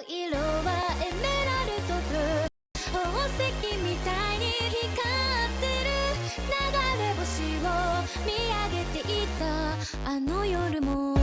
色はエメラルドブルー宝石みたいに光ってる流れ星を見上げていたあの夜も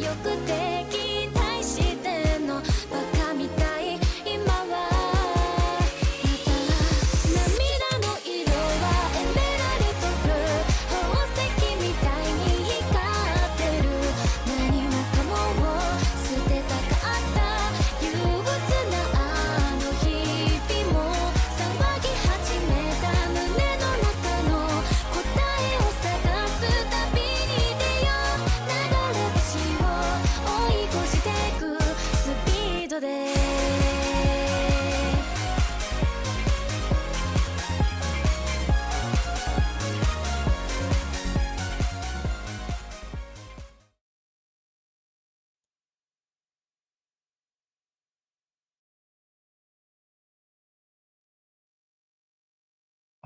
よくて期待してんのバカみたい今はまた涙の色はエメラルドブルー宝石みたいに光ってる何もかもを捨てたかった憂鬱なあの日々も騒ぎ始めた胸の中の答えを探すたびに出よう流れ星を追い越してくスピードで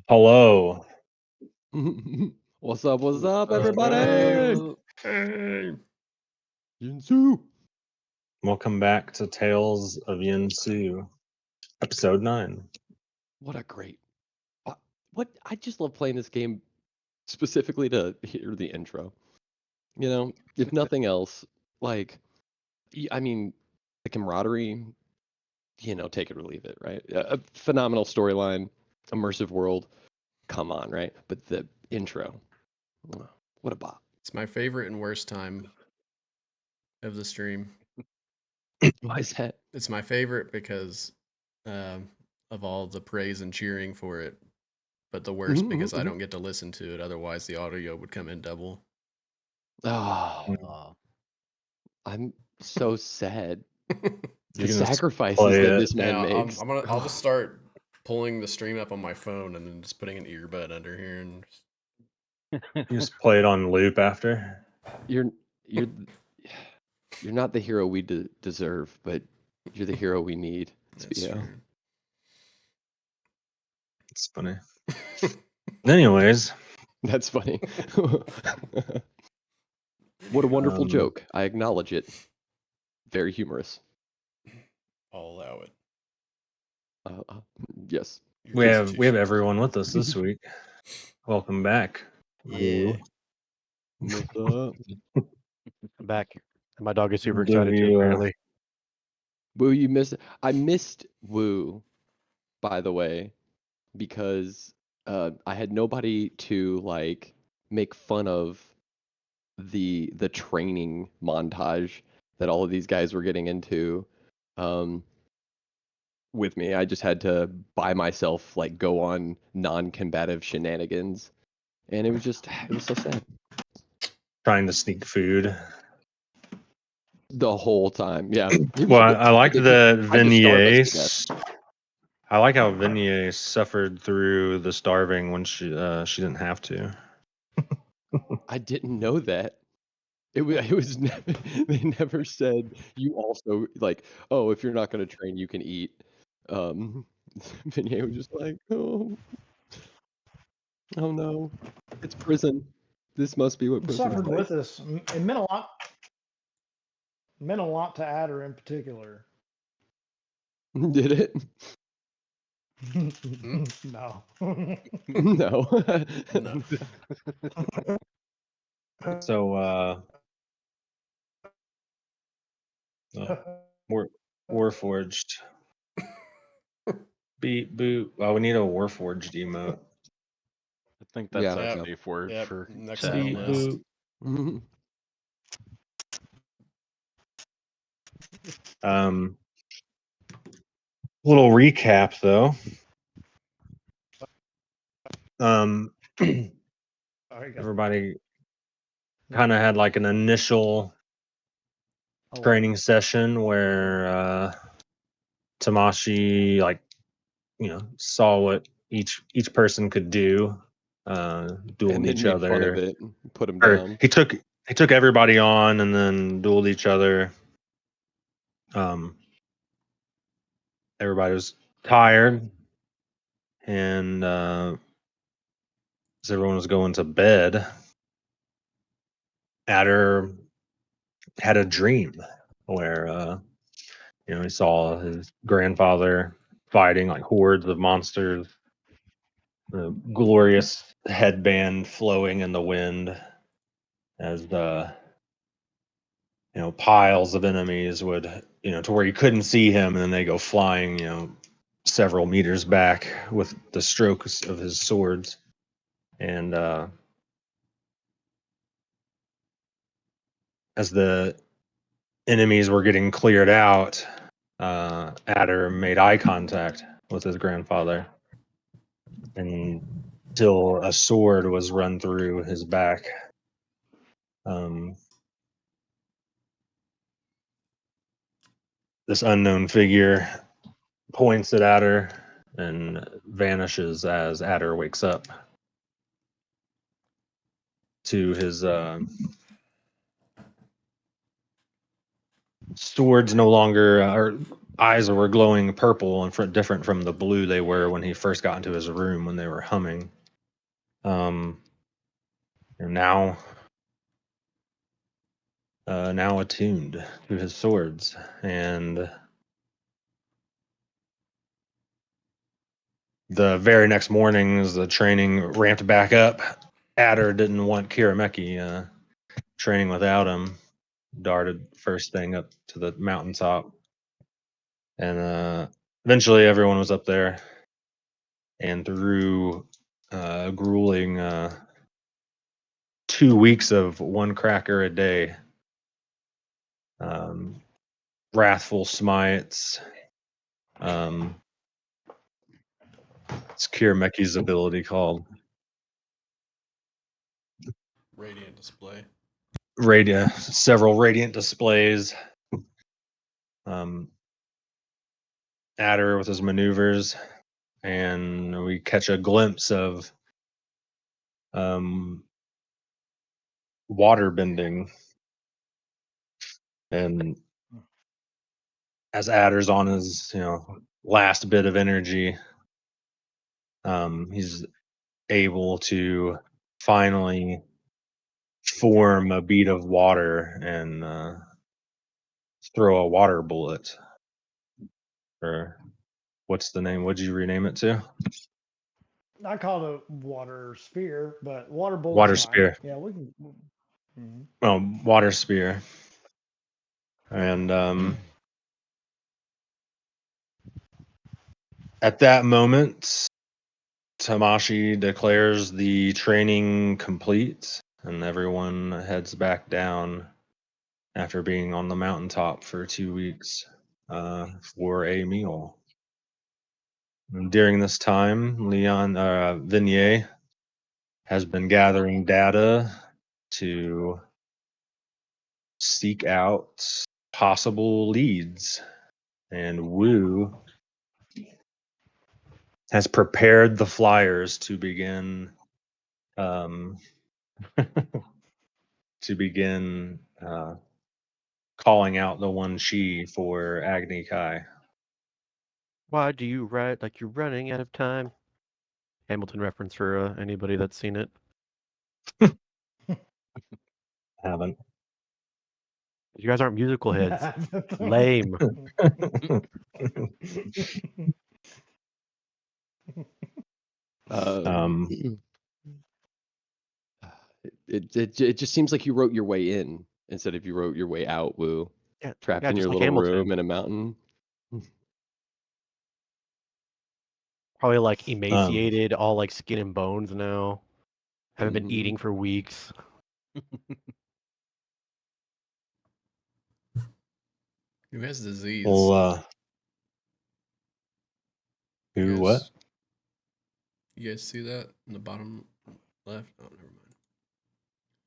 Hello. What's up, everybody? Hey. Yuansu. Welcome back to Tales of Yuansu, episode 9. What a great. What I just love playing this game specifically to hear the intro. You know, if nothing else, like, I mean, the camaraderie, take it or leave it, right? A phenomenal storyline, immersive world. Come on, right? But the intro, what a bop. It's my favorite and worst time of the stream. Why is that? It's my favorite because of all the praise and cheering for it, but the worst because I don't get to listen to it. Otherwise, the audio would come in double. Oh, I'm so sad. You The can just sacrifices play that it. this man Yeah, makes. I'll just start pulling the stream up on my phone and then just putting an earbud under here and You just play it on loop after. You're not the hero we deserve, but you're the hero we need. that's Yeah. true. It's funny. Anyways, That's funny. What a wonderful joke. I acknowledge it. Very humorous. I'll allow it. Yes. Your we have institution. everyone with us this week. Welcome back. Yeah. What's up? I'm back. And my dog is super Give excited too, you, apparently. Woo, you missed. I missed Woo, by the way, because I had nobody to like make fun of the training montage that all of these guys were getting into with me. I just had to by myself like go on non-combative shenanigans, and it was so sad trying to sneak food. the whole time. Yeah. Well, I like the I just starved us to Vignette. I like how Vignette suffered through the starving when she didn't have to. I didn't know that. It was never, they never said you also like, oh, if you're not going to train, you can eat. Vignette was just like, oh no, it's prison. This must be what prison suffered is like. with us. It meant a lot. Meant a lot to Adder in particular. Did it? No. No. No. So Warforged. Beat boot. Well, we need a Warforged emote. I think that's Yeah. a safe word Yep. for Next chat. on the Beat list. boot. Mhm. Little recap though. Sorry, guys. Everybody kind of had like an initial training session where Tamashi saw what each person could do, dueled And then each made fun of other. it, put him Or down. he took everybody on and then dueled each other. Everybody was tired, and as everyone was going to bed, Adder had a dream where he saw his grandfather fighting like hordes of monsters, the glorious headband flowing in the wind as the piles of enemies would to where you couldn't see him, and then they go flying several meters back with the strokes of his swords. And as the enemies were getting cleared out, Adder made eye contact with his grandfather until a sword was run through his back. This unknown figure points at Adder and vanishes as Adder wakes up to his swords no longer, or eyes were glowing purple and different from the blue they were when he first got into his room when they were humming. And now attuned to his swords, and the very next morning, as the training ramped back up, Adder didn't want Kirameki training without him. Darted first thing up to the mountaintop, and eventually everyone was up there, and through grueling 2 weeks of one cracker a day, wrathful smites. It's Kirameki's ability called Radiant display. several radiant displays. Adder with his maneuvers, and we catch a glimpse of water bending. And as Adder's on his last bit of energy, he's able to finally form a bead of water and throw a water bullet. Or what's the name? What'd you rename it to? I call it a water spear, but water bullet's Water fine. spear. Yeah, we can. Mhm. Oh, water spear. And at that moment, Tamashi declares the training complete, and everyone heads back down after being on the mountaintop for 2 weeks for a meal. And during this time, Vignier has been gathering data to seek out possible leads, and Wu has prepared the flyers to begin calling out the one Shi for Agni Kai. Why do you write like you're running out of time? Hamilton reference for anybody that's seen it. Haven't. You guys aren't musical heads. Lame. Um, It just seems like you wrote your way in instead of you wrote your way out, Woo. Yeah, Trapped yeah, in just your like little Hamilton. room in a mountain. Probably like emaciated, all like skin and bones now. Haven't been Mhm. eating for weeks. Who has disease? Well, You who what? guys- You guys see that in the bottom left? Oh, never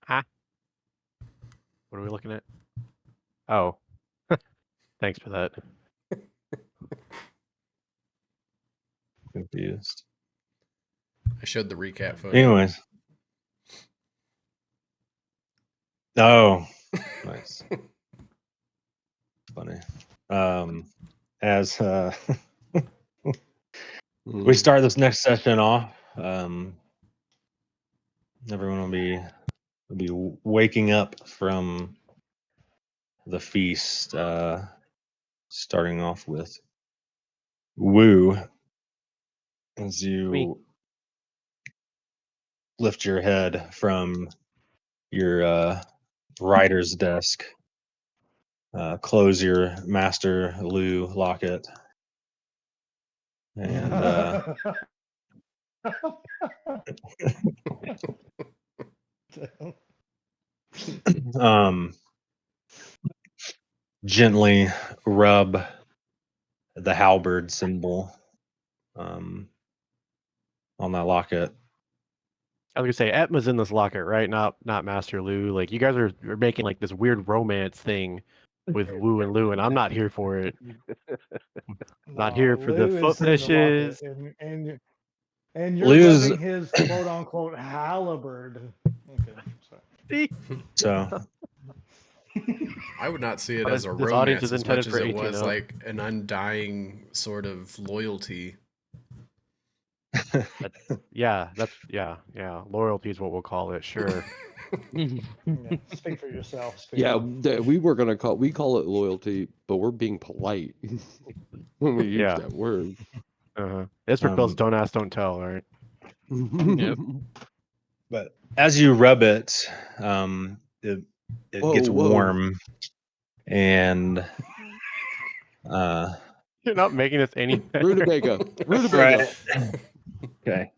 mind. What are we looking at? Oh, thanks for that. Confused. I showed the recap photo. Anyways. Oh, nice. Funny. As we start this next session off, everyone will be waking up from the feast, starting off with Woo, as you lift your head from your writer's desk, close your Master Lu locket, and gently rub the halberd symbol on that locket. I was gonna say Atma's in this locket, right? Not Master Lu. Like you guys are making like this weird romance thing with Wu and Lu, and I'm not here for it. Not here for the Lou foot is in the locket, fetishes. and you're Lou's- rubbing his quote unquote halberd. Okay, sorry. So I would not see it Oh, as a this audience romance is as intended much for as it 18 was up. like an undying sort of loyalty. Yeah, loyalty is what we'll call it. Sure. Yeah, speak for yourself. Yeah, Speedo. we call it loyalty, but we're being polite when we use Yeah. that word. It's for Bill's Um, don't ask, don't tell, right? Yep. but as you rub it, it gets Whoa. warm, and You're not making this any better. Rutabaga. Rutabaga. right. Okay.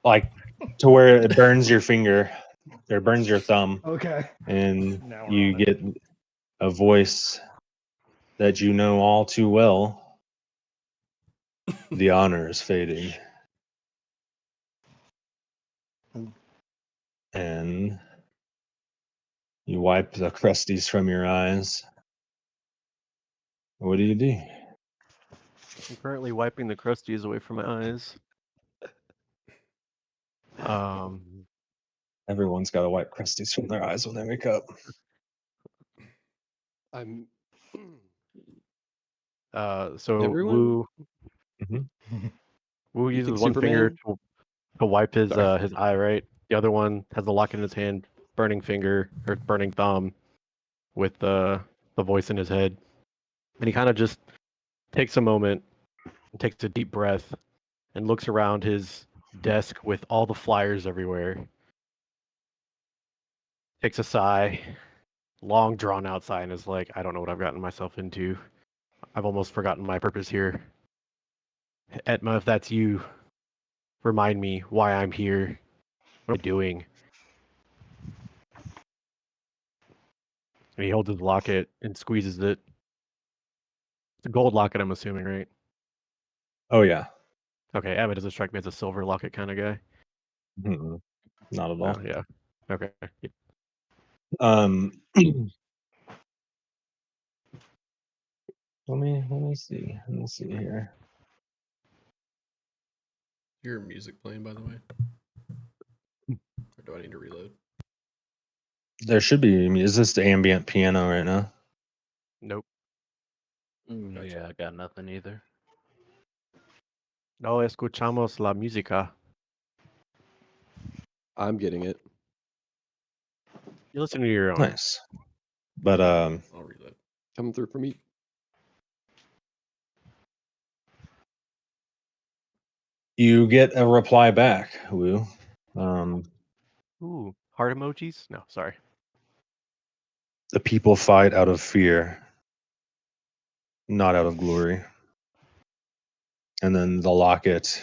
Like to where it burns your finger, or burns your thumb, Okay. and Now we're you on it. get a voice that you know all too well. The honor is fading. And you wipe the crusties from your eyes. What do you do? I'm currently wiping the crusties away from my eyes. Everyone's got to wipe crusties from their eyes when they wake up. I'm So Everyone? Wu You uses think one finger Superman? to wipe his Sorry. his eye, right? The other one has the locket in his hand, burning finger or burning thumb, with the voice in his head, and he kind of just takes a moment, and takes a deep breath, and looks around his desk with all the flyers everywhere. Takes a sigh, long drawn out sigh, and is like, "I don't know what I've gotten myself into. I've almost forgotten my purpose here. Etma, if that's you, remind me why I'm here. What am I doing?" And he holds his locket and squeezes it. It's a gold locket, I'm assuming, right? Oh yeah. Okay, Abbott doesn't strike me as a silver locket kind of guy. Mm-mm. Not at Oh, all. yeah. Okay. Let me see. Let me see here. Your music playing, by the way? Or do I need to reload? There should be. I mean, is this the ambient piano right now? Nope. Gotcha. Yeah, I got nothing either. No escuchamos la música. I'm getting it. You listen to your own. Nice. But I'll reload. Coming through for me. you get a reply back, Wu. Ooh, heart emojis? No, sorry. The people fight out of fear, not out of glory. And then the locket,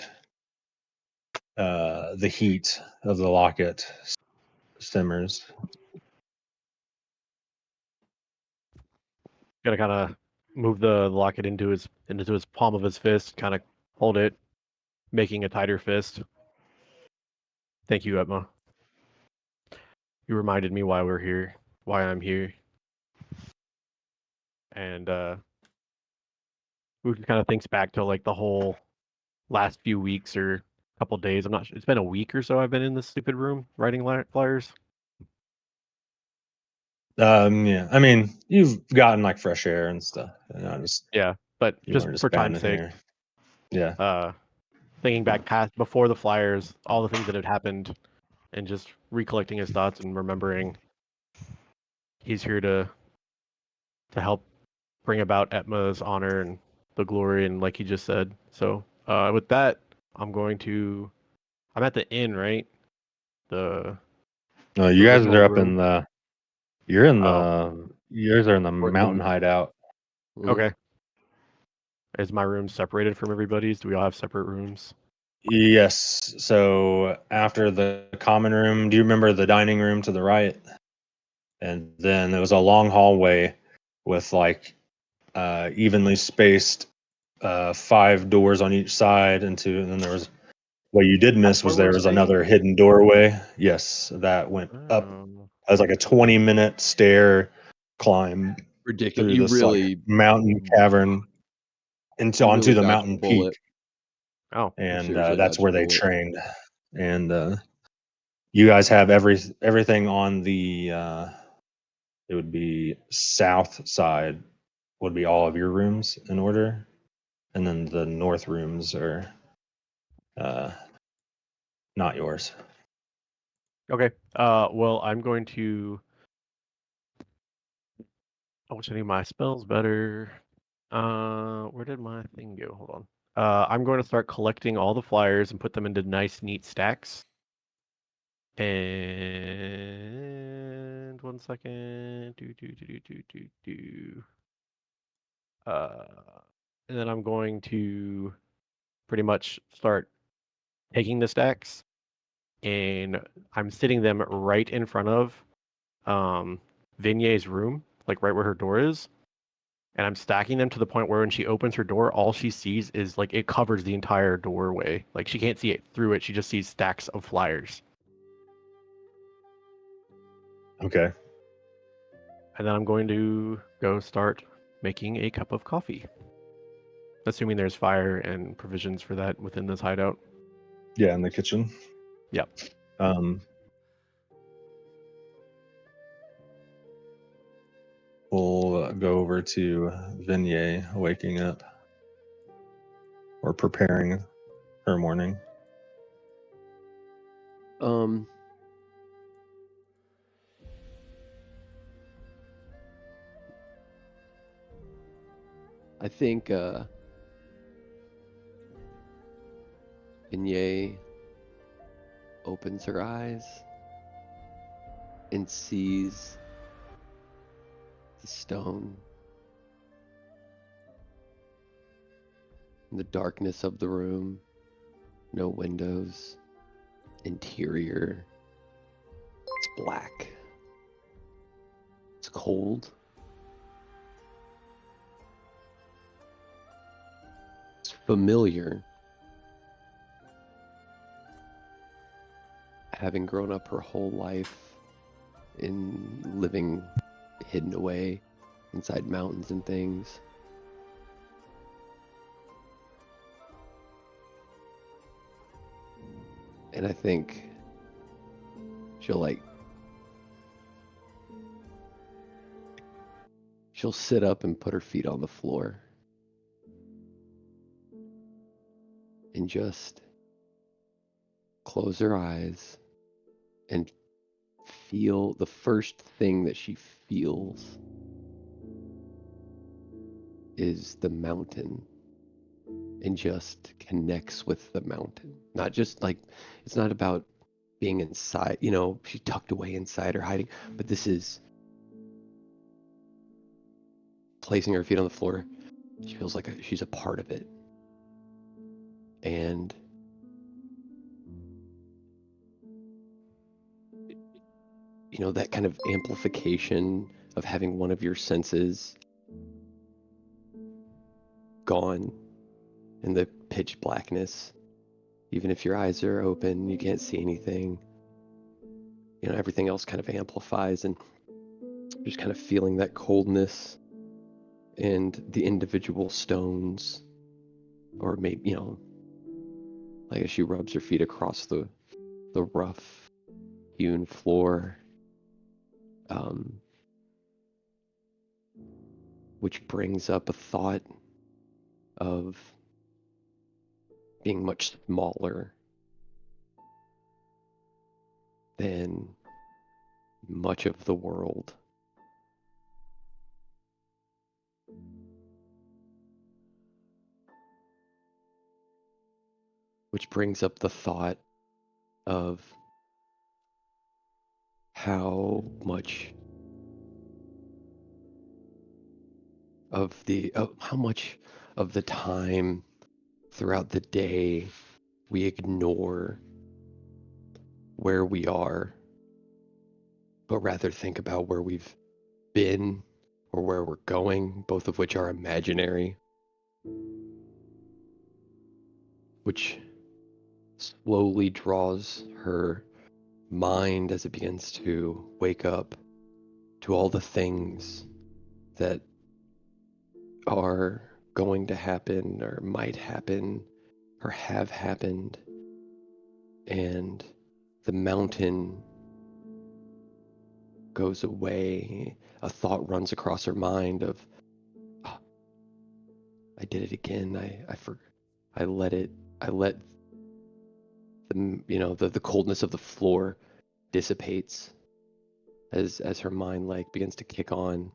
the heat of the locket simmers. gonna kind of move the locket into his palm of his fist, kind of hold it, making a tighter fist. Thank you, Etma. You reminded me why we're here, why I'm here, and Who kind of thinks back to like the whole last few weeks or couple days. I'm not sure. It's been a week or so I've been in this stupid room writing flyers. Yeah. I mean, you've gotten like fresh air and stuff. Just Yeah, but you just weren't just for time's spamming sake, here. Yeah. thinking back past before the flyers, all the things that had happened, and just recollecting his thoughts and remembering he's here to help bring about Etma's honor and the glory, and like he just said. So with that, I'm at the inn, right? The You guys original are up room. in the. You're in Oh, You guys are in the Or mountain the- hideout. Mhm. okay. Is my room separated from everybody's? Do we all have separate rooms? Yes. So after the common room, do you remember the dining room to the right? And then there was a long hallway with like evenly spaced 5 doors on each side, and then there was what you did miss That's was where we're there was staying? another hidden doorway. Yes, that went up. Oh. It was like a 20-minute stair climb Ridiculous. through You this like really, mountain cavern you onto really the dodged a mountain bullet. peak, Oh. and Seriously that's dodged a where they bullet. trained. And you guys have everything on the it would be south side would be all of your rooms in order, and then the north rooms are not yours. Okay. Well, I'm going to. I wish I knew my spells better. Where did my thing go? Hold on. I'm going to start collecting all the flyers and put them into nice, neat stacks. And 1 second. Do. And then I'm going to pretty much start taking the stacks, and I'm sitting them right in front of Vignier's room, like right where her door is. And I'm stacking them to the point where when she opens her door, all she sees is like it covers the entire doorway. Like she can't see it through it. She just sees stacks of flyers. Okay. And then I'm going to go start making a cup of coffee. Assuming there's fire and provisions for that within this hideout. Yeah, in the kitchen. Yep. We'll go over to Vignette waking up or preparing her morning. I think Vignette opens her eyes and sees the stone in the darkness of the room, no windows, interior. It's black. It's cold. It's familiar. Having grown up her whole life in living hidden away inside mountains and things. And I think she'll sit up and put her feet on the floor and just close her eyes and feel the first thing that she feels is the mountain, and just connects with the mountain. Not just like, it's not about being inside, she's tucked away inside or hiding, but this is placing her feet on the floor. She feels like she's a part of it. And that kind of amplification of having one of your senses gone in the pitch blackness. Even if your eyes are open, you can't see anything. You know, everything else kind of amplifies, and you're just kind of feeling that coldness and the individual stones, or maybe, you know, like as she rubs her feet across the rough hewn floor, which brings up a thought of being much smaller than much of the world. Which brings up the thought of how much of the time throughout the day we ignore where we are, but rather think about where we've been or where we're going, both of which are imaginary, which slowly draws her mind as it begins to wake up to all the things that are going to happen or might happen or have happened. And the mountain goes away. A thought runs across her mind of, oh, I did it again. I let the, you know, the coldness of the floor dissipates as her mind like begins to kick on.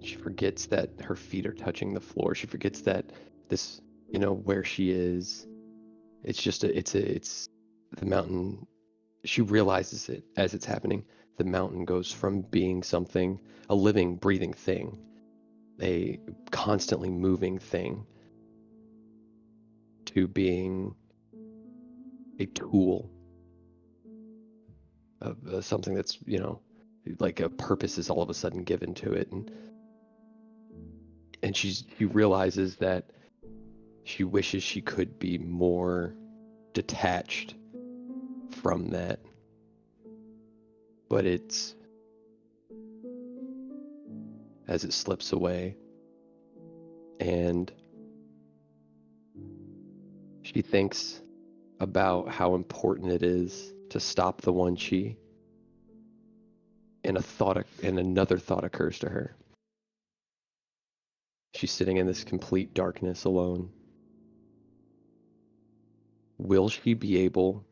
She forgets that her feet are touching the floor. She forgets that this, you know, where she is. It's just it's the mountain. She realizes it as it's happening. The mountain goes from being something, a living, breathing thing, a constantly moving thing, to being a tool of something that's, you know, like a purpose is all of a sudden given to it. And she realizes that she wishes she could be more detached from that, but it's as it slips away, and she thinks about how important it is to stop the one chi, and another thought occurs to her. She's sitting in this complete darkness alone. Will she be able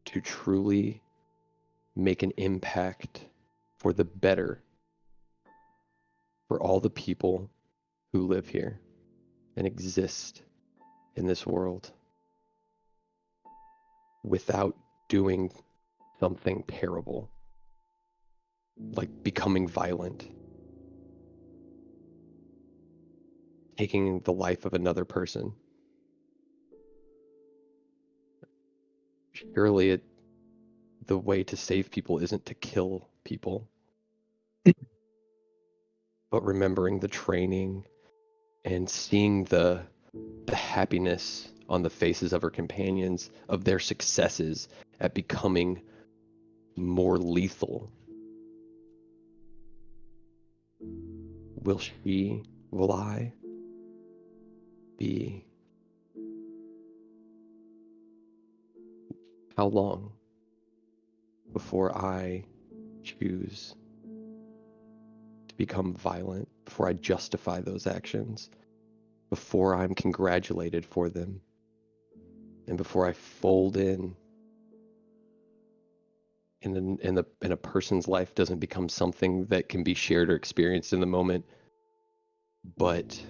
to truly make an impact for the better for all the people who live here and exist in this world without doing something terrible, like becoming violent, taking the life of another person? Surely the way to save people isn't to kill people, but remembering the training and seeing the happiness on the faces of her companions, of their successes at becoming more lethal. Will I be? How long before I choose to become violent, before I justify those actions, before I'm congratulated for them, and before I fold in a person's life doesn't become something that can be shared or experienced in the moment, but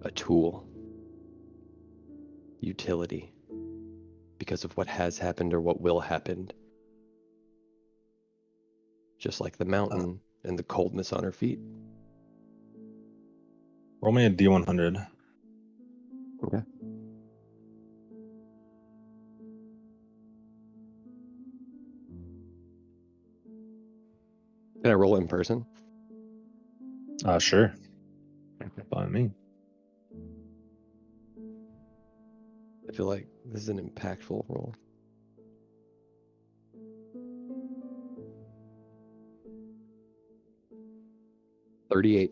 a tool, utility, because of what has happened or what will happen. Just like the mountain and the coldness on her feet. Roll me a D100. Okay. Can I roll it in person? Sure. By me. I feel like this is an impactful roll. $38.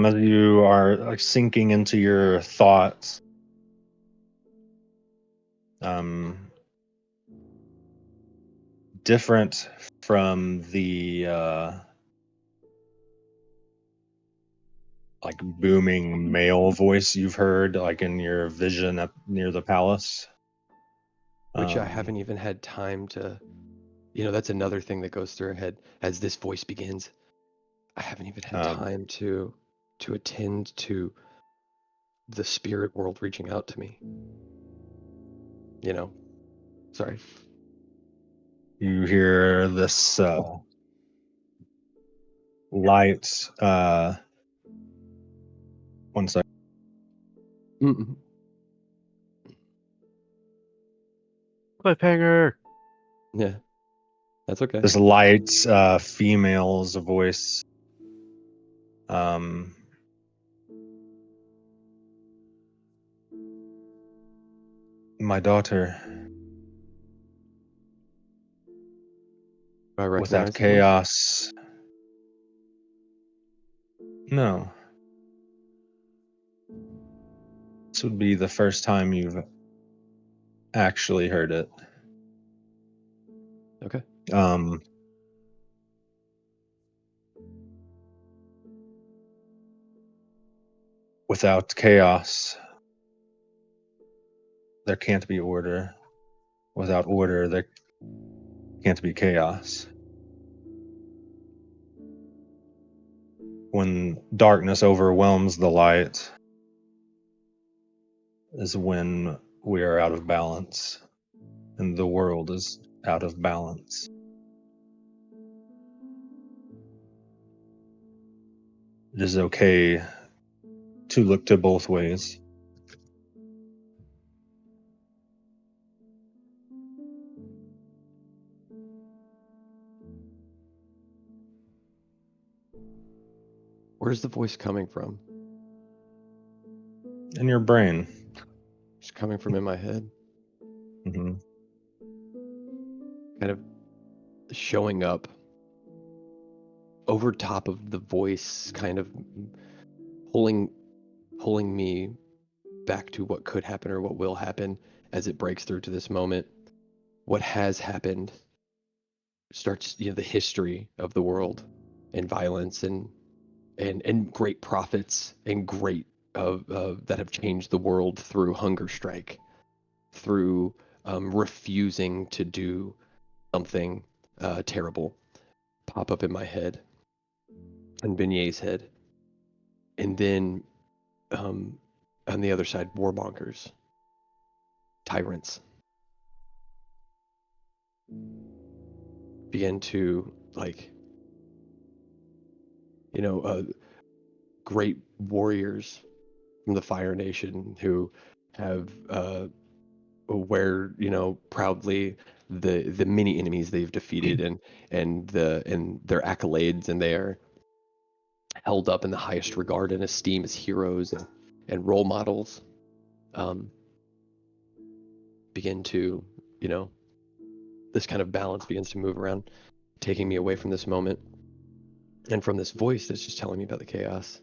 As you are like sinking into your thoughts, different from the like booming male voice you've heard like in your vision up near the palace, Which I haven't even had time to, that's another thing that goes through our head as this voice begins. I haven't even had time to attend to the spirit world reaching out to me. Sorry. You hear this light. One second. Mm-mm. Cliffhanger. Yeah, that's okay. This light female's voice. My daughter, Do I without recognize the voice? chaos. No. This would be the first time you've actually heard it. Okay. Without chaos, there can't be order. Without order, there can't be chaos. When darkness overwhelms the light is when we are out of balance and the world is out of balance. It is okay to look to both ways. Where's the voice coming from? In your brain. It's coming from in my head. Mm-hmm. Kind of showing up over top of the voice, kind of pulling me back to what could happen or what will happen as it breaks through to this moment. What has happened starts, the history of the world and violence and great prophets and great that have changed the world through hunger strike, through refusing to do something terrible, pop up in my head and Benier's head. And then on the other side, warmongers, tyrants begin to great warriors from the Fire Nation who have wear proudly the many enemies they've defeated and their accolades, and they are held up in the highest regard and esteem as heroes and role models. Begin to this kind of balance begins to move around, taking me away from this moment and from this voice that's just telling me about the chaos.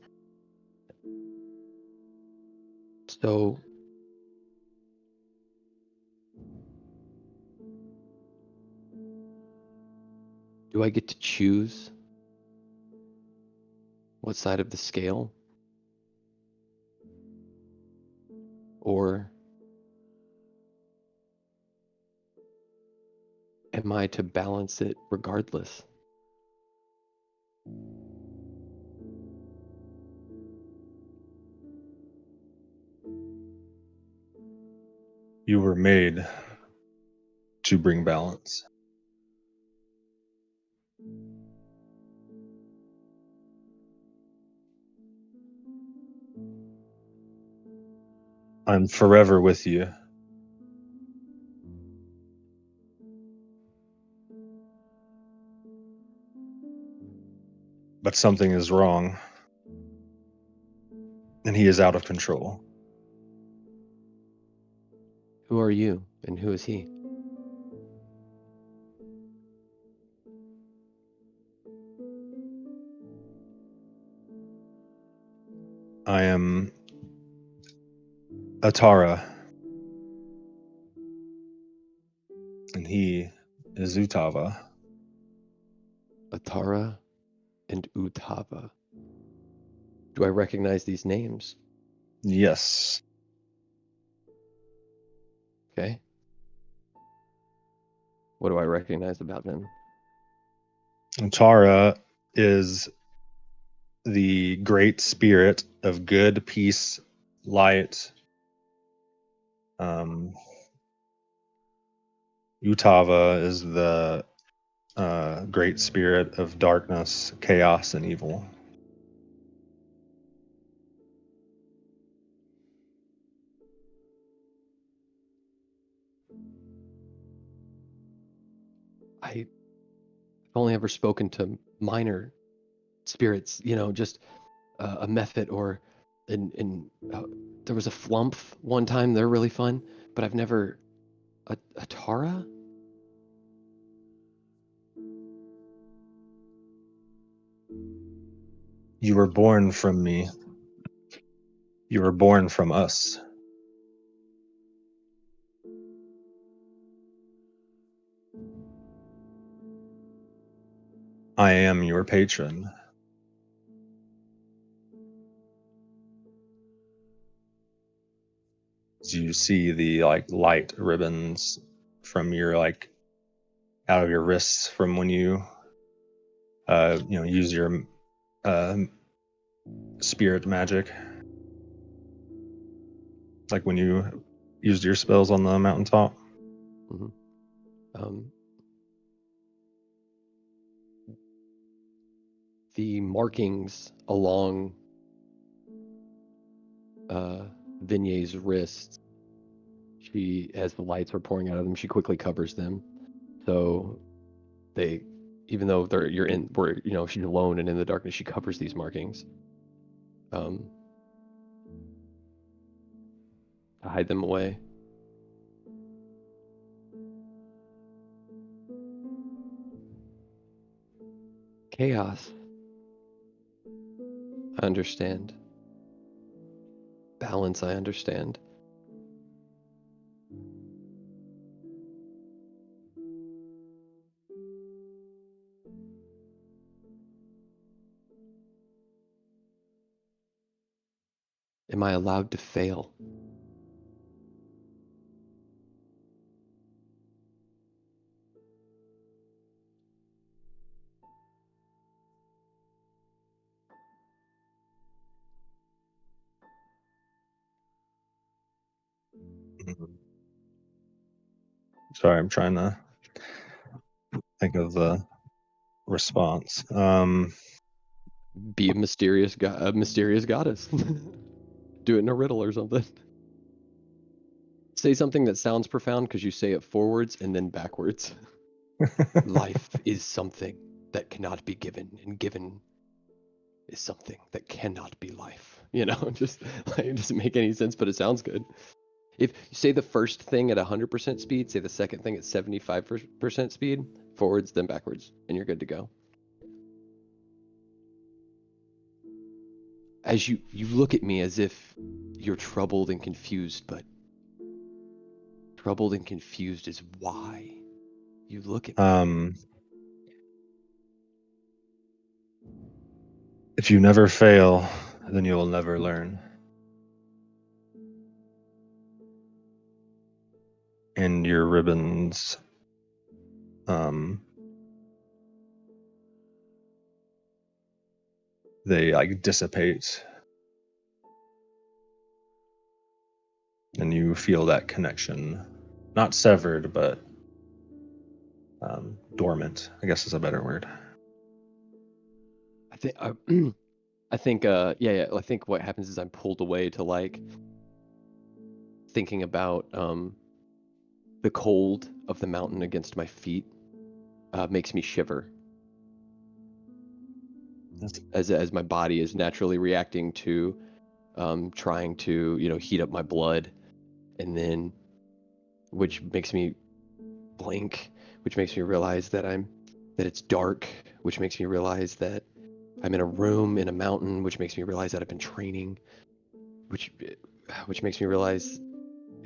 So do I get to choose what side of the scale? Or am I to balance it regardless? You were made to bring balance. I'm forever with you but something is wrong, and he is out of control. Who are you, and who is he? I am Atara, and he is Utava. Atara and Utava. Do I recognize these names? Yes. Okay. What do I recognize about them? Atara is the great spirit of good, peace, light. Utava is the great spirit of darkness, chaos, and evil. I've only ever spoken to minor spirits, just a method or there was a flump one time. They're really fun, but I've never a Tara. You were born from me. You were born from us. I am your patron. As you see the light ribbons from your out of your wrists from when you use your spirit magic. Like when you used your spells on the mountaintop. Mm-hmm. The markings along Vignier's wrists, she, as the lights are pouring out of them, she quickly covers them. So they, even though she's alone and in the darkness, she covers these markings to hide them away. Chaos. I understand. Balance, I understand. Am I allowed to fail? Sorry, I'm trying to think of the response. Be a mysterious goddess. Do it in a riddle or something. Say something that sounds profound because you say it forwards and then backwards. Life is something that cannot be given, and given is something that cannot be life. Just like it doesn't make any sense, but it sounds good. If you say the first thing at 100% speed, say the second thing at 75% speed, forwards, then backwards, and you're good to go. As you look at me as if you're troubled and confused, but troubled and confused is why you look at me. If you never fail, then you will never learn. And your ribbons they dissipate, and you feel that connection, not severed, but dormant, I guess is a better word. I think I think what happens is I'm pulled away to thinking about the cold of the mountain against my feet makes me shiver. as my body is naturally reacting to trying to heat up my blood, and then which makes me blink, which makes me realize that it's dark, which makes me realize that I'm in a room in a mountain, which makes me realize that I've been training, which makes me realize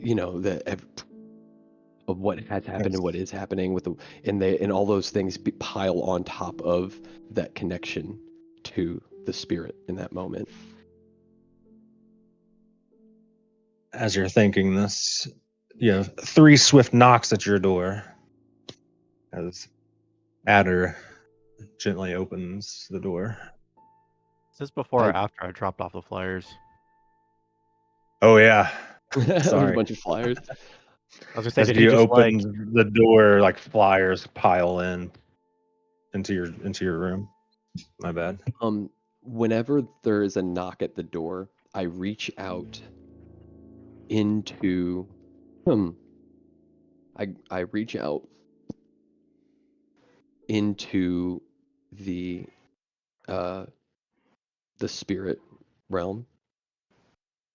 that of what has happened and what is happening with and all those things pile on top of that connection to the spirit in that moment. As you're thinking this, you have 3 swift knocks at your door as Adder gently opens the door. Is this before or I- after I dropped off the flyers? Oh yeah, There's a sorry. bunch of flyers. I was gonna say, As did he you just open the door, like flyers pile into your room. My bad. Whenever there is a knock at the door, I reach out into I reach out into the spirit realm,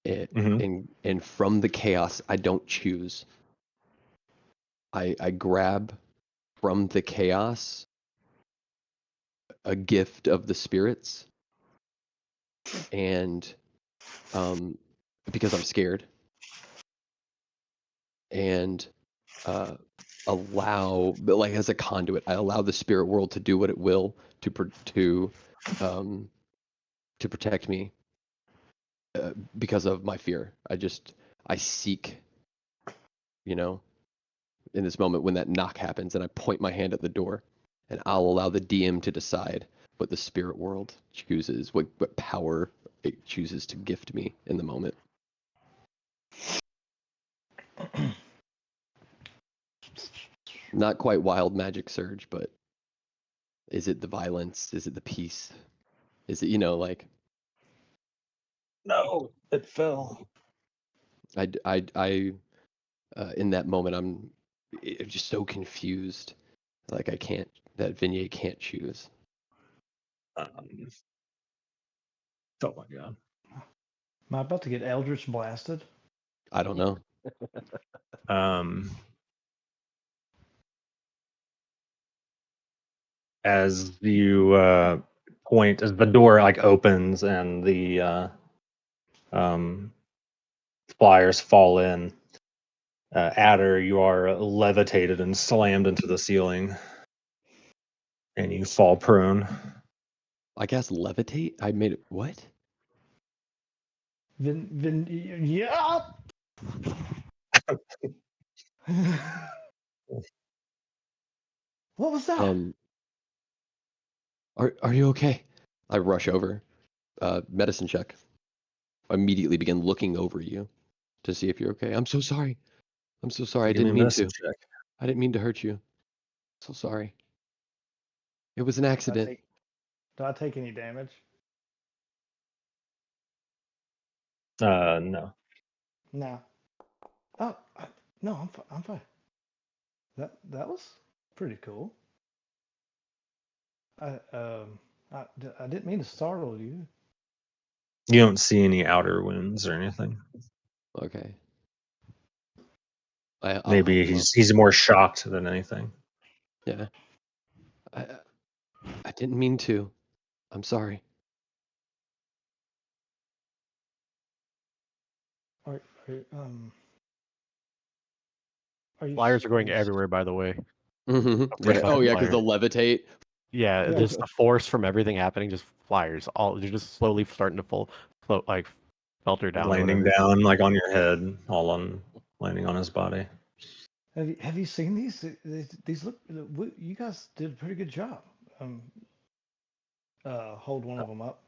Mhm. and from the chaos I don't choose. I grab from the chaos a gift of the spirits, and because I'm scared, and but like as a conduit, I allow the spirit world to do what it will um, to protect me because of my fear. I seek, in this moment when that knock happens, and I point my hand at the door, and I'll allow the DM to decide what the spirit world chooses, what power it chooses to gift me in the moment. Not quite wild magic surge, but is it the violence? Is it the peace? Is it, like No, it fell. I in that moment I'm just so confused, like that Vignette can't choose. Um, oh my god. Am I about to get Eldritch blasted? I don't know. Um, as you point, as the door like opens and the um, flyers fall in, Adder, you are levitated and slammed into the ceiling, and you fall prone. I guess levitate. I made it. What? Yeah. What was that? Are you okay? I rush over. Medicine check. I immediately begin looking over you to see if you're okay. I'm so sorry. I'm so sorry. I Give me a didn't mean medicine to. check. I didn't mean to hurt you. So sorry. It was an Do I accident. take, do I take any damage? No. No. Oh, no, I'm fine. That was pretty cool. I didn't mean to startle you. You don't see any outer wounds or anything. Okay. I'll Maybe help him up. he's more shocked than anything. Yeah. I I didn't mean to. I'm sorry. Are are, um are you Flyers are going are you, everywhere, by the way. Right. Oh yeah, because Fire. they'll levitate. Yeah, Yeah. just the force from everything happening, just flyers. They're just slowly starting to float, like filter down or Landing whatever. down like on your head, all on landing on his body. Have you seen these? These look. You guys did a pretty good job. Hold one of them up.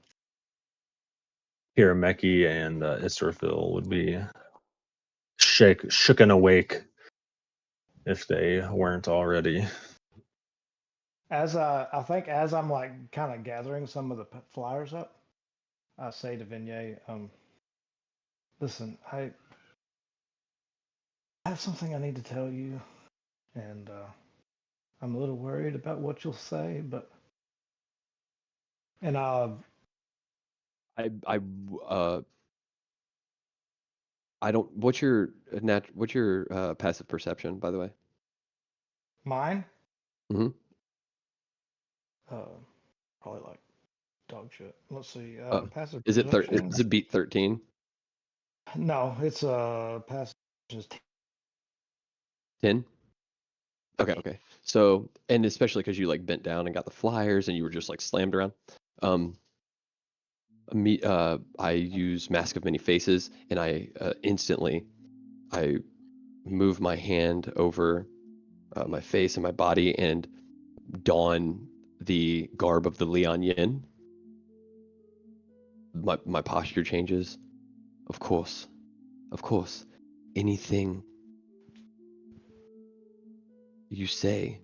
Hirameki and Israfil would be shooken awake if they weren't already. I think as I'm like kind of gathering some of the flyers up, I say to Vignette, listen, I have something I need to tell you, and I'm a little worried about what you'll say, but And I don't. What's your passive perception, by the way? mine, Mm-hmm. probably like dog shit. Let's see. Passive Is it perception. does it beat 13? No, it's passive is 10? Okay. So, and especially because you like bent down and got the flyers and you were just like slammed around. I use Mask of Many Faces, and I instantly move my hand over my face and my body and don the garb of the Lian Yin. My posture changes. Of course. Anything you say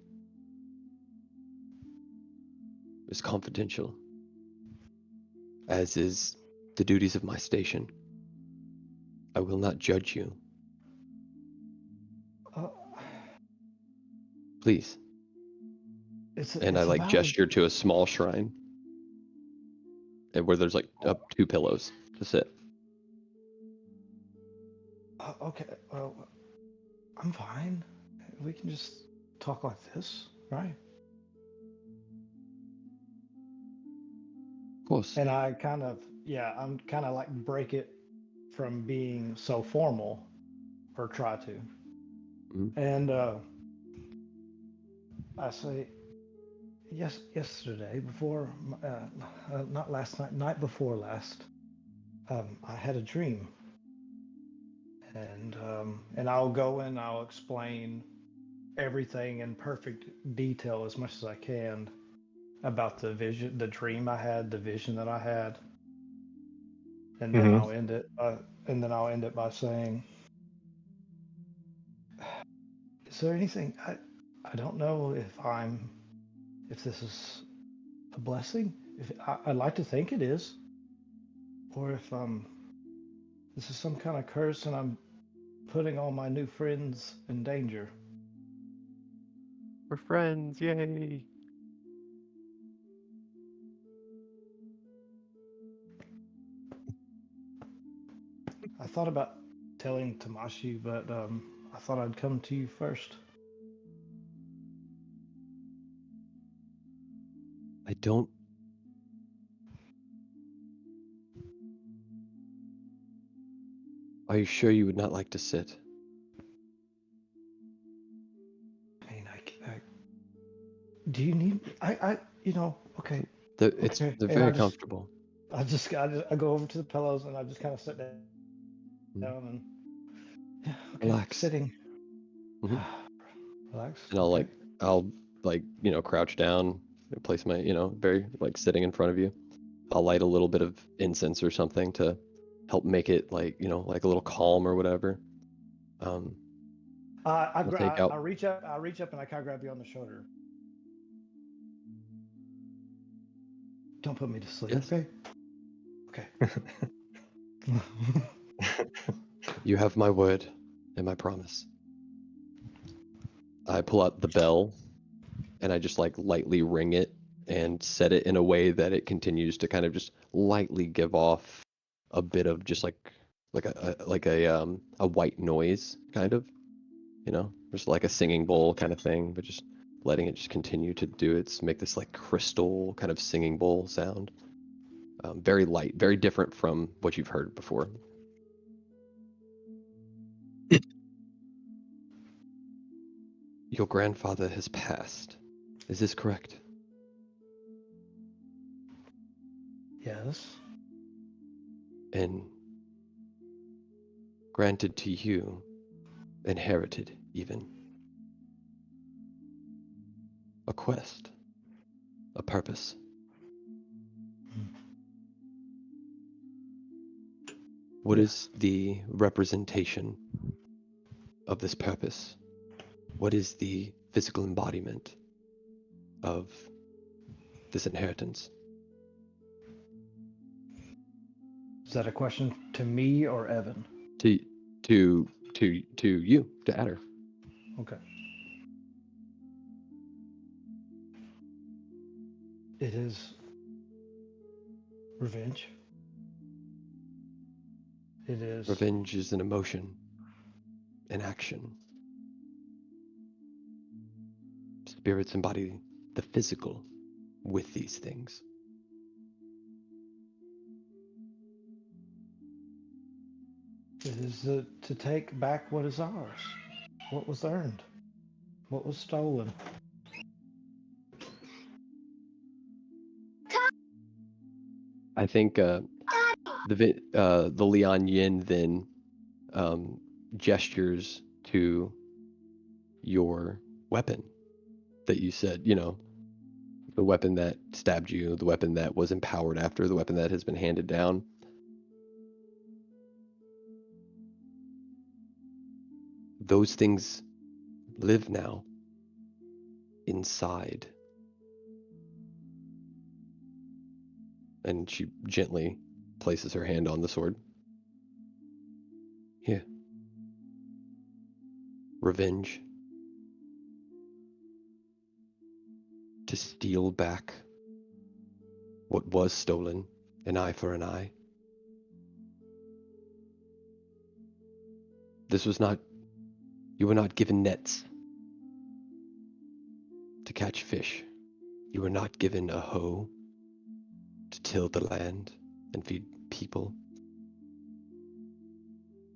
is confidential, as is the duties of my station. I will not judge you. uh, Please. And I it's like about gesture to a small shrine, and where there's like up 2 pillows to sit. okay. Well, I'm fine. We can just talk like this, right? Of course. And I'm kind of like break it from being so formal, or try to. Mhm. And I say, yesterday before, not last night, night before last, I had a dream, and I'll go and I'll explain everything in perfect detail as much as I can about the vision, the dream I had, the vision that I had, and then Mhm. I'll end it. And then I'll end it by saying, "Is there anything I don't know if this is a blessing? If I'd like to think it is, or if this is some kind of curse and I'm putting all my new friends in danger." We're friends, yay! I thought about telling Tamashi, but I thought I'd come to you first. I don't. Are you sure you would not like to sit? I mean, do you need? Okay, okay. They're And very comfortable. I go over to the pillows and I just kind of sit down Mhm. and yeah, okay, Relax. sitting. Mhm. Relax. And Okay. I'll crouch down and place my, very like sitting in front of you. I'll light a little bit of incense or something to help make it like, like a little calm or whatever. Um, I'll take out. I reach up. I reach up and I kind of grab you on the shoulder. Don't put me to sleep, Yes, okay? Okay. you have my word and my promise. I pull out the bell and I just like lightly ring it and set it in a way that it continues to kind of just lightly give off a bit of just like a white noise kind of, just like a singing bowl kind of thing, but just letting it just continue to do its make this like crystal kind of singing bowl sound. Very light, very different from what you've heard before. Your grandfather has passed. Is this correct? Yes. And granted to you, inherited even, a quest, a purpose. What Yeah. is the representation of this purpose? What is the physical embodiment of this inheritance? Is that a question to me or Evan? To you, to Adder. Okay. It is Revenge. It is. Revenge is an emotion, an action. Spirits embody the physical with these things. It is to take back what is ours, what was earned, what was stolen. I think the Lian Yin then gestures to your weapon that you said, the weapon that stabbed you, the weapon that was empowered after, the weapon that has been handed down. Those things live now inside. And she gently places her hand on the sword. Here. Revenge. To steal back what was stolen, an eye for an eye. You were not given nets to catch fish. You were not given a hoe to till the land and feed people.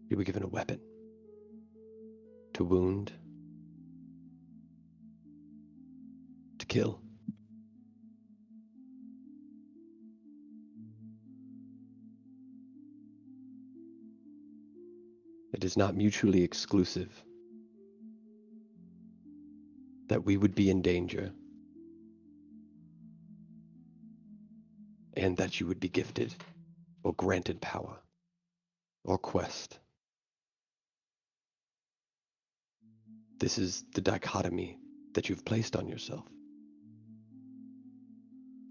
You were given a weapon to wound, to kill. It is not mutually exclusive that we would be in danger and that you would be gifted or granted power or quest. This is the dichotomy that you've placed on yourself.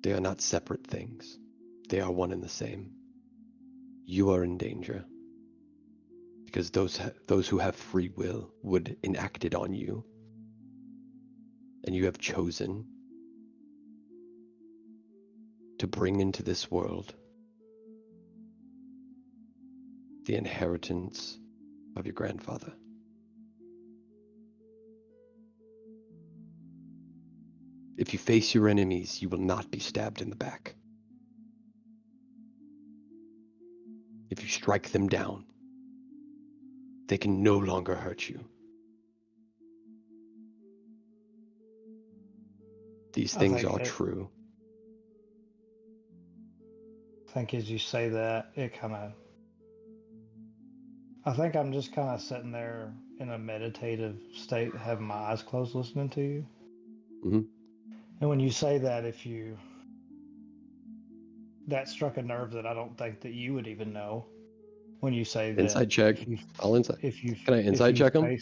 They are not separate things. They are one and the same. You are in danger because those who have free will would enact it on you. And you have chosen to bring into this world the inheritance of your grandfather. If you face your enemies, you will not be stabbed in the back. If you strike them down, they can no longer hurt you. These things are true. I think as you say that, I think I'm just kind of sitting there in a meditative state, having my eyes closed, listening to you. Mm-hmm. And when you say that, that struck a nerve that I don't think that you would even know. When you say that, Inside check. I'll inside. Can I inside check them?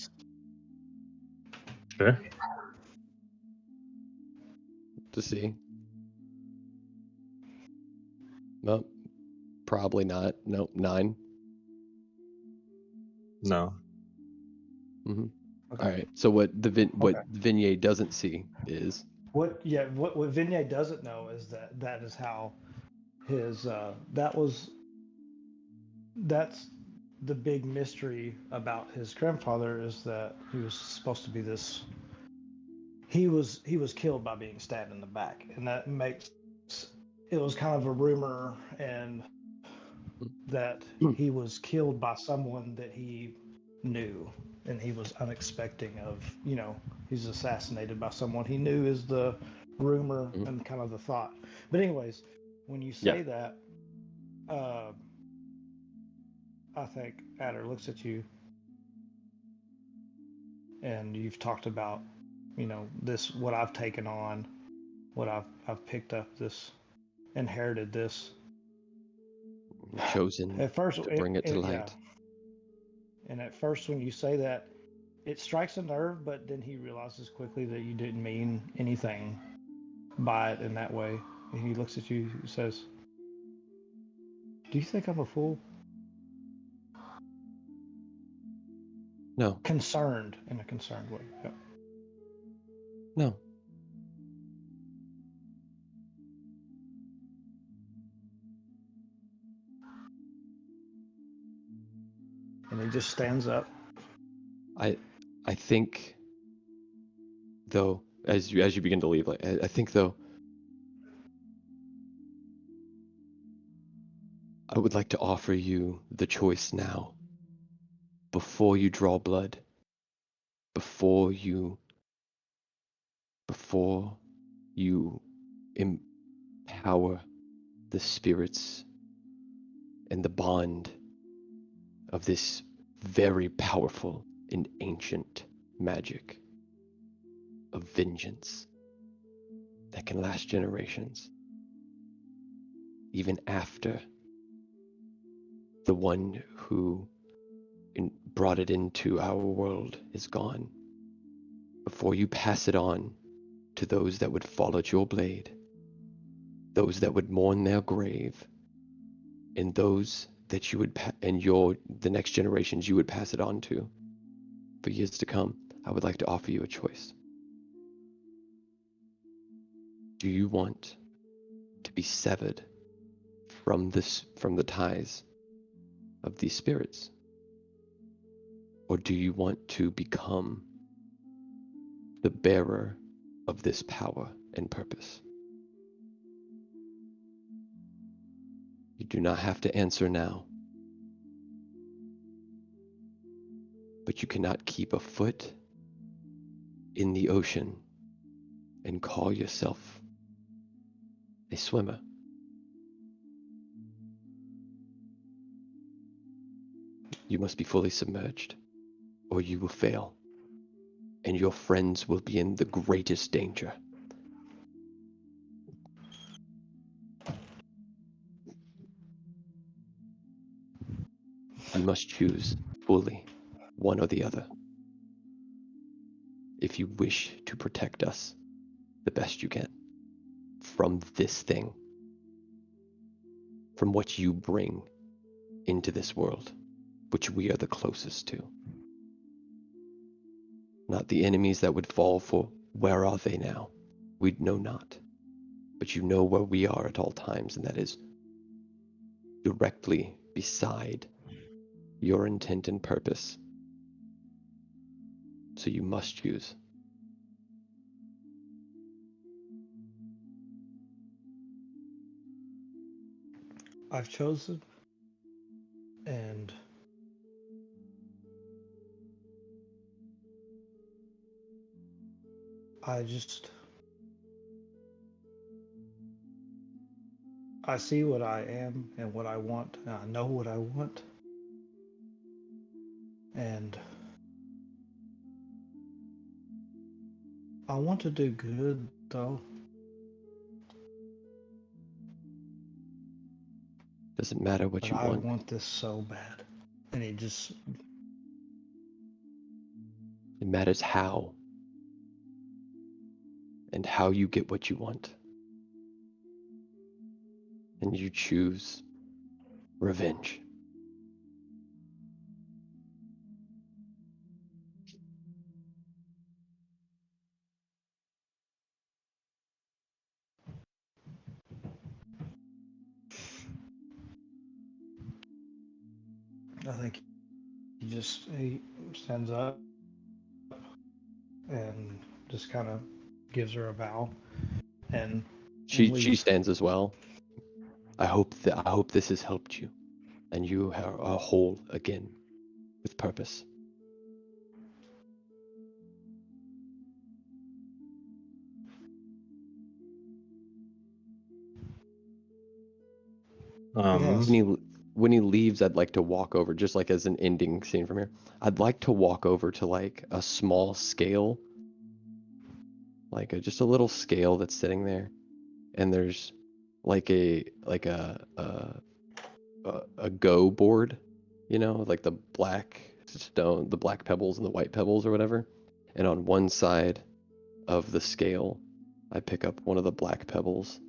Sure. To see. No, probably not. Nope, 9. No. Mm-hmm. Okay. All right. So what Vignette doesn't see is what Vignette doesn't know is that is how his that's the big mystery about his grandfather, is that he was supposed to be this. He was killed by being stabbed in the back, and that makes it was kind of a rumor, and that he was killed by someone that he knew, and he was unexpecting of, he's assassinated by someone he knew, is the rumor and kind of the thought. But anyways, when you say that, I think Adder looks at you, and you've talked about, this, what I've taken on, what I've picked up, this, inherited this, chosen at first to bring it to light. Yeah. And at first, when you say that, it strikes a nerve, but then he realizes quickly that you didn't mean anything by it in that way. And he looks at you and says, "Do you think I'm a fool?" No. Concerned, in a concerned way. Yep. No. he just stands up. I think, though, as you begin to leave, like I think though, I would like to offer you the choice now, before you draw blood, before you empower the spirits and the bond of this very powerful and ancient magic of vengeance that can last generations, even after the one who brought it into our world is gone. Before you pass it on to those that would fall at your blade, those that would mourn their grave, and those that you would the next generations you would pass it on to for years to come, I would like to offer you a choice. Do you want to be severed from the ties of these spirits, or do you want to become the bearer of this power and purpose? You do not have to answer now, but you cannot keep a foot in the ocean and call yourself a swimmer. You must be fully submerged, or you will fail, and your friends will be in the greatest danger. You must choose fully, one or the other, if you wish to protect us the best you can from this thing, from what you bring into this world, which we are the closest to. Not the enemies that would fall, for where are they now? We know not. But you know where we are at all times, and that is directly beside your intent and purpose. So you must choose. I've chosen, and I see what I am and what I want, and I know what I want, and I want to do good, though. Doesn't matter what But you I want. want this so bad. And he just, It matters how. And how you get what you want. And you choose revenge. I think he stands up and just kind of gives her a bow and She leaves. stands as well. I hope this has helped you, and you are whole again with purpose. Yes. When he leaves, I'd like to walk over, just like as an ending scene from here. I'd like to walk over to like a small scale, like just a little scale that's sitting there, and there's like a go board, you know, like the black stone, the black pebbles and the white pebbles or whatever. And on one side of the scale, I pick up one of the black pebbles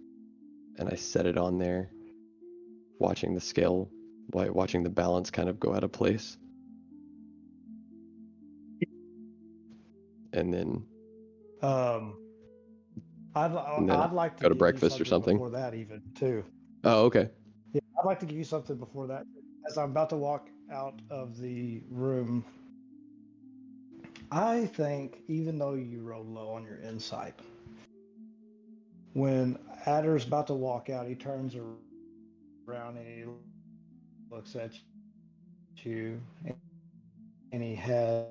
and I set it on there, watching the scale, watching the balance kind of go out of place. And then I'd like to go to give you breakfast or something. before that, even too. Oh, okay. Yeah, I'd like to give you something before that. As I'm about to walk out of the room, I think, even though you rolled low on your insight, when Adder's about to walk out, he turns around and he looks at you, and he has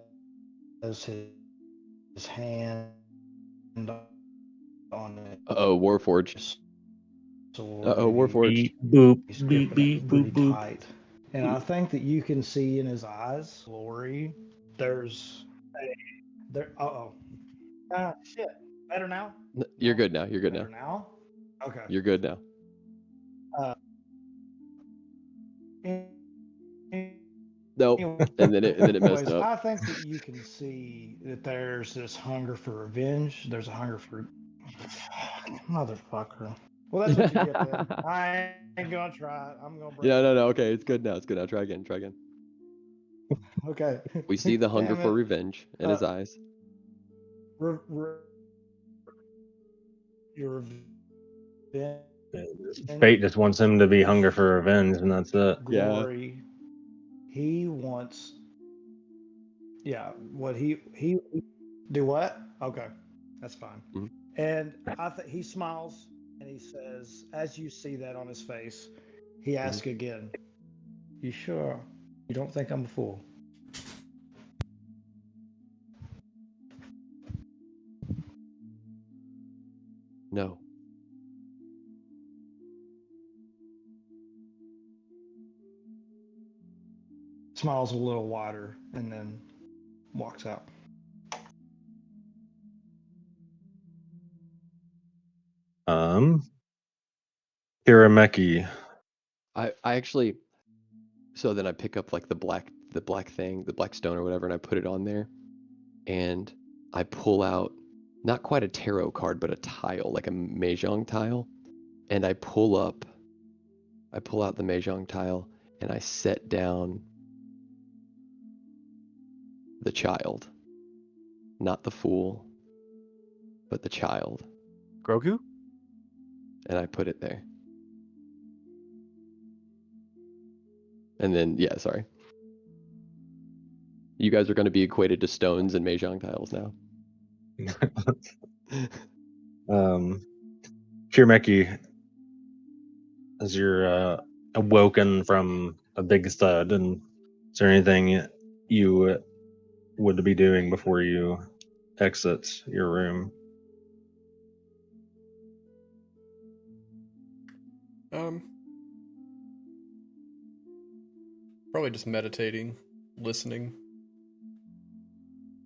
his hand on Uh-oh, Warforged. his sword. Uh-oh, And Warforged. Beep boop he's beep gripping beep it boop pretty boop. tight. And I think that you can see in his eyes, glory. There's there. Uh-oh. Shit. Better now? You're No? good now. You're good Better now. now? Okay. You're good now. Uh, Nope. And then it messed anyways, up. I think that you can see that there's this hunger for revenge. There's a hunger for motherfucker. Well, that's what you get then. I ain't gonna try it. I'm gonna break Yeah, it. no. Okay, it's good now. It's good now. Try again. Try again. Okay. We see the hunger Damn for it. revenge in his eyes. Re- re- your revenge, Fate just wants him to be hunger for revenge, and that's it. Yeah. glory. He wants. Yeah. What he do what? Okay, that's fine. Mhm. And I think he smiles and he says, as you see that on his face, he Mm-hmm. asks again, "You sure? You don't think I'm a fool?" No. Smiles a little wider and then walks out. Hirameki. I actually. So then I pick up like the black thing, the black stone or whatever, and I put it on there, and I pull out not quite a tarot card, but a tile, like a mahjong tile, and I pull out the mahjong tile, and I set down the child, not the fool, but the child, Grogu? and I put it there. And then, yeah, sorry. You guys are going to be equated to stones and mahjong tiles now. Hirameki, as you're awoken from a big thud, and is there anything you would be doing before you exit your room? Probably just meditating, listening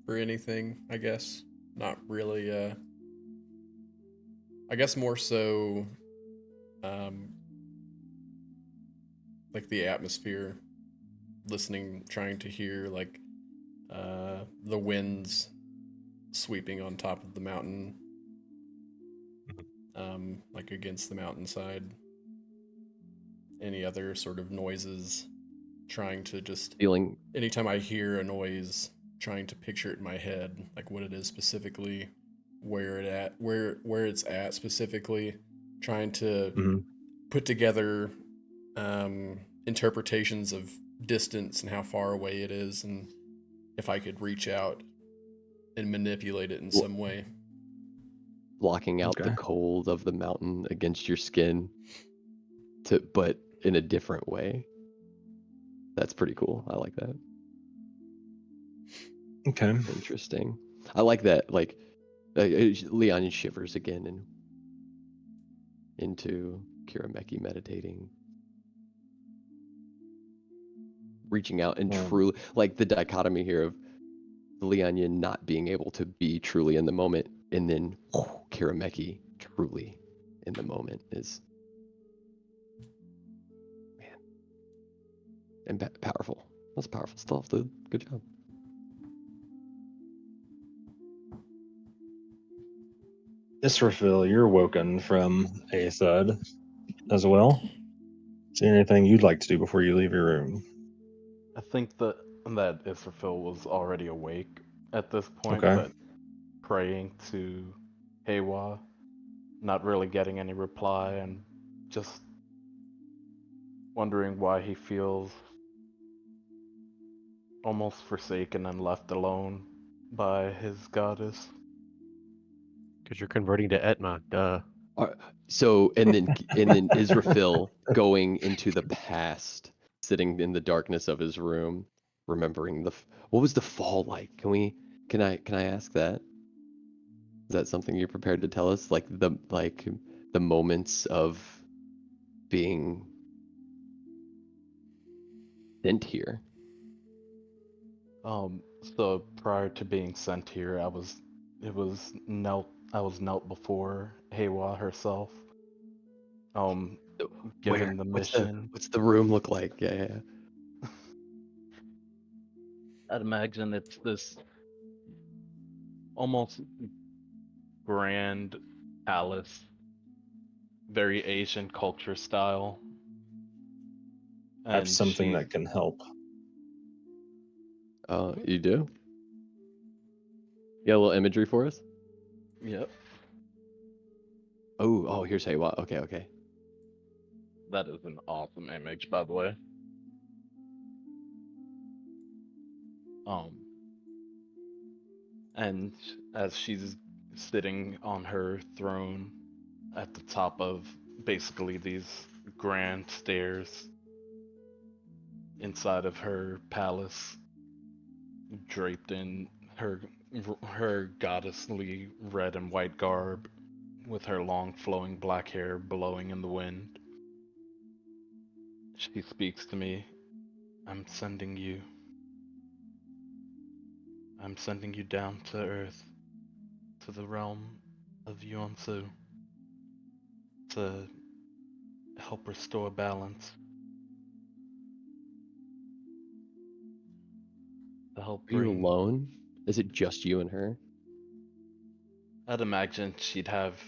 for anything, I guess. Not really, I guess more so, like the atmosphere, listening, trying to hear, like, the winds sweeping on top of the mountain, like against the mountainside. Any other sort of noises, trying to just Feeling anytime I hear a noise, trying to picture it in my head, like what it is specifically, where it's at specifically, trying to Mhm. put together interpretations of distance and how far away it is, and if I could reach out and manipulate it in some way. blocking out the Okay. cold of the mountain against your skin, but in a different way. That's pretty cool. I like that. Okay. Interesting. I like that. Like Leon shivers again and into Kirameki meditating, reaching out and truly, like the dichotomy here of Leonyan not being able to be truly in the moment, and then Kirameki truly in the moment is, man, and powerful. That's powerful stuff, dude. Good job. Israfil, you're woken from a thud as well. Is there anything you'd like to do before you leave your room? I think that Israfil was already awake at this point, Okay. but praying to Hewa, not really getting any reply, and just wondering why he feels almost forsaken and left alone by his goddess. Because you're converting to Etna, duh. So and then Israfil going into the past, sitting in the darkness of his room, remembering what was the fall like? Can I ask that? Is that something you're prepared to tell us? Like the moments of being sent here. So prior to being sent here, I was knelt before Heiwa herself. Given the mission. What's the room look like? Yeah. I'd imagine it's this almost grand palace, very Asian culture style. I have And something that can help. You do? You got a little imagery for us? Yep, Oh, here's Haywa. Okay. that is an awesome image, by the way. And as she's sitting on her throne at the top of basically these grand stairs inside of her palace, draped in her goddessly red and white garb, with her long flowing black hair blowing in the wind. She speaks to me. I'm sending you. I'm sending you down to Earth, to the realm of Yuansu, to help restore balance, to help Are you bring. alone? Is it just you and her? I'd imagine she'd have.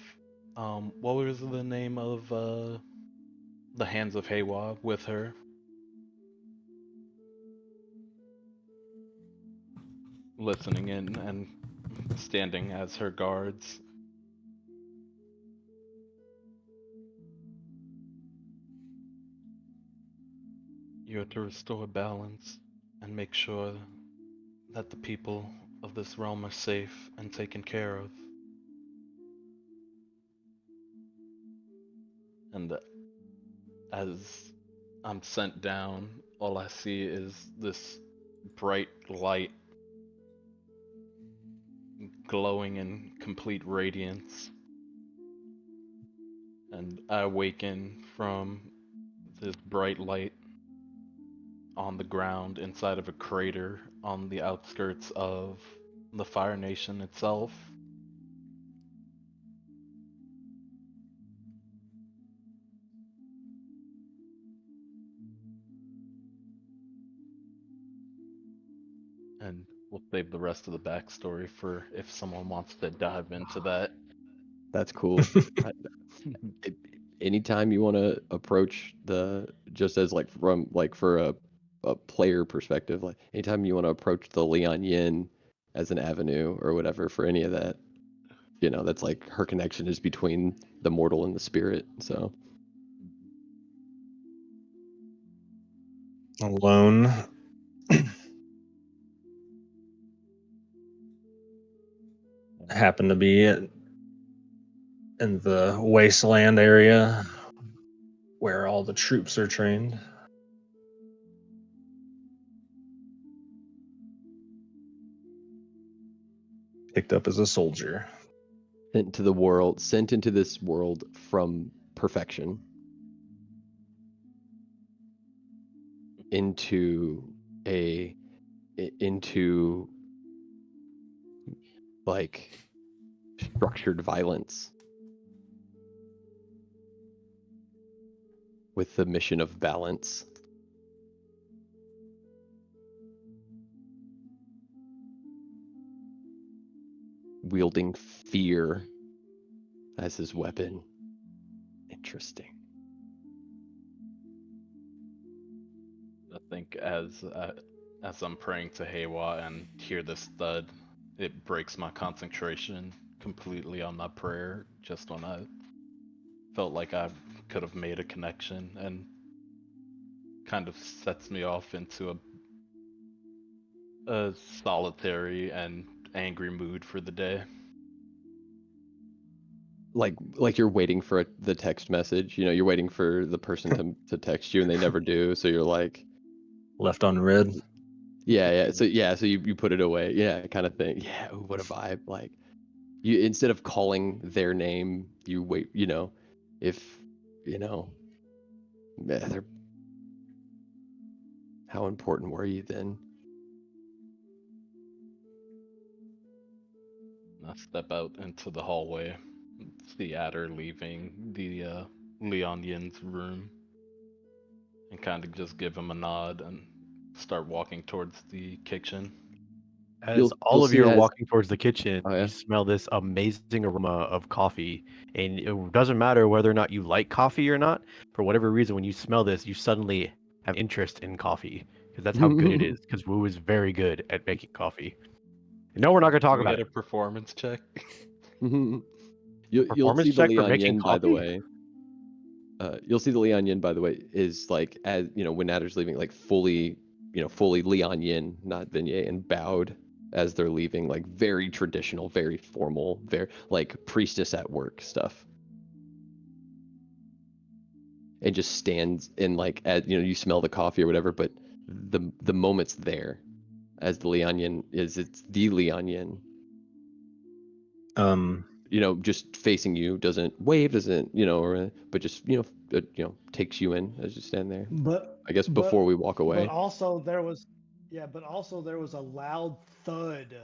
What was the name of the Hands of Heiwa with her? Listening in and standing as her guards. You are to restore balance and make sure that the people of this realm are safe and taken care of. And as I'm sent down, all I see is this bright light glowing in complete radiance. And I awaken from this bright light on the ground inside of a crater on the outskirts of the Fire Nation itself. And we'll save the rest of the backstory for if someone wants to dive into that. That's cool. Anytime you want to approach just as like from like for a player perspective, like anytime you want to approach the Leon Yin as an avenue or whatever for any of that, that's like her connection is between the mortal and the spirit. So Alone. Happened to be in the wasteland area where all the troops are trained. Picked up as a soldier. sent into this world from perfection into into like structured violence with the mission of balance. Wielding fear as his weapon. Interesting. I think as I'm praying to Heiwa and hear this thud, it breaks my concentration completely on my prayer just when I felt like I could have made a connection, and kind of sets me off into a solitary and angry mood for the day. Like you're waiting for the text message. You know, you're waiting for the person to text you, and they never do. So you're like, Left unread. yeah. So you put it away. Yeah, kind of thing. Yeah. Ooh, what a vibe. Like you instead of calling their name, you wait. You know, if you know, they're how important were you then? I step out into the hallway, see Adder leaving the Leon Yin's room, and kind of just give him a nod and start walking towards the kitchen. As You'll all of see you are as walking towards the kitchen, oh yeah. you smell this amazing aroma of coffee. And it doesn't matter whether or not you like coffee or not. For whatever reason, when you smell this, you suddenly have interest in coffee. Because that's how good it is. Because Wu is very good at making coffee. And no, we're not going to Can talk we about get it. a performance check? You'll see Performance the check for Leon making Yin, by the coffee? way. You'll see the Leon Yin, by the way, is like as you know when Adder's leaving, like fully, fully Leon Yin, not Vignette, and bowed as they're leaving, like very traditional, very formal, very like priestess at work stuff, and just stands in like as you smell the coffee or whatever, but the moment's there, as the Leon Yin is, it's the Leon Yin. Just facing you, doesn't wave, doesn't or but just takes you in as you stand there. But I guess before we walk but away. also there was a loud thud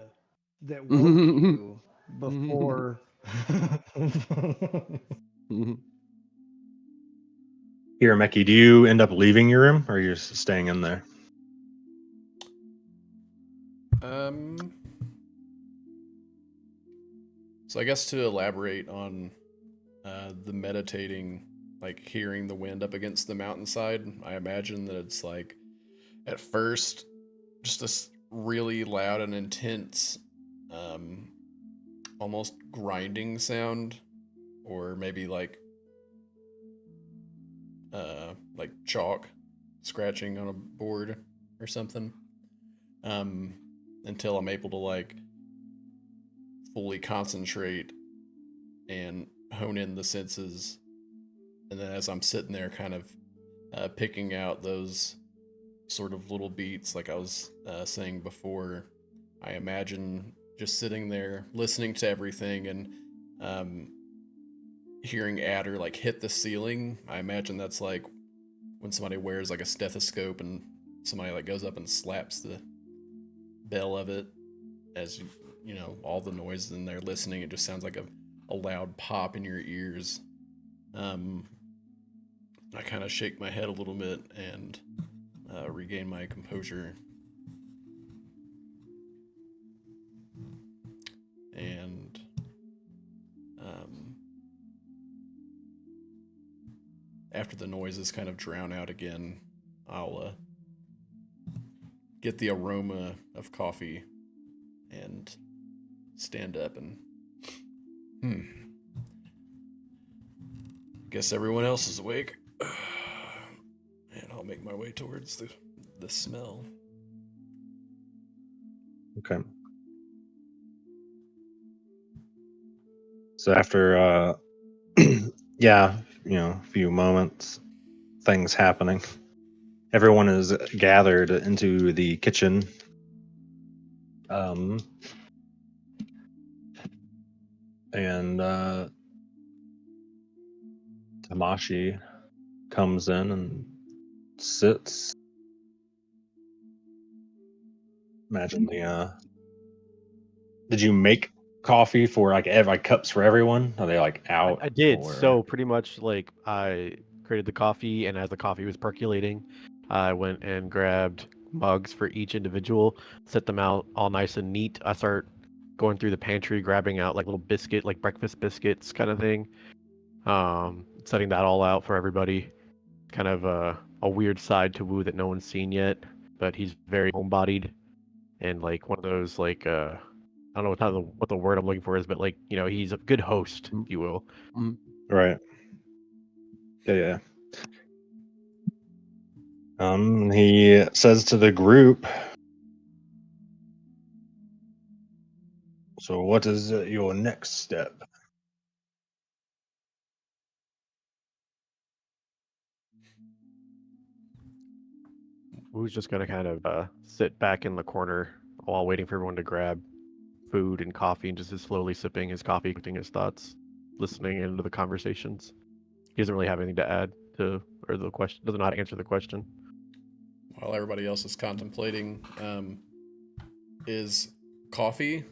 that woke you before. Hirameki, do you end up leaving your room, or are you just staying in there? So I guess to elaborate on the meditating, like hearing the wind up against the mountainside, I imagine that it's like at first just a really loud and intense, almost grinding sound, or maybe like chalk scratching on a board or something, until I'm able to like fully concentrate and hone in the senses. And then as I'm sitting there kind of picking out those sort of little beats, like I was saying before, I imagine just sitting there listening to everything and hearing Adder like hit the ceiling. I imagine that's like when somebody wears like a stethoscope and somebody like goes up and slaps the bell of it, as all the noise in there listening, it just sounds like a loud pop in your ears. I kind of shake my head a little bit and regain my composure. And after the noises kind of drown out again, I'll get the aroma of coffee and stand up and guess everyone else is awake. And I'll make my way towards the smell. Okay. So after a few moments, things happening, everyone is gathered into the kitchen. And Tamashi comes in and sits. Imagine did you make coffee for like cups for everyone? Are they like out? I did. Or... So pretty much like I created the coffee, and as the coffee was percolating, I went and grabbed mugs for each individual, set them out all nice and neat. I start going through the pantry, grabbing out like little biscuit, like breakfast biscuits kind of thing. Setting that all out for everybody. Kind of a weird side to Wu that no one's seen yet, but he's very homebodied and like one of those like I don't know what the word I'm looking for is, but like he's a good host, if you will. Right. Yeah. He says to the group, So, what is your next step? Who's just gonna kind of sit back in the corner while waiting for everyone to grab food and coffee, and just is slowly sipping his coffee, collecting his thoughts, listening into the conversations. He doesn't really have anything to add to, or the question does not answer the question. While everybody else is contemplating, is coffee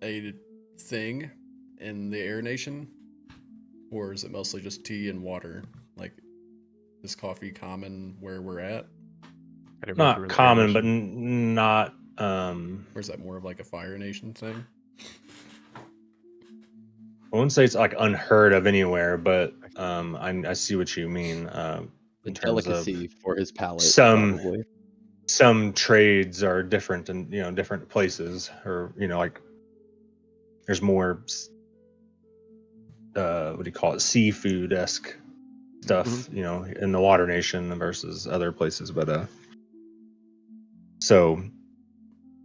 a thing in the Air Nation, or is it mostly just tea and water? Like, is coffee common where we're at, I didn't realize we were Not in the Air common, but Nation. not. or is that more of like a Fire Nation thing? I wouldn't say it's like unheard of anywhere, but I see what you mean. A In terms of delicacy for his palate, some probably. some trades are different in different places, or like there's more what do you call it, seafood esque stuff, in the Water Nation versus other places. But so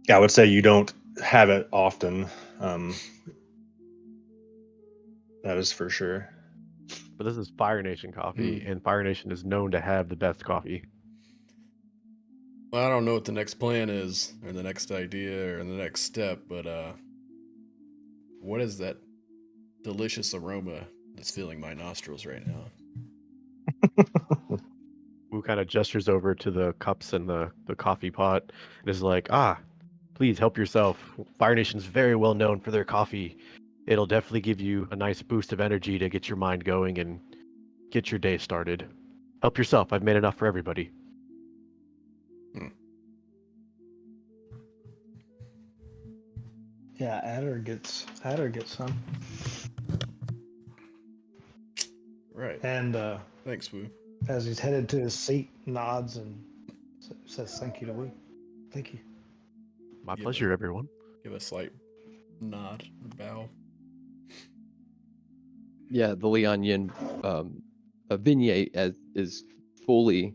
I would say you don't have it often. That is for sure. But this is Fire Nation coffee, and Fire Nation is known to have the best coffee. Well, I don't know what the next plan is, or the next idea, or the next step, but what is that delicious aroma that's filling my nostrils right now? Who kind of gestures over to the cups and the coffee pot and is like, please help yourself. Fire Nation's very well known for their coffee. It'll definitely give you a nice boost of energy to get your mind going and get your day started. Help yourself. I've made enough for everybody. Yeah, Adder gets some. Right. And Thanks, Wu. as he's headed to his seat, nods and says thank you to Wu. Thank you. My Give pleasure, everyone. Give a slight nod or bow. Yeah, the Leon Yin vignette is fully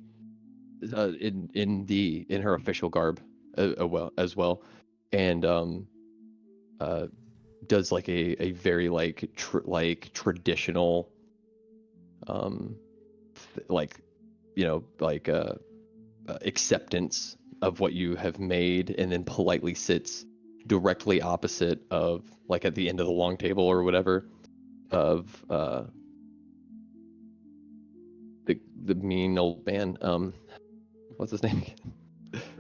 in her official garb as well, and does like a very like traditional like acceptance of what you have made, and then politely sits directly opposite of, like, at the end of the long table or whatever, of the mean old man. What's his name again?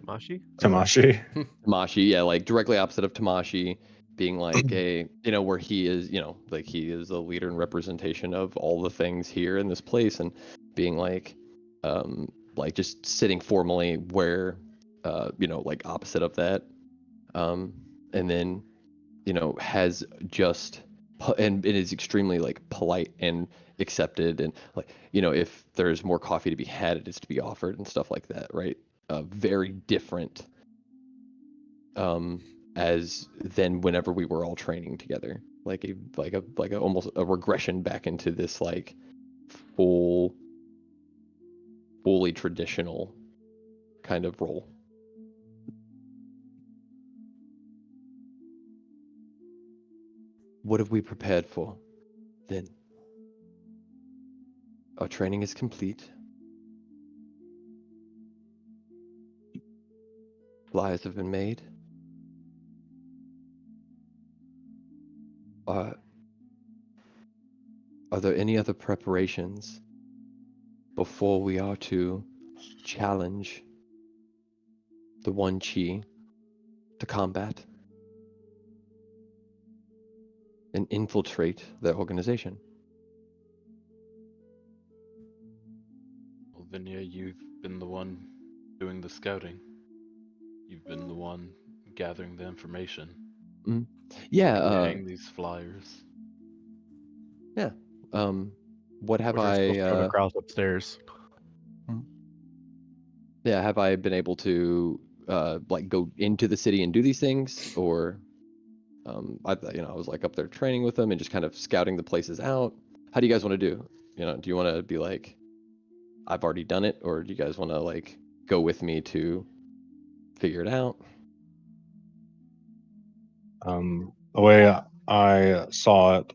Tamashi? Tamashi. Tamashi, yeah, like directly opposite of Tamashi, being like where he is, like he is a leader and representation of all the things here in this place, and being like just sitting formally where, like opposite of that, and then, has just, and it is extremely like polite and accepted, and like, if there's more coffee to be had, it is to be offered and stuff like that, right? Very different as than whenever we were all training together, like a almost a regression back into this like fully traditional kind of role. What have we prepared for then? Our training is complete. Flyers have been made. Are there any other preparations before we are to challenge the One Chi to combat and infiltrate their organization? Well, Vinya, you've been the one doing the scouting. You've been the one gathering the information. Yeah. Getting these flyers. Yeah. What have Which are supposed to go I? across upstairs. Yeah, have I been able to like go into the city and do these things, or I was like up there training with them and just kind of scouting the places out. How do you guys want to do? Do you want to be like, I've already done it, or do you guys want to like go with me to figure it out? The way I saw it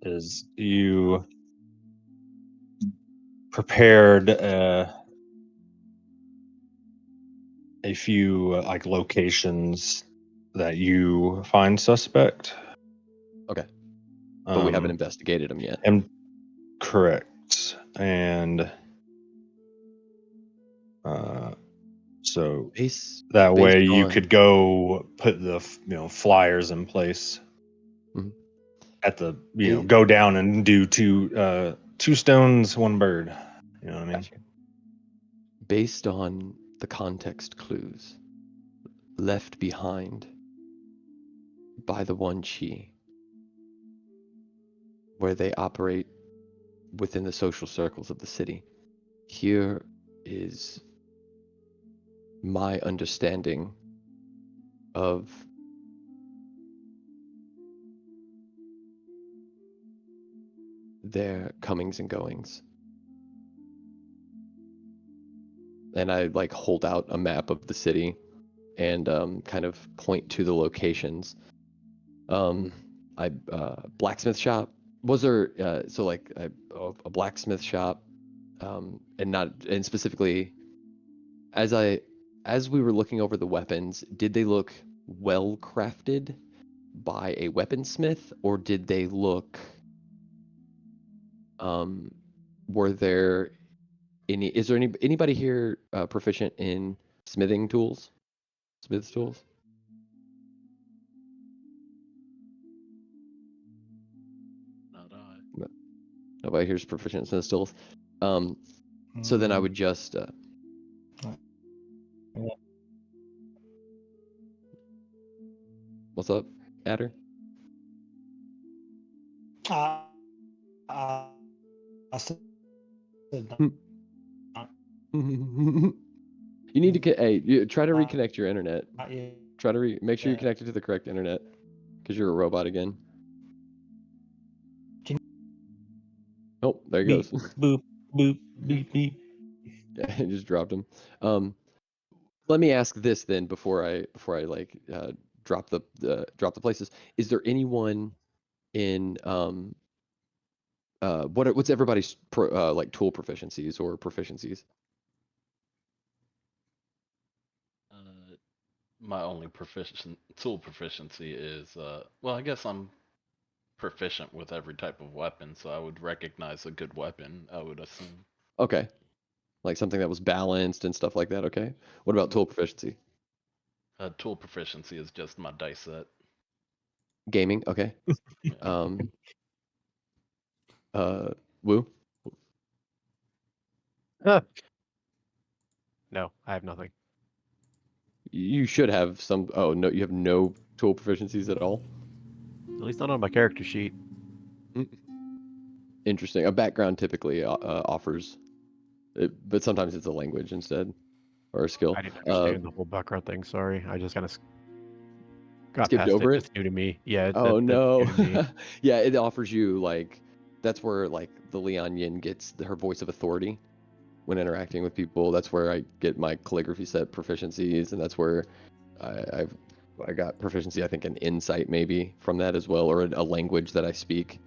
is you prepared a few like locations that you find suspect. Okay. But we haven't Um, investigated them yet. and correct. And so that Based way you on- could go put the flyers in place Mhm. at the Ba- go down and do two stones, one bird. You know what I mean? Gotcha. Based on the context clues left behind by the One Chi, where they operate within the social circles of the city, here is my understanding of their comings and goings. And I like hold out a map of the city and kind of point to the locations. Blacksmith shop. Was there so like a blacksmith shop, and specifically as we were looking over the weapons, did they look well crafted by a weaponsmith, or did they look were there is there anybody here proficient in smithing tools? Smith's tools? Not I. No. Nobody here's proficient in smith's tools. So then I would just what's up, Adder? I said Hmm. You need to get try to reconnect your internet. not yet. Try to make sure you're Yeah. connected to the correct internet, because you're a robot again. Oh, there he Beep, goes. boop, boop, beep, beep. Yeah, I just dropped him. Let me ask this then before I like drop the places. Is there anyone in what's everybody's like tool proficiencies or proficiencies? My only tool proficiency is well, I guess I'm proficient with every type of weapon, so I would recognize a good weapon, I would assume. Okay, like something that was balanced and stuff like that. Okay, what about tool proficiency? Tool proficiency is just my dice set. Gaming. Okay. Woo. No, I have nothing. You should have some. Oh no, you have no tool proficiencies at all. At least not on my character sheet. Interesting. A background typically offers, but sometimes it's a language instead, or a skill. I didn't understand the whole background thing. Sorry, I just kind of got Skipped past over it. it? It's new to me. Yeah. Oh That's no. new to me. Yeah, it offers you like that's where like the Leon Yin gets her voice of authority when interacting with people. That's where I get my calligraphy set proficiencies, and that's where I got proficiency. I think in insight maybe from that as well, or a language that I speak.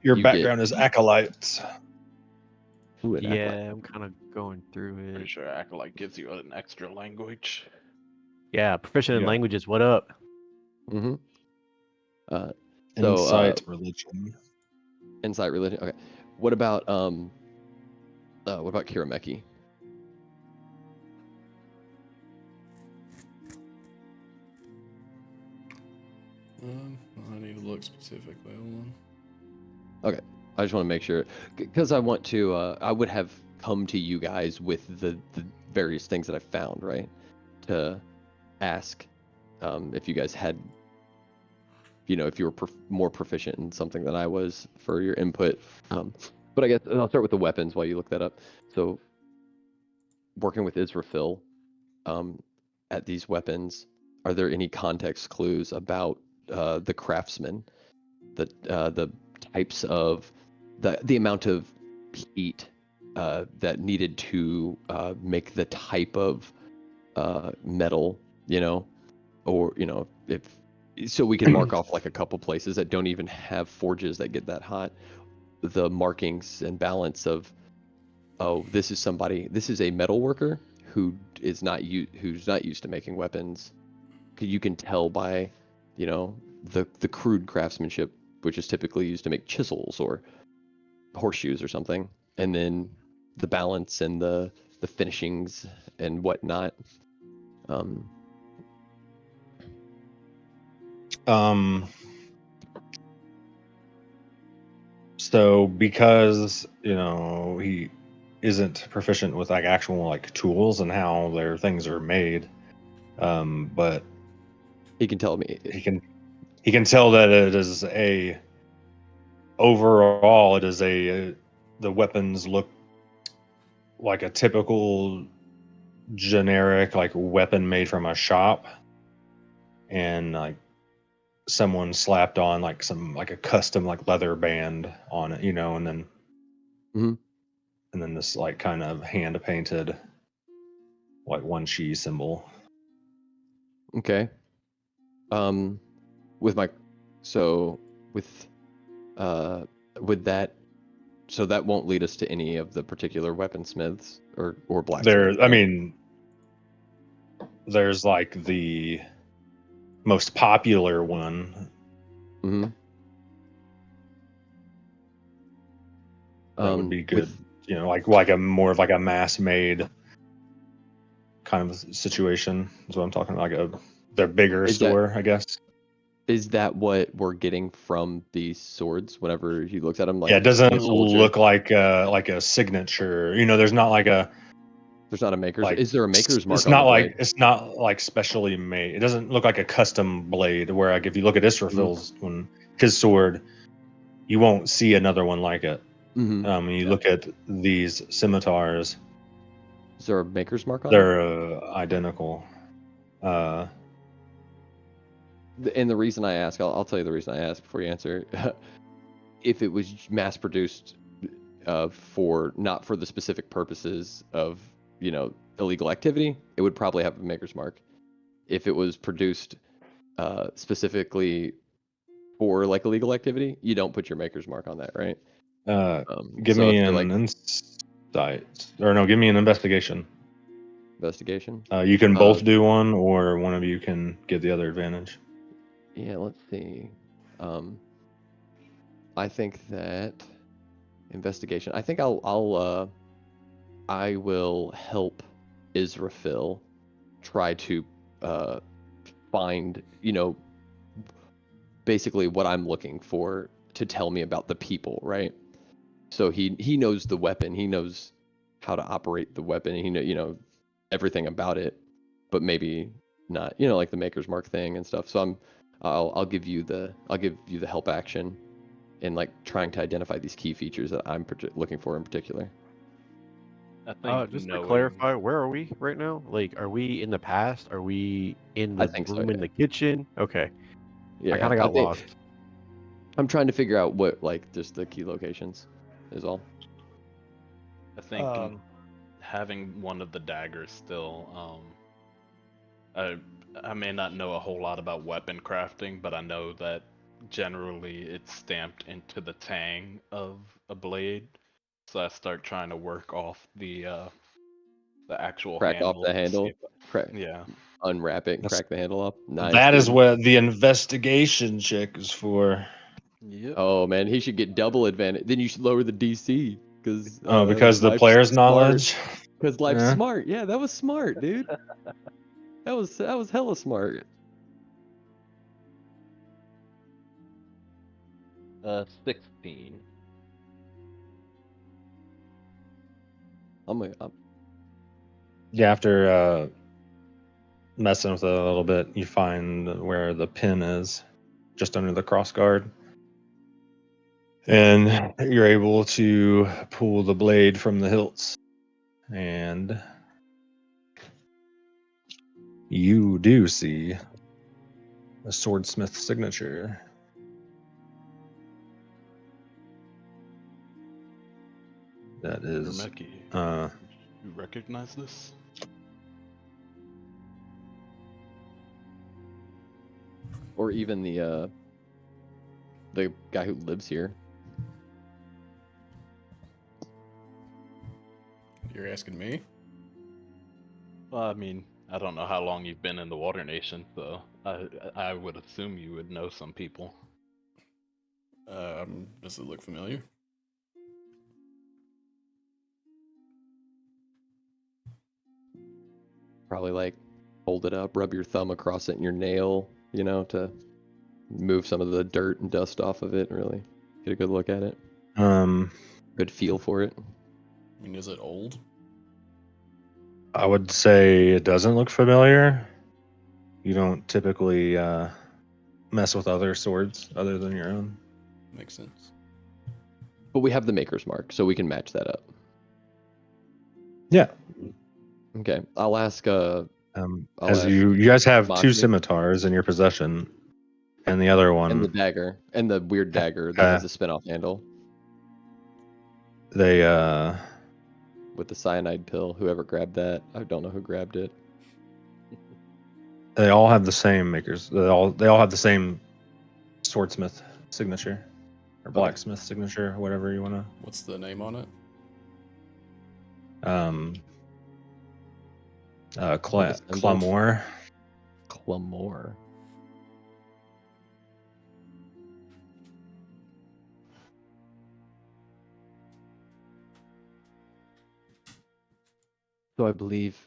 Your You background is acolytes. Ooh, an acolyte. Yeah, I'm kind of going through Pretty it. sure Acolyte gives you an extra language. Yeah, proficient in Yeah. languages. What up? Mm-hmm. Insight, religion. Insight, religion. Okay. What about Kirameki? I need to look specifically. Hold on. Okay. I just want to make sure, because I want to. I would have come to you guys with the various things that I found, right? To ask if you guys had, if you were more proficient in something than I was for your input. But I guess I'll start with the weapons while you look that up. So, working with Israfil, at these weapons, are there any context clues about the craftsmen, the types of the amount of heat that needed to make the type of metal, or if so we can mark off like a couple places that don't even have forges that get that hot. The markings and balance of, oh, this is a metal worker who is who's not used to making weapons. You can tell by, the crude craftsmanship, which is typically used to make chisels or horseshoes or something, and then the balance and the finishings and whatnot. So because he isn't proficient with like actual like tools and how their things are made, but He can tell me. he can tell that it is overall the weapons look like a typical generic like weapon made from a shop, and like someone slapped on like some like a custom like leather band on it, and then Mhm. and then this like kind of hand painted like one chi symbol. Okay. With my, so with that, so that won't lead us to any of the particular weaponsmiths or blacksmiths. I mean, there's like the most popular one. Mm-hmm. That would be good. Like a more of like a mass made kind of situation is what I'm talking about. Like their bigger store, I guess. Is that what we're getting from these swords whenever he looks at them? Like, yeah, it doesn't the soldier? look like a signature. There's not like a. There's not a maker's. Like, Is there a maker's mark it's on the not blade? like it's not like specially made. It doesn't look like a custom blade. Where like if you look at Israfil's when his sword, you won't see another one like it. Mm-hmm. You look at these scimitars. Is there a maker's mark on They're identical. And the reason I ask, I'll tell you the reason I ask before you answer. If it was mass produced for not for the specific purposes of illegal activity, it would probably have a maker's mark. If it was produced specifically for like illegal activity, you don't put your maker's mark on that, right? Give so me if you're, an insight, or no, give me an investigation. investigation. You can both do one, or one of you can get the other advantage. Yeah, let's see. I think that investigation. I think I will help Israfil try to find, basically what I'm looking for to tell me about the people, right? So he knows the weapon, he knows how to operate the weapon, he everything about it, but maybe not, like the maker's mark thing and stuff. So I'll give you the help action in like trying to identify these key features that I'm looking for in particular. I think Just to knowing clarify, where are we right now? Like, are we in the past? Are we in I the think so, room in yeah. the kitchen? Okay. Yeah, I kind of got lost. I'm trying to figure out what, like, just the key locations is all. I think having one of the daggers still, I may not know a whole lot about weapon crafting, but I know that generally it's stamped into the tang of a blade. So I start trying to work off the actual Crack handle. off the handle. Yeah. Unwrap it and crack the handle up. Nice. That is dude. what the investigation check is for. Yep. Oh man, he should get double advantage. Then you should lower the DC because Because the player's knowledge. Because life's Yeah. smart. Yeah, that was smart, dude. that was hella smart. 16. Yeah, after messing with it a little bit, you find where the pin is, just under the cross guard. And you're able to pull the blade from the hilts. And you do see a swordsmith signature. That is Hermeki, you recognize this? or even the guy who lives here. You're asking me? Well, I mean, I don't know how long you've been in the Water Nation, so I would assume you would know some people. Does it look familiar? Probably like hold it up, rub your thumb across it in your nail, to move some of the dirt and dust off of it and really get a good look at it. Good feel for it. I mean, is it old? I would say it doesn't look familiar. You don't typically mess with other swords other than your own. Makes sense. But we have the maker's mark, so we can match that up. Yeah. Okay, I'll ask. As ask you guys have two Machi. scimitars in your possession, and the other one And the dagger, and the weird dagger that Okay. has a spin-off handle they with the cyanide pill. Whoever grabbed that, I don't know who grabbed it. they all have the same makers. They all have the same swordsmith signature or blacksmith signature, whatever you want What's the name on it? to. Like a symbol? Clamor. Clamor. So I believe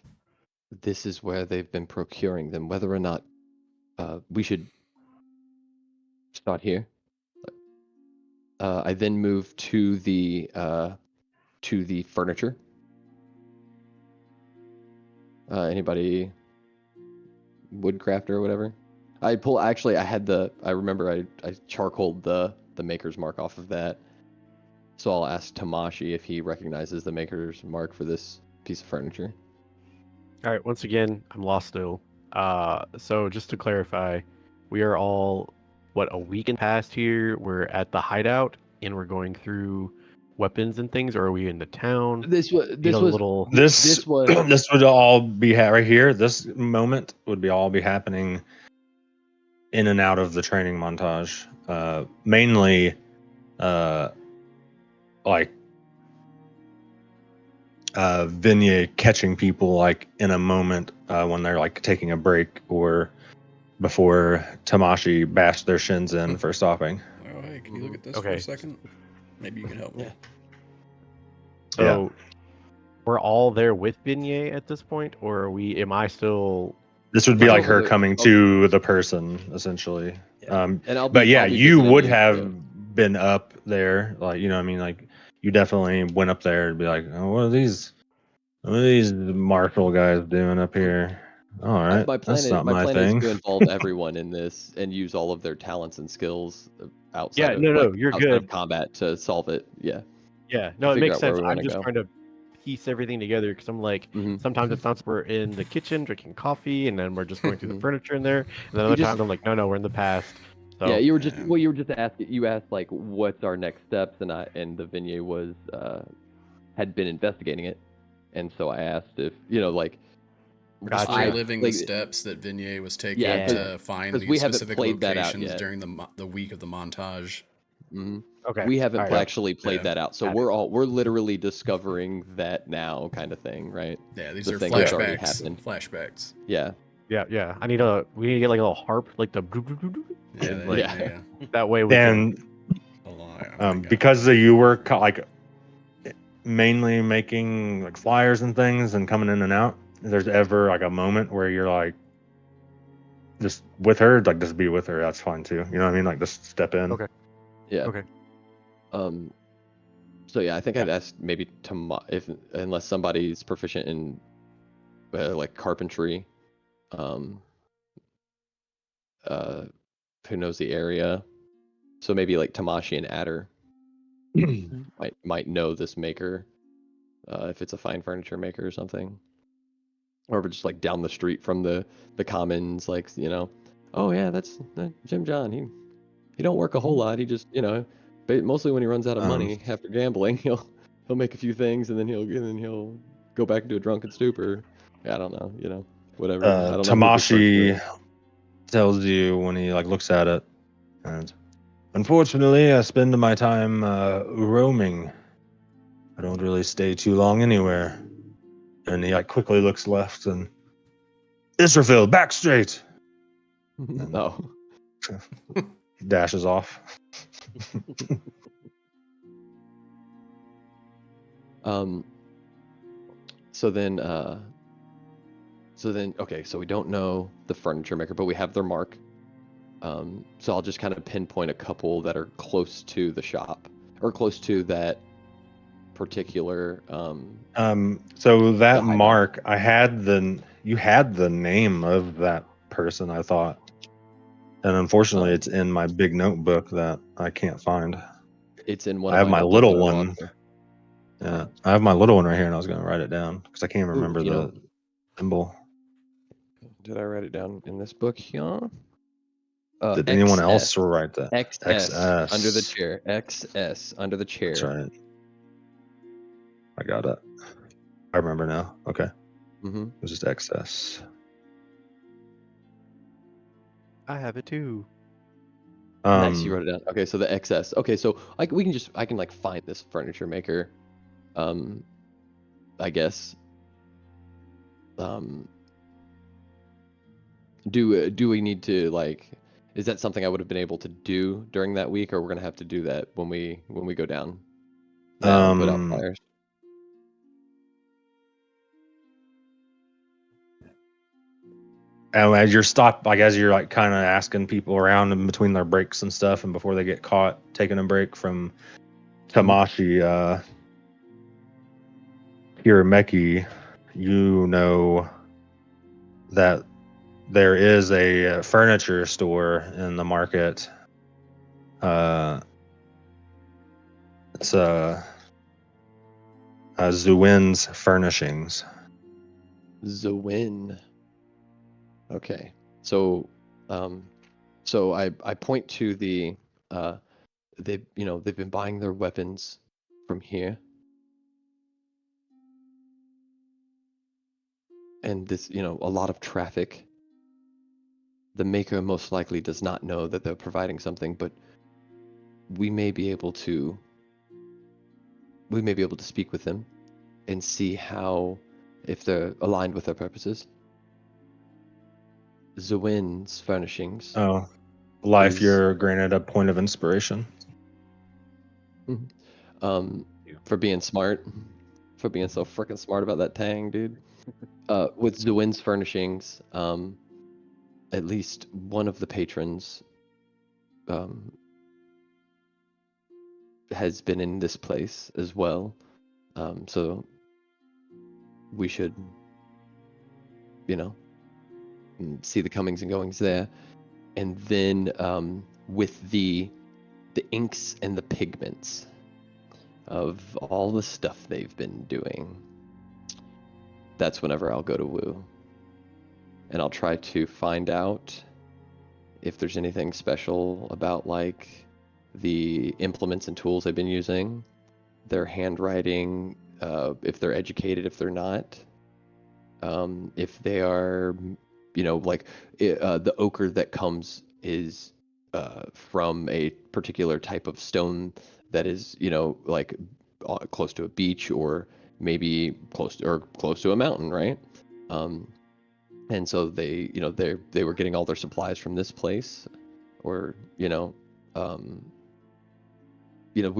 this is where they've been procuring them. Whether or not we should start here. I then move to the furniture. Anybody woodcrafter or whatever? I remember I charcoaled the maker's mark off of that. So I'll ask Tamashi if he recognizes the maker's mark for this piece of furniture. All right, once again, I'm lost still. So just to clarify, we are all, a week and past here? We're at the hideout, and we're going through weapons and things, or are we in the town? This was This would all be right here. This moment would be all happening in and out of the training montage. Mainly, like Vignye catching people like in a moment when they're like taking a break or before Tamashi bashed their shins in for stopping. Oh, hey, can you look at this for Okay. a second? Maybe you can help me. So we're all there with Vignye at this point, or am I still? This would be Right like over her there. coming to the person, essentially. And I'll But yeah, I'll be you visiting would you, have yeah. been up there, like, you know what I mean? Like, you definitely went up there and be like, oh, what are these martial guys doing up here? All right, My that's not my plan thing. is to involve everyone in this and use all of their talents and skills outside Yeah, of no, you're outside of good. combat to solve it. Yeah. Yeah, no, it Figure makes out where sense. we I'm wanna just go. trying to piece everything together because I'm like, Mhm. sometimes it sounds we're in the kitchen drinking coffee, and then we're just going through the furniture in there, and then You other just- times I'm like, no, we're in the past. So Yeah, you were just asking. You asked like, what's our next steps, and the Vignye was had been investigating it, and so I asked if like. Just Gotcha. reliving the steps that Vignye was taking Yeah, to find 'cause these we haven't specific played that out locations yet. during the week of the montage. Mhm. okay, We haven't all right. actually played Yeah. that out, so Got it. we're literally discovering that now, kind of thing, right? Yeah, these The are thing that's already flashbacks. happened. Flashbacks. Yeah. Yeah. We need to get like a little harp, like the Yeah, and, there like, you go, yeah. that way we can. And Hold on, I got it. because you were like mainly making like flyers and things and coming in and out, if there's ever like a moment where you're like just with her, like just be with her, that's fine too. You know what I mean? Like just step in. Okay. Yeah. Okay. So yeah, I think I'd ask maybe unless somebody's proficient in like carpentry, who knows the area. So maybe like Tamashi and Adder might know this maker, if it's a fine furniture maker or something, or if it's just like down the street from the commons, like oh yeah, that's Jim John. He don't work a whole lot. He just but mostly when he runs out of money after gambling, he'll make a few things and then he'll go back into a drunken stupor. Yeah, I don't know, whatever. I don't know who this person Tamashi is. tells you when he like looks at it, and unfortunately, I spend my time roaming. I don't really stay too long anywhere. And he like quickly looks left and Israfil, back straight. And Oh. dashes off. So then, okay, so we don't know the furniture maker, but we have their mark. So I'll just kind of pinpoint a couple that are close to the shop or close to that particular. So that The hideout. mark, you had the name of that person, I thought. And unfortunately, it's in my big notebook that I can't find. It's in one I of have my notebooks little that are one. lost there. Yeah, I have my little one right here, and I was going to write it down because I can't remember you know- the symbol. Did I write it down in this book here? Did anyone XS. else write that? XS under the chair. XS under the chair. That's right. I got it. I remember now. Okay. Mm-hmm. It was just excess. I have it too. Nice, you wrote it down. Okay, so the XS. Okay, so I can like find this furniture maker. I guess. Do we need to like? Is that something I would have been able to do during that week, or we're gonna have to do that when we go down now and put out fires? And as you're stopped, like as you're like kind of asking people around in between their breaks and stuff, and before they get caught taking a break from Tamashi, Hirameki, you know that there is a furniture store in the market. It's Zuin's Furnishings. Zawin. Okay, so I point to the they've been buying their weapons from here. And this, a lot of traffic. The maker most likely does not know that they're providing something, but we may be able to speak with them and see how, if they're aligned with their purposes. Zawin's Furnishings. Oh, life, is- you're granted a point of inspiration. For being smart, for being so freaking smart about that tang, dude. With Zawin's Furnishings, at least one of the patrons has been in this place as well. So we should, see the comings and goings there. And then with the inks and the pigments of all the stuff they've been doing, that's whenever I'll go to Wu. And I'll try to find out if there's anything special about like the implements and tools they've been using, their handwriting, if they're educated, if they're not, if they are, like the ochre that comes is from a particular type of stone that is, like close to a beach or maybe close to a mountain, right? And so they, they were getting all their supplies from this place, or we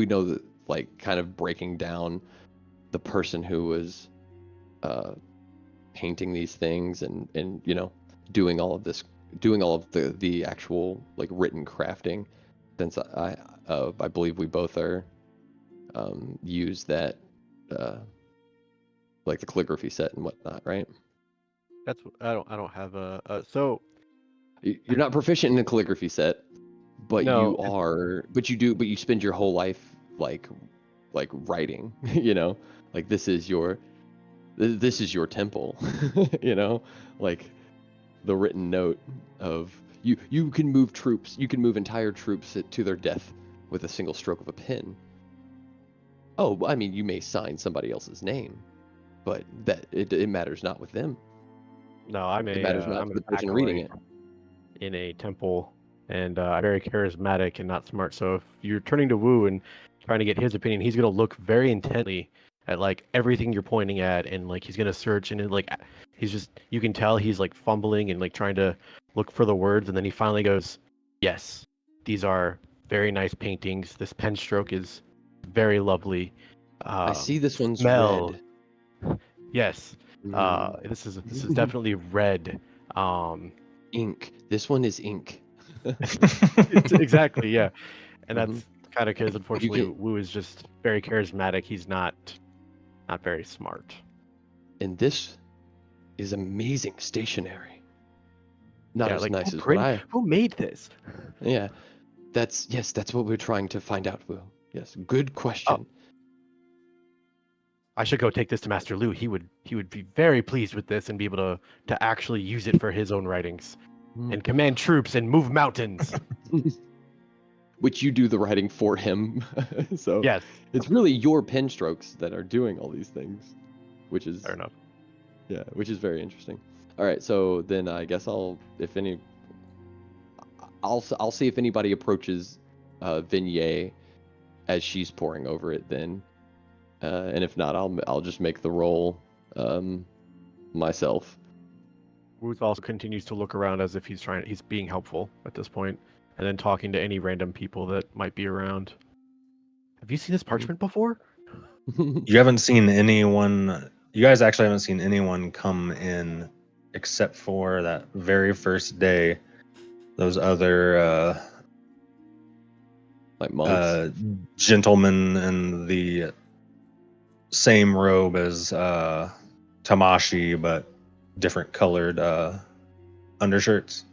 know that like kind of breaking down the person who was painting these things and doing all of the actual like written crafting, since I believe we both are use that like the calligraphy set and whatnot, right? That's I don't have so You're not proficient in the calligraphy set, but No, you are, but you spend your whole life like writing, like this is your temple, like the written note of you can move troops, you can move entire troops to their death with a single stroke of a pen. Oh, I mean, you may sign somebody else's name, but that it matters not with them. no, I'm It matters not I'm to an the person reading acolyte. it. in a temple, and very charismatic and not smart. So if you're turning to Wu and trying to get his opinion, he's gonna look very intently at like everything you're pointing at, and like he's gonna search and like he's just you can tell he's like fumbling and like trying to look for the words, and then he finally goes, "Yes, these are very nice paintings. This pen stroke is very lovely. I see this one's Smell, red. yes. Mm. This is definitely red. Um, Ink. This one is ink. it's exactly, yeah. And Mhm. that's kind of because unfortunately get- Wu is just very charismatic. He's not very smart. And this is amazing stationery. Not Yeah, as like nice as what I. who made this? Yeah, that's what we're trying to find out, Will. Yes, good question. I should go take this to Master Lu. He would be very pleased with this and be able to actually use it for his own writings and command troops and move mountains. Which you do the writing for him. So Yes, it's really your pen strokes that are doing all these things, which is fair enough. yeah, which is very interesting. All right, so then I guess I'll see if anybody approaches Vignette as she's pouring over it then. And if not, I'll just make the roll myself. Ruth also continues to look around as if he's being helpful at this point, and then talking to any random people that might be around. Have you seen this parchment before? You haven't seen anyone. You guys actually haven't seen anyone come in except for that very first day. Those other Like monks. gentlemen in the same robe as Tamashi, but different colored undershirts.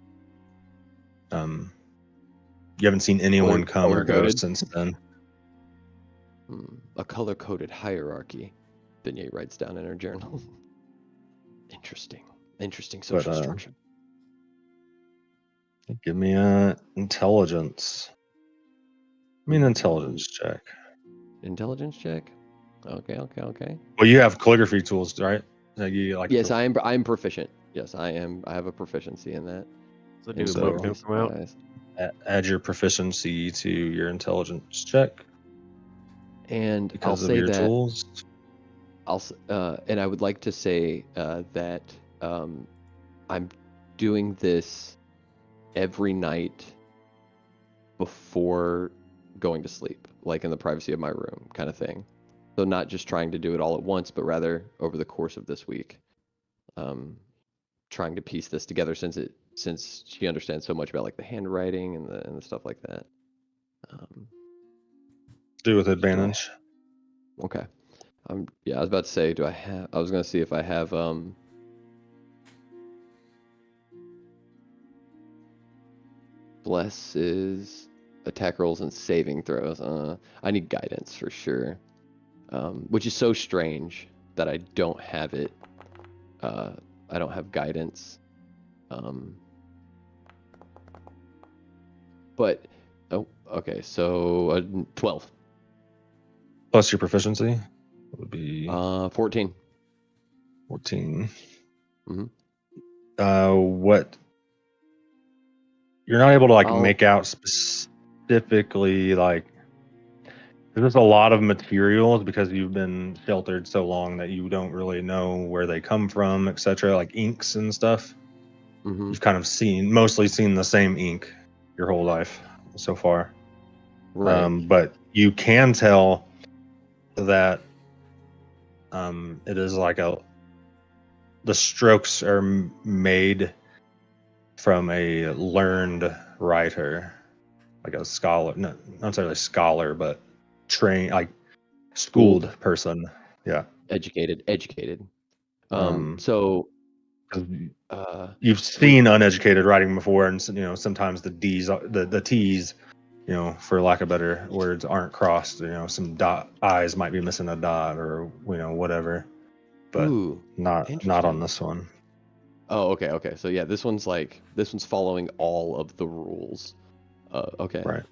You haven't seen anyone come or go color-coded? since then. A color-coded hierarchy. Vignette writes down in her journal. Interesting social structure. Give me a intelligence. Give me an intelligence check. Intelligence check. Okay. Well, you have calligraphy tools, right? Yes, I'm proficient. Yes, I am. I have a proficiency in that. So And do so- book come out? Add your proficiency to your intelligence check And I'll because of say your that tools. and I would like to say that I'm doing this every night before going to sleep, like in the privacy of my room, kind of thing. So not just trying to do it all at once, but rather over the course of this week, trying to piece this together since she understands so much about like the handwriting and the stuff like that. Do with advantage. Okay. Yeah, I was about to say, I was gonna see if I have bless is attack rolls and saving throws. I need guidance for sure. Which is so strange that I don't have it. I don't have guidance. But oh, okay, so 12. Plus your proficiency would be 14. 14. Mhm. What you're not able to like I'll- make out specifically like there's a lot of materials because you've been sheltered so long that you don't really know where they come from, etc. Like inks and stuff. Mhm. You've kind of mostly seen the same ink your whole life so far. Right. But you can tell that it is like the strokes are made from a learned writer, like a scholar, not necessarily scholar, but trained, like schooled person. Yeah. Educated. Um, So 'cause you've seen uneducated writing before, and sometimes the D's, the T's, for lack of better words, aren't crossed. Some I's might be missing a dot, or whatever. But ooh, not on interesting. this one. Oh, okay. So yeah, this one's following all of the rules. Okay. Right.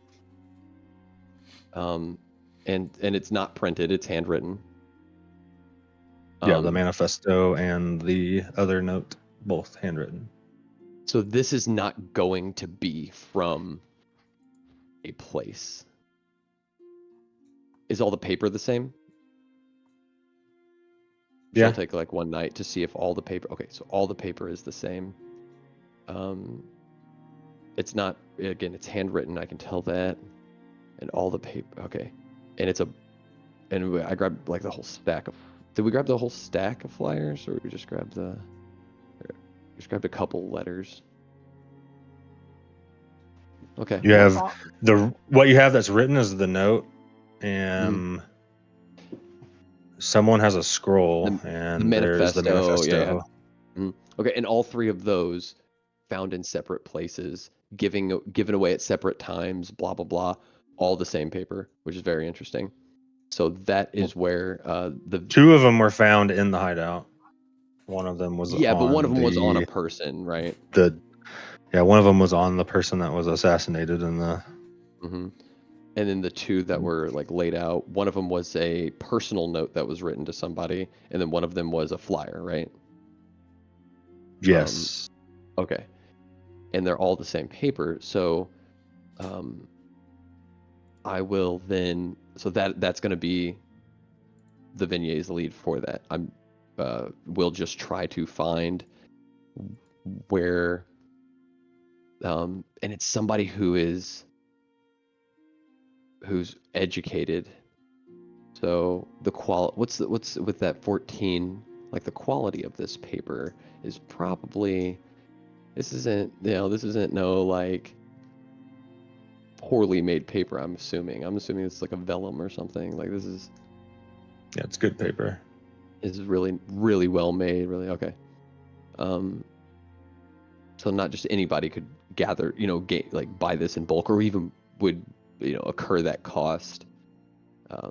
And it's not printed, it's handwritten. Yeah, the manifesto and the other note, both handwritten. So this is not going to be from a place. Is all the paper the same? Yeah. She'll take like one night to see if all the paper. Okay, so all the paper is the same. It's not, again, it's handwritten. I can tell that, and all the paper. Okay, and I grabbed like the whole stack of. Did we grab the whole stack of flyers, or we just grabbed a couple letters? Okay. You Well, have what you have that's written is the note, and someone has a scroll, The and there's the manifesto. Yeah. manifesto. Okay, and all three of those found in separate places, given away at separate times, blah blah blah, all the same paper, which is very interesting. So that is where the Two of them were found in the hideout. One of them was but one of on them was on a person, right? one of them was on the person that was assassinated in the. And then the two that were like laid out, one of them was a personal note that was written to somebody, and then one of them was a flyer, right? Yes. Okay. And they're all the same paper, so I will then. So that's going to be the Vignier's lead for that. We'll just try to find where, and it's somebody who's educated. So the what's with that 14? Like the quality of this paper is probably, this isn't no like poorly made paper. I'm assuming it's like a vellum or something. Like this is. Yeah, it's good paper. Is really, really well made. Really okay. So not just anybody could gather, buy this in bulk, or even would, occur that cost.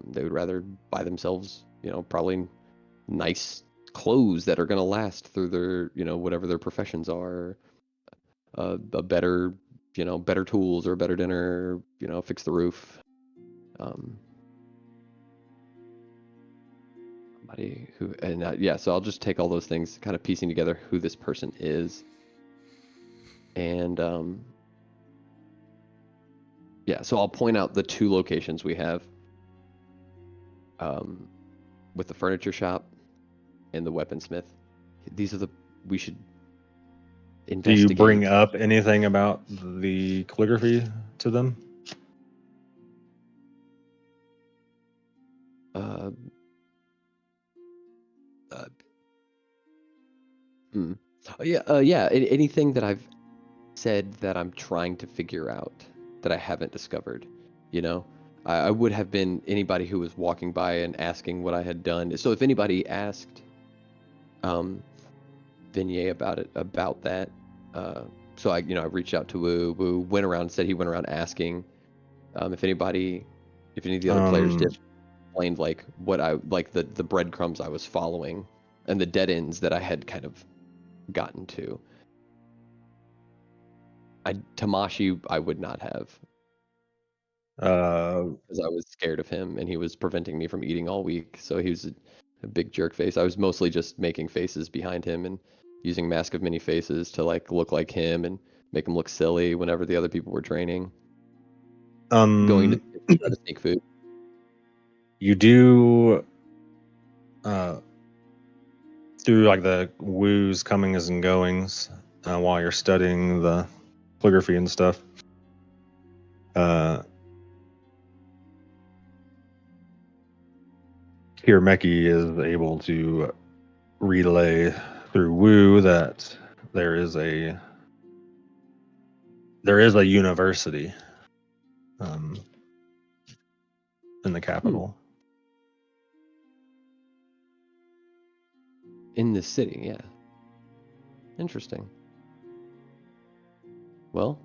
They would rather buy themselves, probably nice clothes that are going to last through their, whatever their professions are. A better, better tools or a better dinner, fix the roof. Somebody who, and so I'll just take all those things, kind of piecing together who this person is. And so I'll point out the two locations we have, with the furniture shop and the weaponsmith. These are we should Do investigate. you bring up anything about the calligraphy to them? Anything that I've said that I'm trying to figure out that I haven't discovered, I would have been anybody who was walking by and asking what I had done. So if anybody asked Vignyer about that, so I reached out to Wu went around, said he went around asking if any of the other players did, explained like what I like the breadcrumbs I was following and the dead ends that I had kind of gotten to. Tamashi I would not have, because I was scared of him and he was preventing me from eating all week. So he was a big jerk face. I was mostly just making faces behind him and using Mask of Many Faces to like look like him and make him look silly whenever the other people were training. Going to try to sneak food. You do through like the woos, comings and goings, while you're studying the calligraphy and stuff. Hirameki is able to relay through Wu that there is a university in the capital. In this city, yeah. Interesting. Well,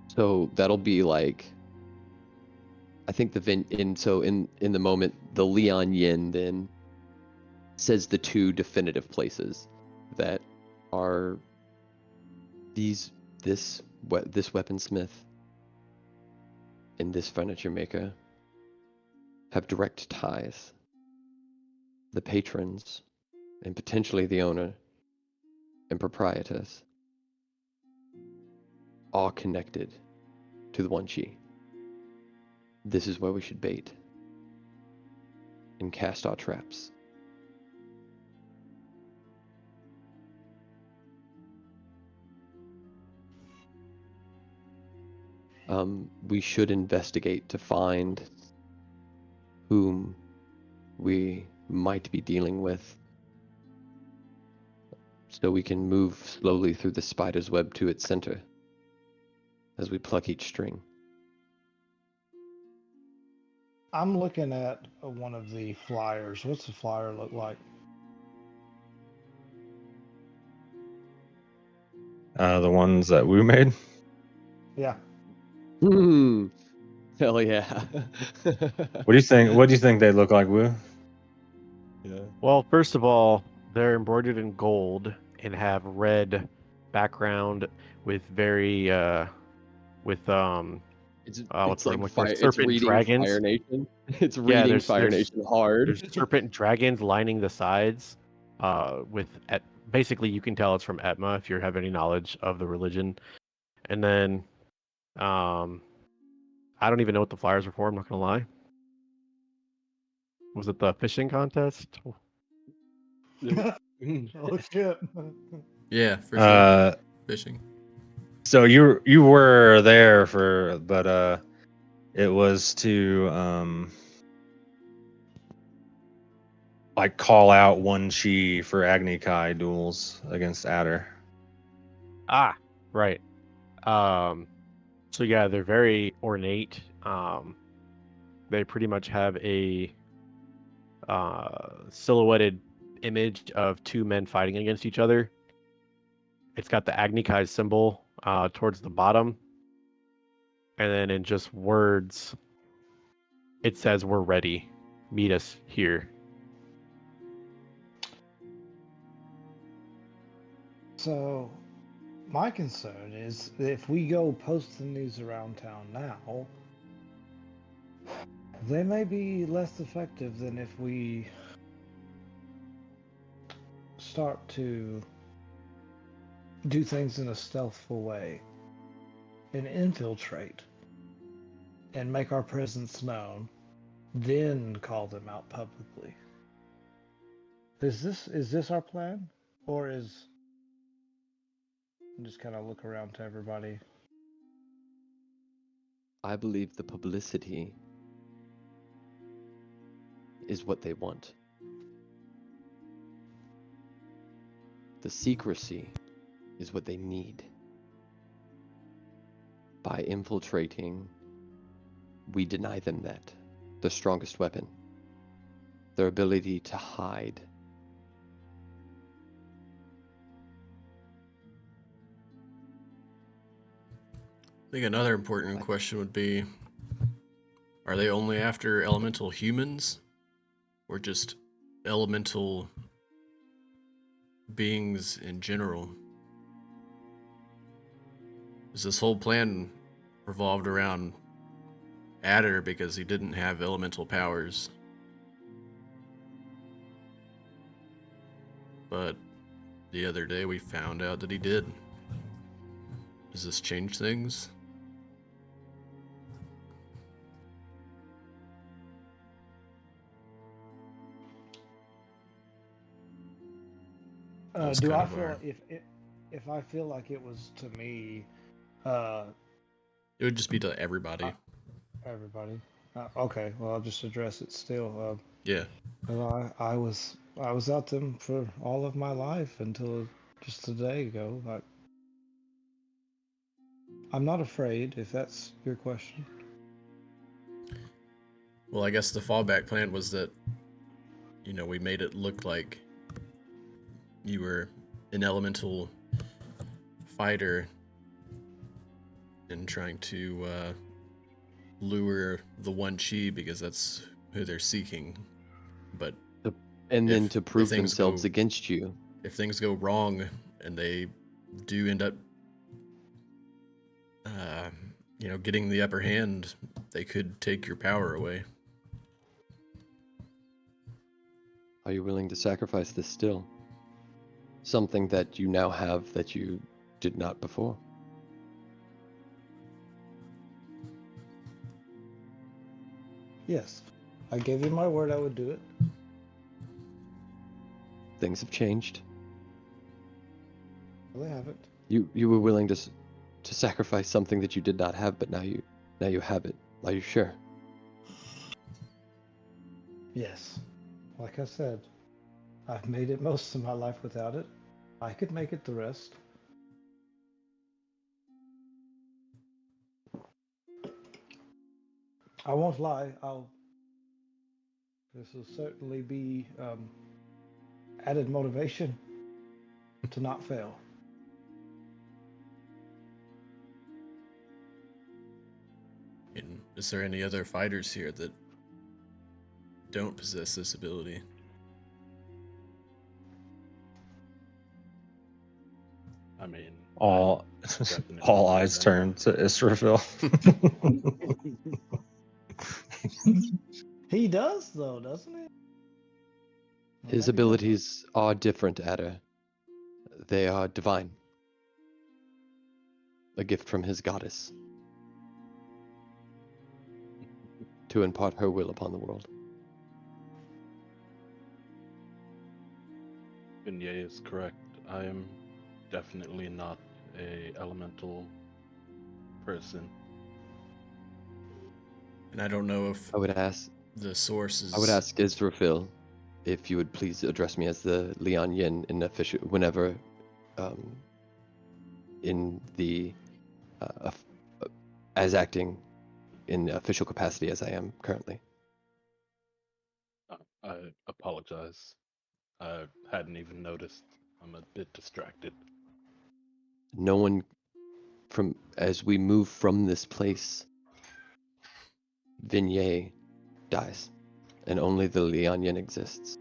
so that'll be like, I think in the moment, the Leon Yin then says the two definitive places that are this weaponsmith and this furniture maker. have direct ties. The patrons, and potentially the owner and proprietors, are connected to the Yuansu. This is where we should bait and cast our traps. We should investigate to find whom we might be dealing with, so we can move slowly through the spider's web to its center as we pluck each string. I'm looking at one of the flyers. What's the flyer look like? The ones that Wu made. Yeah. Hell yeah. What do you think? What do you think they look like, Wu? Yeah. Well, first of all, they're embroidered in gold and have red background with very with It's what's the word I'm like looking for? fire. It's Serpent reading dragons. Fire Nation. It's Yeah, reading Fire Nation hard. there's serpent dragons lining the sides. Basically you can tell it's from Etma if you have any knowledge of the religion. And then I don't even know what the flyers are for, I'm not gonna lie. Was it the fishing contest? Oh shit. Yeah, for sure. Uh, Fishing. so you were there but it was to like call out one chi for Agni Kai duels against Adder. Ah, right. So yeah, they're very ornate. They pretty much have a silhouetted image of two men fighting against each other. It's got the Agni Kai symbol towards the bottom, and then in just words, it says, "We're ready. Meet us here." So, my concern is that if we go posting these around town now, they may be less effective than if we start to do things in a stealthful way and infiltrate and make our presence known, then call them out publicly. Is this our plan? Or is just kind of look around to everybody? I believe the publicity is what they want. The secrecy is what they need. By infiltrating, we deny them that. The strongest weapon. Their ability to hide. I think another important question would be, are they only after elemental humans? Or just elemental beings in general? Is this whole plan revolved around Adder because he didn't have elemental powers? But the other day we found out that he did. Does this change things? That's Do kind I of feel our- if I feel like it was to me, It would just be to everybody. everybody? Okay, well I'll just address it still. Yeah. Well, I was out them for all of my life until just a day ago. I'm not afraid, if that's your question. Well, I guess the fallback plan was that, you know, we made it look like you were an elemental fighter and trying to lure the Yuansu because that's who they're seeking. But And then If- to if prove things themselves go- against you. if things go wrong and they do end up, getting the upper hand, they could take your power away. Are you willing to sacrifice this still? Something that you now have that you did not before. Yes. I gave you my word I would do it. Things have changed. Well, they haven't. You were willing to sacrifice something that you did not have, but now you have it. Are you sure? Yes. Like I said, I've made it most of my life without it. I could make it the rest. I won't lie. This will certainly be added motivation to not fail. And is there any other fighters here that don't possess this ability? I mean, All definitely all one of eyes them. turn to Israfil. He does, though, doesn't he? Well, His maybe doesn't. abilities are different, Adder. They are divine. A gift from his goddess. To impart her will upon the world. Vignette is correct. I am definitely not a elemental person. And I don't know if I would ask the source is. Israfil if you would please address me as the Lian Yin in official whenever in the as acting in official capacity as I am currently. I apologize. I hadn't even noticed. I'm a bit distracted. No one from as we move from this place, Vignette dies, and only the Lian Yin exists.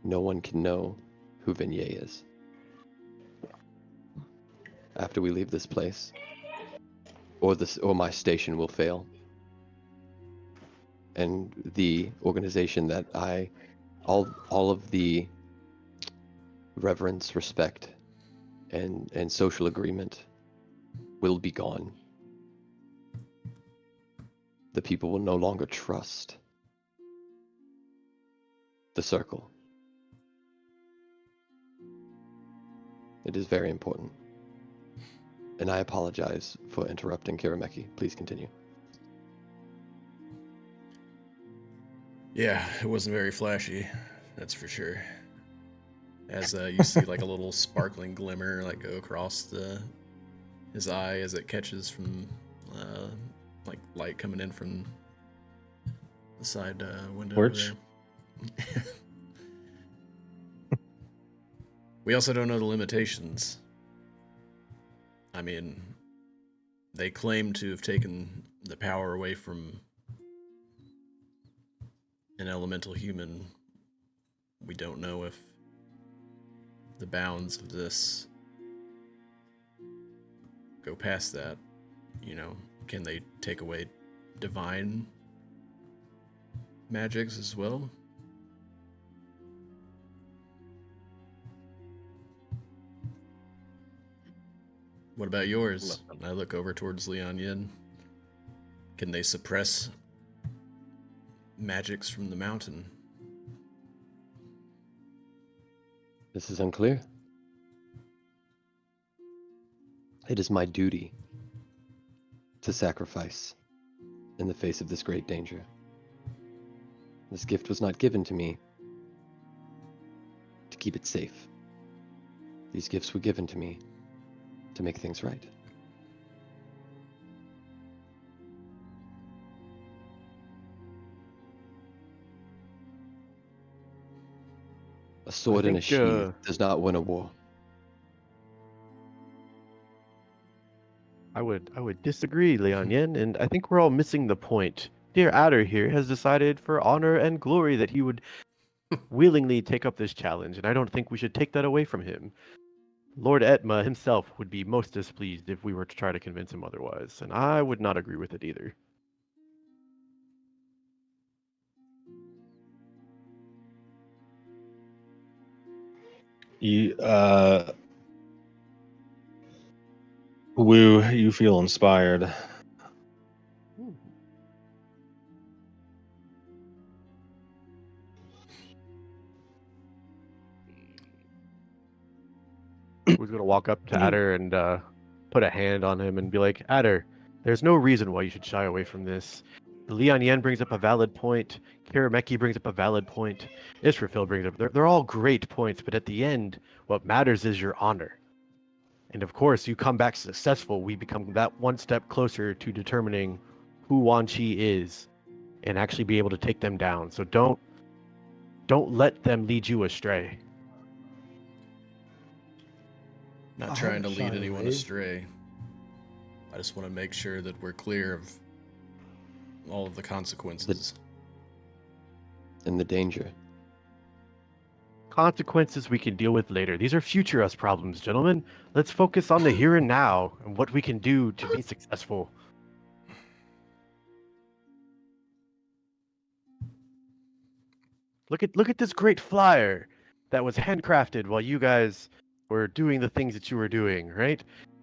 No one can know who Vignette is. After we leave this place, or my station will fail, and the organization that all of the reverence, respect, and social agreement will be gone. The people will no longer trust the circle. It is very important. And I apologize for interrupting Kirameki. Please continue. Yeah, it wasn't very flashy, that's for sure. As you see like a little sparkling glimmer like go across his eye as it catches from like light coming in from the side window Porch. over there. We also don't know the limitations. I mean, they claim to have taken the power away from an elemental human. We don't know if the bounds of this go past that. You know, can they take away divine magics as well? What about yours? Listen. I look over towards Lian Yin. Can they suppress magics from the mountain? This is unclear. It is my duty to sacrifice in the face of this great danger. This gift was not given to me to keep it safe. These gifts were given to me to make things right. A sword and a think, sheath does not win a war. I would disagree, Lian Yin, and I think we're all missing the point. Dear Adder here has decided for honor and glory that he would willingly take up this challenge, and I don't think we should take that away from him. Lord Etma himself would be most displeased if we were to try to convince him otherwise, and I would not agree with it either. You, Woo, you feel inspired. Who's gonna walk up to Adder and put a hand on him and be like, Adder, there's no reason why you should shy away from this. Leon Yen brings up a valid point. Kirameki brings up a valid point. Israfil brings up. They're all great points, but at the end, what matters is your honor. And of course, you come back successful. We become that one step closer to determining who Wan Chi is, and actually be able to take them down. So don't let them lead you astray. Not I trying to haven't lead shied anyone away. astray. I just want to make sure that we're clear of all of the consequences. And the danger. Consequences we can deal with later. These are future us problems, gentlemen. Let's focus on the here and now and what we can do to be successful. Look at this great flyer that was handcrafted while you guys were doing the things that you were doing, right?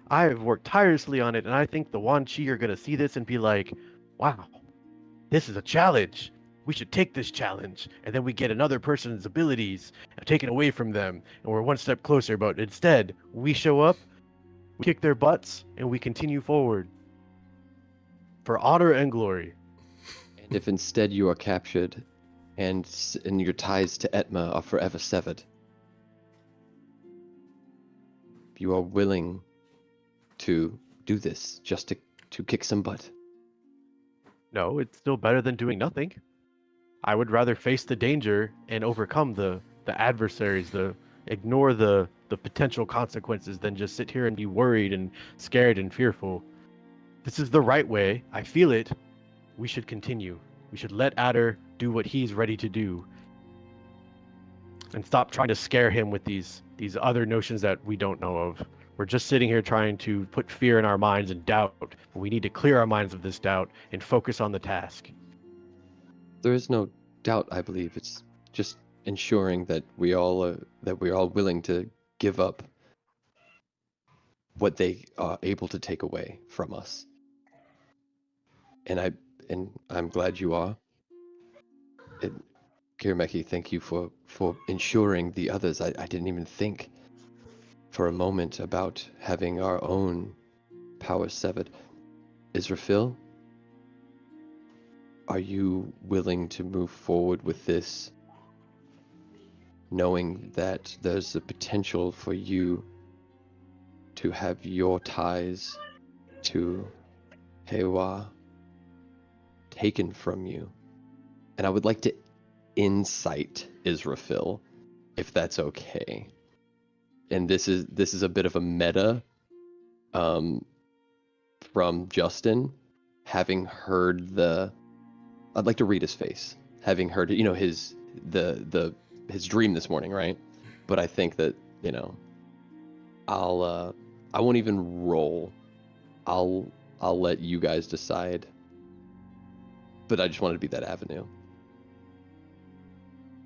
I have worked tirelessly on it, and I think the Wan Chi are gonna see this and be like, wow, this is a challenge. We should take this challenge. And then we get another person's abilities taken away from them, and we're one step closer. But instead, we show up, we kick their butts, and we continue forward for honor and glory. And if instead you are captured and your ties to Etma are forever severed, you are willing to do this just to kick some butt. No, it's still better than doing nothing. I would rather face the danger and overcome the adversaries, ignore the potential consequences than just sit here and be worried and scared and fearful. This is the right way. I feel it. We should continue. We should let Adder do what he's ready to do. And stop trying to scare him with these other notions that we don't know of. We're just sitting here trying to put fear in our minds and doubt. We need to clear our minds of this doubt and focus on the task. There is no doubt, I believe. It's just ensuring that we're all willing to give up what they are able to take away from us. And I'm glad you are. Kirameki, thank you for ensuring the others. I didn't even think for a moment about having our own power severed. Israfil, are you willing to move forward with this, knowing that there's a potential for you to have your ties to Heiwa taken from you? And I would like to insight Israfil, if that's okay. And this is a bit of a meta from Justin, having heard I'd like to read his face, having heard his dream this morning, right? But I think that I won't even roll. I'll let you guys decide. But I just wanted to be that avenue.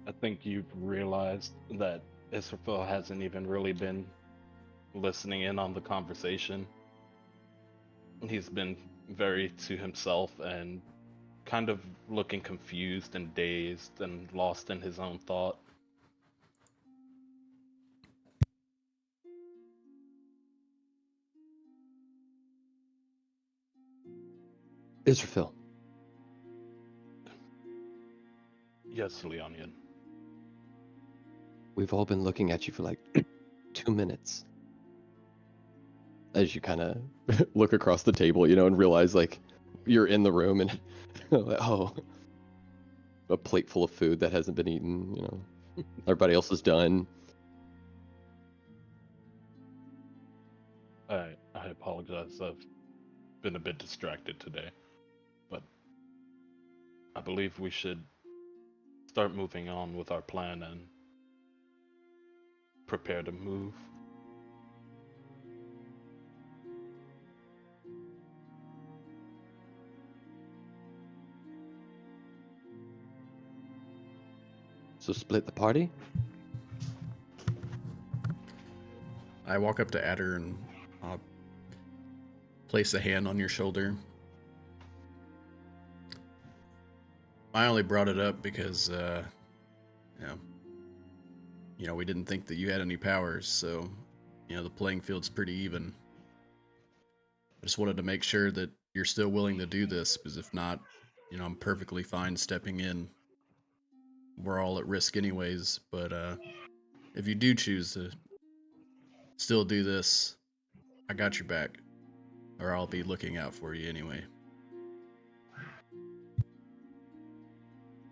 I think you've realized that Israfil hasn't even really been listening in on the conversation. He's been very to himself and kind of looking confused and dazed and lost in his own thought. Israfil, Yes, Leonian. we've all been looking at you for like 2 minutes. As you kind of look across the table, and realize like you're in the room and like, oh, a plate full of food that hasn't been eaten, everybody else is done. I apologize. I've been a bit distracted today. But I believe we should start moving on with our plan and prepare to move. So split the party? I walk up to Adder and I'll place a hand on your shoulder. I only brought it up because, we didn't think that you had any powers, so, the playing field's pretty even. I just wanted to make sure that you're still willing to do this, because if not, I'm perfectly fine stepping in. We're all at risk anyways, but if you do choose to still do this, I got your back, or I'll be looking out for you anyway.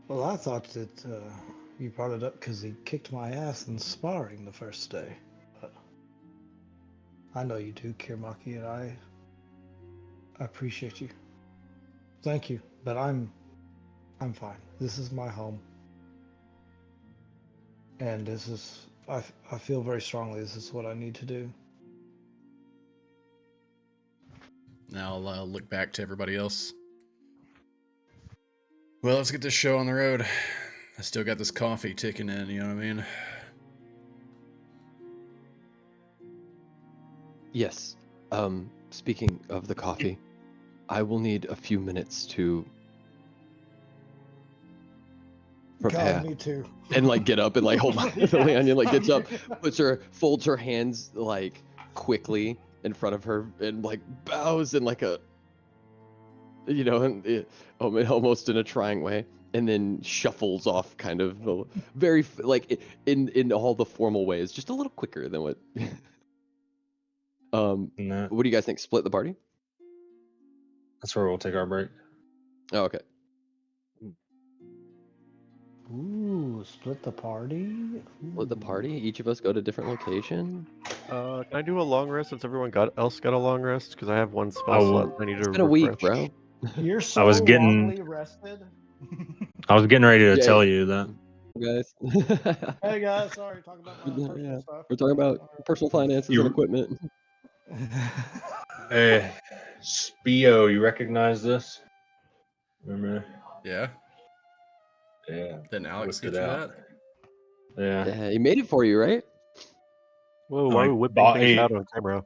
Well, I thought that you brought it up because he kicked my ass in sparring the first day. But I know you do, Kirmaki, and I appreciate you. Thank you, but I'm fine. This is my home, and this is I feel very strongly this is what I need to do. Now I'll look back to everybody else. Well, let's get this show on the road. I still got this coffee ticking in, you know what I mean? Yes. Speaking of the coffee, I will need a few minutes to prepare. God, me too. And like get up and like hold on. The Leonian like gets up, folds her hands like quickly in front of her and like bows in like a, almost in a trying way, and then shuffles off kind of very like in all the formal ways, just a little quicker than what. No, What do you guys think? Split the party? that's where we'll take our break. Oh, okay. Ooh, split the party. Split the party. Each of us go to different location. Can I do a long rest since everyone else got a long rest? Because I have one spell Oh, slot I need to It's been a week, refresh. bro. You're so was getting- wrongly rested. I was getting ready to Yeah. tell you that. Guys. Hey guys, sorry, talking about my personal Yeah. stuff. We're talking about personal finances You- and equipment. Hey, Spio, you recognize this? Remember? Yeah? Yeah. Didn't Alex Whipped get it you out. that? Yeah. Yeah, he made it for you, right? Whoa, I why are we whipping bought things eight. out on camera?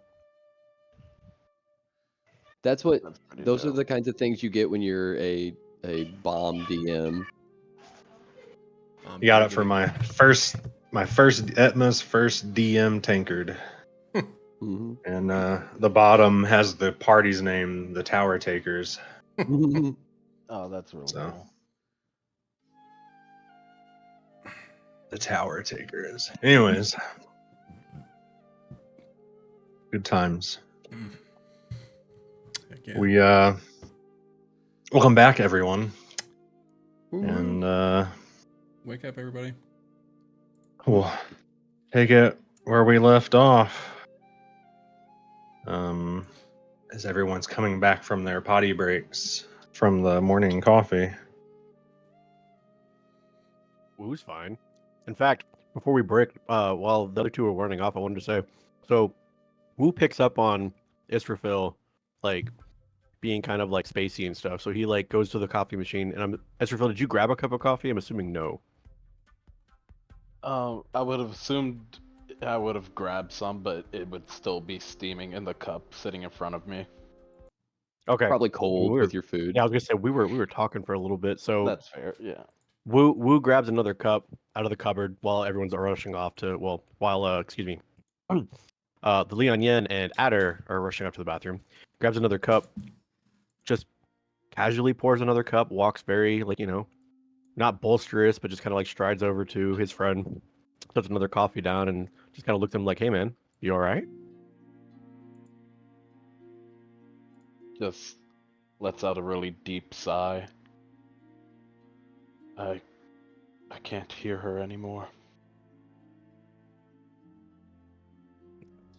That's what. That's pretty Those are dope. the kinds of things you get when you're a bomb DM. You got it for my first Etma's first DM tankard. Mm-hmm. And the bottom has the party's name, the Tower Takers. Oh, that's really So. cool. The Tower Takers. Anyways. Good times. Heck yeah. We welcome back everyone. Woo-woo. And Wake up, everybody. we'll take it where we left off. As everyone's coming back from their potty breaks from the morning coffee. Woo's fine. In fact, before we break, while the other two were running off, I wanted to say, so Woo picks up on Israfil, like being kind of like spacey and stuff. So he like goes to the coffee machine, and Israfil, did you grab a cup of coffee? I'm assuming no. I would have assumed I would have grabbed some, but it would still be steaming in the cup sitting in front of me. Okay. Probably cold Weird. with your food. Yeah, I was gonna say we were talking for a little bit. So That's fair, yeah. Woo grabs another cup out of the cupboard while everyone's rushing off to excuse me. The Leon Yen and Adder are rushing up to the bathroom. Grabs another cup, just casually pours another cup, walks very not bolsterous, but just kind of like strides over to his friend, puts another coffee down, and just kind of looks at him like, "Hey man, you all right?" Just lets out a really deep sigh. I can't hear her anymore.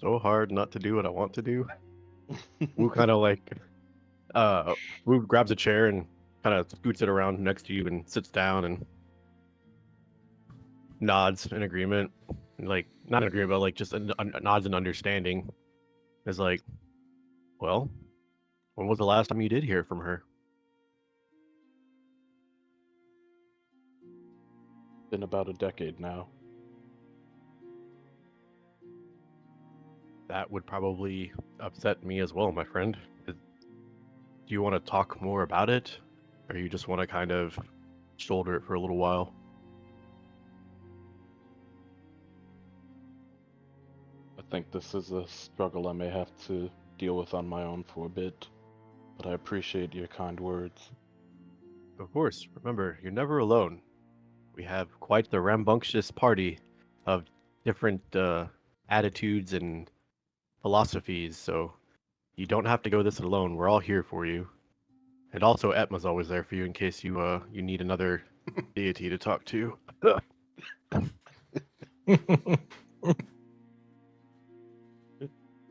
So hard not to do what I want to do. Woo kind of like, Woo grabs a chair and kind of scoots it around next to you and sits down and nods in agreement, like not in agreement, but like just nods in understanding. Is like, well, when was the last time you did hear from her? Been about a decade now. That would probably upset me as well, my friend. Do you want to talk more about it? Or you just want to kind of shoulder it for a little while? I think this is a struggle I may have to deal with on my own for a bit, but I appreciate your kind words. Of course, remember, you're never alone. We have quite the rambunctious party of different attitudes and philosophies, so you don't have to go this alone. We're all here for you. And also, Etma's always there for you in case you need another deity to talk to.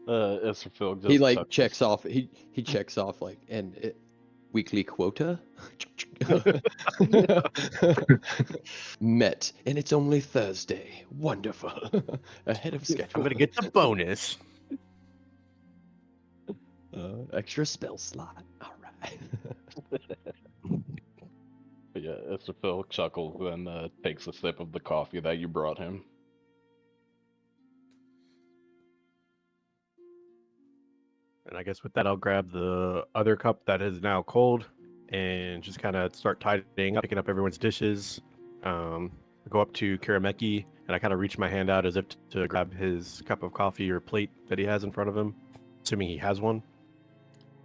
Israfil just He like chuckles. checks off. He checks off like weekly quota. Met, and it's only Thursday. Wonderful. Ahead of schedule. I'm gonna get the bonus. Extra spell slot. All right. But yeah, Israfil chuckles and takes a sip of the coffee that you brought him. And I guess with that, I'll grab the other cup that is now cold and just kind of start tidying up, picking up everyone's dishes. Go up to Karameki, and I kind of reach my hand out as if to grab his cup of coffee or plate that he has in front of him, assuming he has one.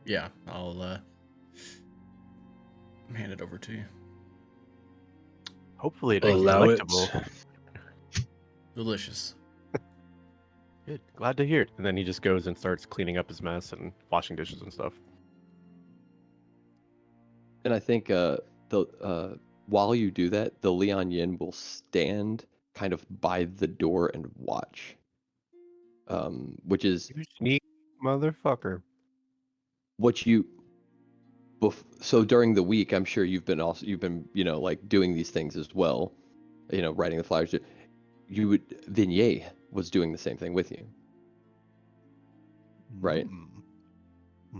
Yeah, I'll hand it over to you. Hopefully it is Allow it. delectable. Delicious. Good. Glad to hear it. And then he just goes and starts cleaning up his mess and washing dishes and stuff. And I think while you do that, the Lian Yin will stand kind of by the door and watch. Which is You sneak motherfucker. what you. So during the week, I'm sure you've been like doing these things as well. Writing the flyers. Vignette was doing the same thing with you. Right.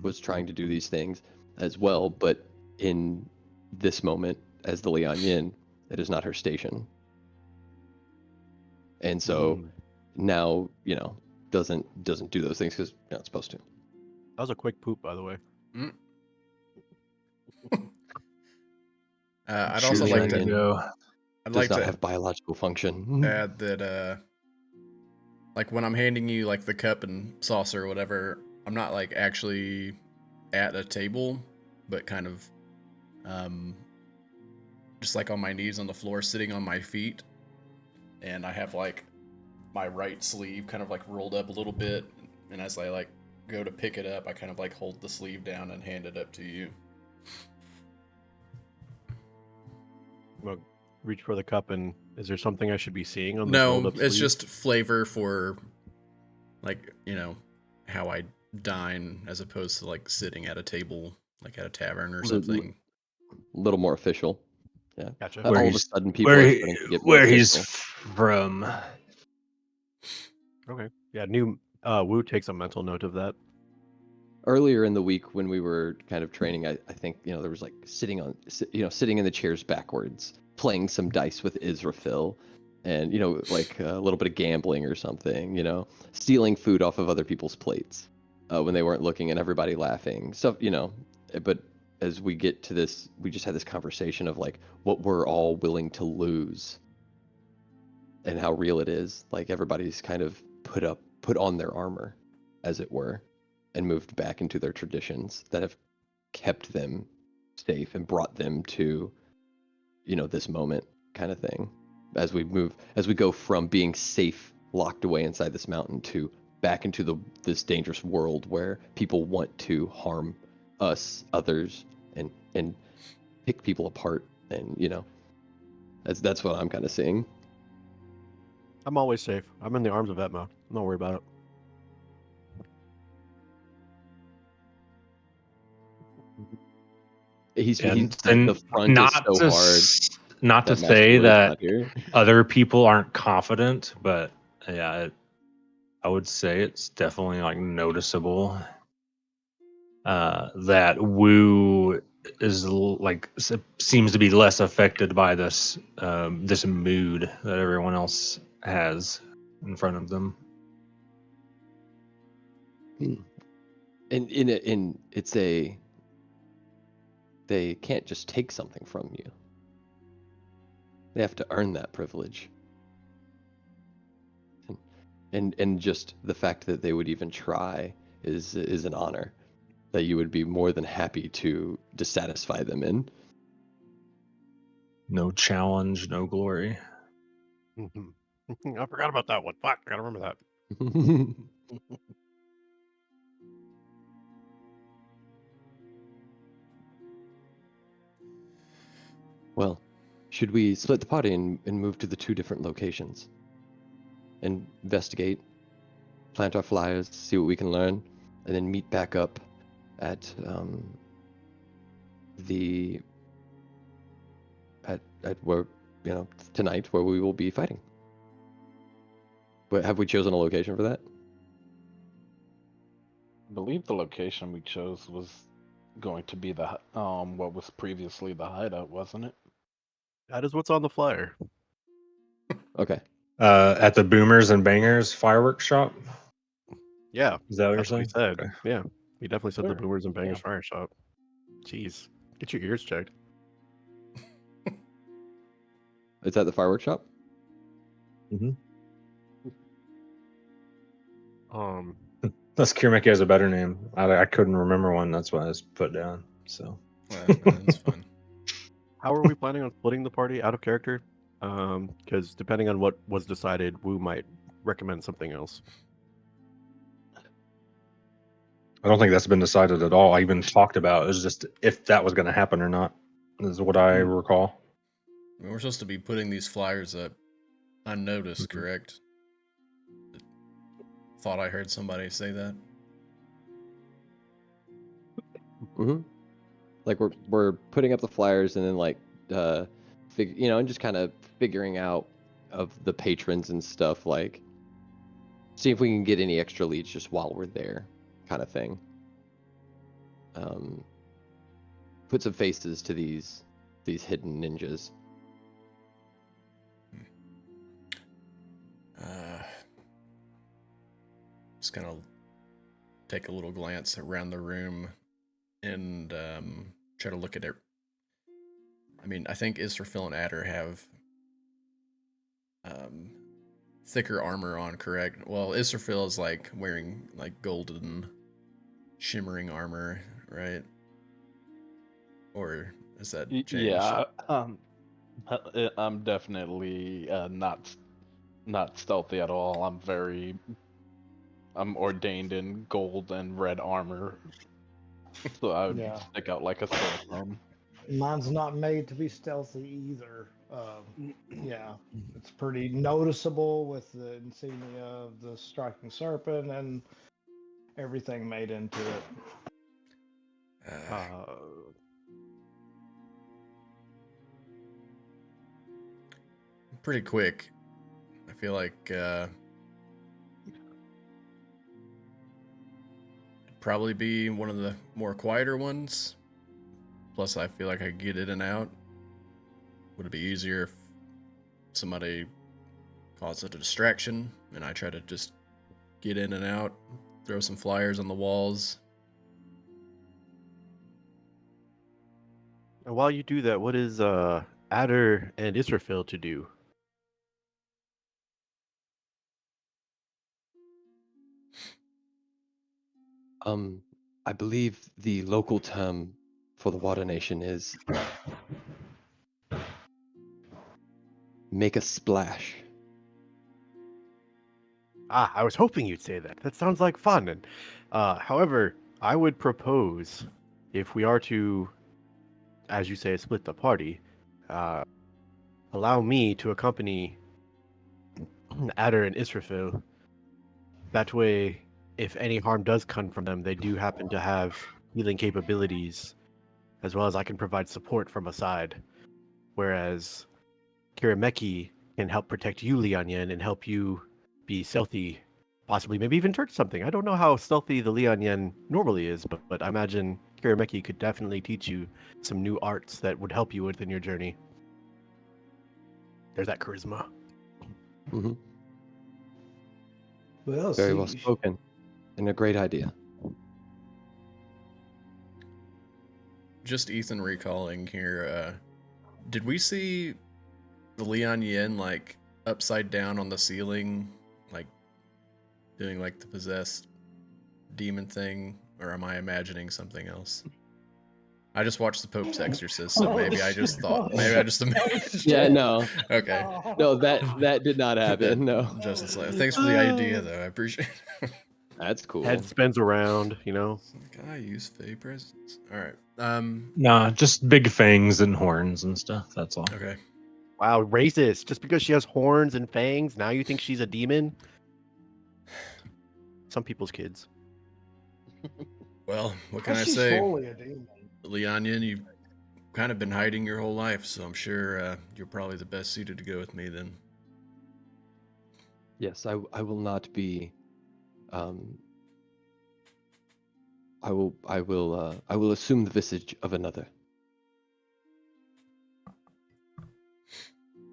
Was trying to do these things as well, but in this moment, as the Lian Yin, it is not her station. And so now, doesn't do those things because you're not supposed to. That was a quick poop, by the way. I'd also like to go. I'd Does like not to have biological function. add that like when I'm handing you like the cup and saucer or whatever, I'm not like actually at a table, but kind of just like on my knees on the floor, sitting on my feet, and I have like my right sleeve kind of like rolled up a little bit, and as I like go to pick it up, I kind of like hold the sleeve down and hand it up to you. Well, reach for the cup, and is there something I should be seeing on the No, rolled up it's sleeve? just flavor for like, how I dine as opposed to like sitting at a table like at a tavern or something. A little more official. Yeah. Gotcha. All of a sudden, people are starting to get more where he's official. from. Okay. Yeah, Wu takes a mental note of that. Earlier in the week when we were kind of training, I think there was like sitting in the chairs backwards, playing some dice with Israfil, and like a little bit of gambling or something, stealing food off of other people's plates when they weren't looking, and everybody laughing. So but as we get to this, we just had this conversation of like what we're all willing to lose and how real it is. Like everybody's kind of put on their armor, as it were, and moved back into their traditions that have kept them safe and brought them to, this moment kind of thing. As we go from being safe, locked away inside this mountain to back into this dangerous world where people want to harm us, others, and pick people apart. And, that's what I'm kind of seeing. I'm always safe. I'm in the arms of Etma. Don't worry about it. And the front not is so to, hard. not to that Master say Wu's that not here. other people aren't confident, but yeah, I would say it's definitely like noticeable that Wu is seems to be less affected by this this mood that everyone else has in front of them. And it's a they can't just take something from you. They have to earn that privilege. And just the fact that they would even try is an honor that you would be more than happy to dissatisfy them in. No challenge, no glory. I forgot about that one. Fuck, I gotta remember that. Well, should we split the party and move to the 2 different locations? Investigate, plant our flyers, see what we can learn, and then meet back up at where, tonight, where we will be fighting. But have we chosen a location for that? I believe the location we chose was going to be the what was previously the hideout, wasn't it? That is what's on the flyer. Okay. At the Boomers and Bangers fireworks shop. Yeah, Is that what you're that's what he saying? said. Okay. Yeah, he definitely said the Sure. Boomers and Bangers Yeah. Fire Shop. Jeez, get your ears checked. It's at the fireworks shop? Um, Unless Kirmeki has a better name. I couldn't remember one. That's why I was put down. So That's fine. how are we planning on splitting the party out of character? Because depending on what was decided, Wu might recommend something else. I don't think that's been decided at all. I even talked about it was just if that was going to happen or not. Is what I recall. I mean, we're supposed to be putting these flyers up unnoticed, Mhm. correct? Thought I heard somebody say that. Mm-hmm. Like we're putting up the flyers and then and just kind of figuring out of the patrons and stuff, like see if we can get any extra leads just while we're there, kind of thing. Put some faces to these hidden ninjas. Just kind of take a little glance around the room and try to look at it. I mean, I think Israfil and Adder have thicker armor on, correct? Well, Israfil is like wearing like golden, shimmering armor, right? Or is that changed? Yeah. I'm definitely not stealthy at all. I'm ordained in gold and red armor, so I would Yeah. stick out like a sore thumb. Mine's not made to be stealthy either. Yeah, it's pretty noticeable with the insignia of the striking serpent and everything made into it. Pretty quick. I feel like probably be one of the more quieter ones. Plus, I feel like I get in and out. Would it be easier if somebody caused a distraction and I try to just get in and out, throw some flyers on the walls? And while you do that, what is Adder and Israfil to do? I believe the local term for the Water Nation is make a splash. Ah, I was hoping you'd say that. That sounds like fun. And however, I would propose, if we are to, as you say, split the party, allow me to accompany Adder and Israfil. That way, if any harm does come from them, they do happen to have healing capabilities, as well as I can provide support from a side. Whereas Kirameki can help protect you, Lianyan, and help you be stealthy, possibly maybe even turn something. I don't know how stealthy the Lianyan normally is, but I imagine Kirameki could definitely teach you some new arts that would help you within your journey. There's that charisma. Mm-hmm. Well, Very well see, spoken. and a great idea. Just Ethan recalling here. Did we see the Leon Yen like upside down on the ceiling, like doing like the possessed demon thing, or am I imagining something else? I just watched The Pope's Exorcist, so maybe I just thought, maybe I just imagined. Yeah, no, Okay. no, that did not happen. No, Justin's like, thanks for the idea, though. I appreciate it. that's cool. Head spins around, you know. Can I use Fey presence? All right. Nah, just big fangs and horns and stuff. That's all. Okay. Wow, racist. Just because she has horns and fangs, now you think she's a demon? Some people's kids. Well, what can I She's say? fully a demon. Leonyan, you've kind of been hiding your whole life, so I'm sure you're probably the best suited to go with me then. Yes, I will not be. I will assume the visage of another.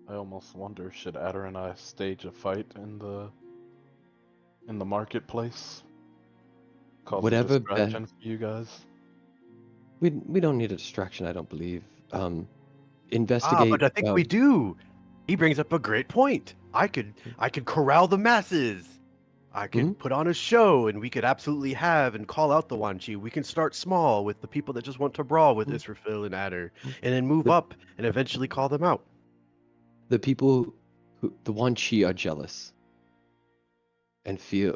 I almost wonder, should Adder and I stage a fight in the marketplace? Cause Whatever a distraction for you guys. We don't need a distraction, I don't believe. Investigate. But I think we do. He brings up a great point. I could corral the masses. I could put on a show, and we could absolutely have and call out the Wanchi. We can start small with the people that just want to brawl with Israfil and Adder, and then move up and eventually call them out. The people the Wanchi are jealous and feel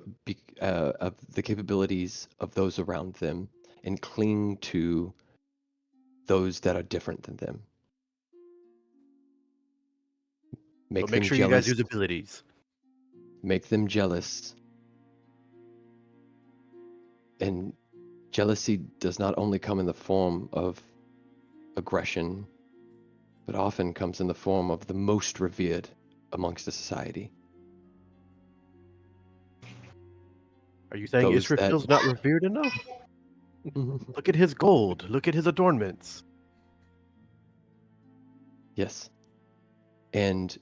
of the capabilities of those around them and cling to those that are different than them. Make sure you guys use abilities. Make them jealous. And jealousy does not only come in the form of aggression, but often comes in the form of the most revered amongst the society. Are you saying Israfil's not revered enough? Look at his gold. Look at his adornments. Yes. And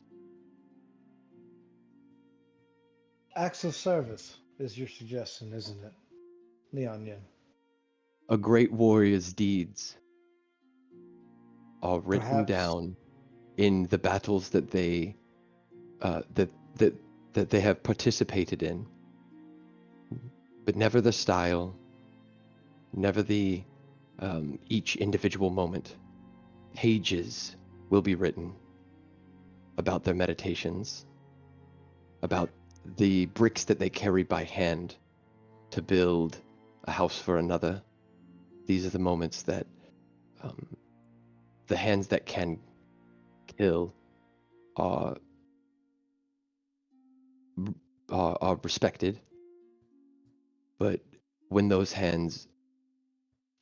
Acts of service is your suggestion, isn't it, Leon Yin? a great warrior's deeds are written Perhaps. down in the battles that they that they have participated in, but never the style, never the each individual moment. Pages will be written about their meditations, about the bricks that they carried by hand to build a house for another. These are the moments that the hands that can kill are respected, but when those hands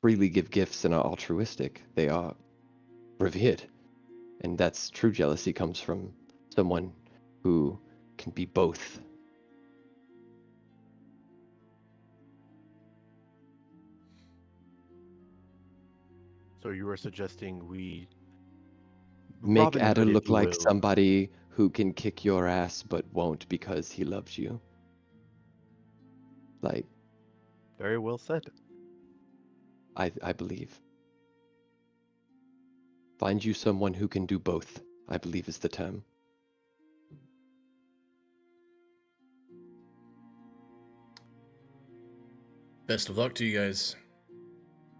freely give gifts and are altruistic, they are revered. And that's true jealousy comes from someone who can be both. So you are suggesting we Make Robin Adder Hood, if look you like will. somebody who can kick your ass but won't because he loves you. Like, Very well said. I believe. Find you someone who can do both, I believe is the term. Best of luck to you guys.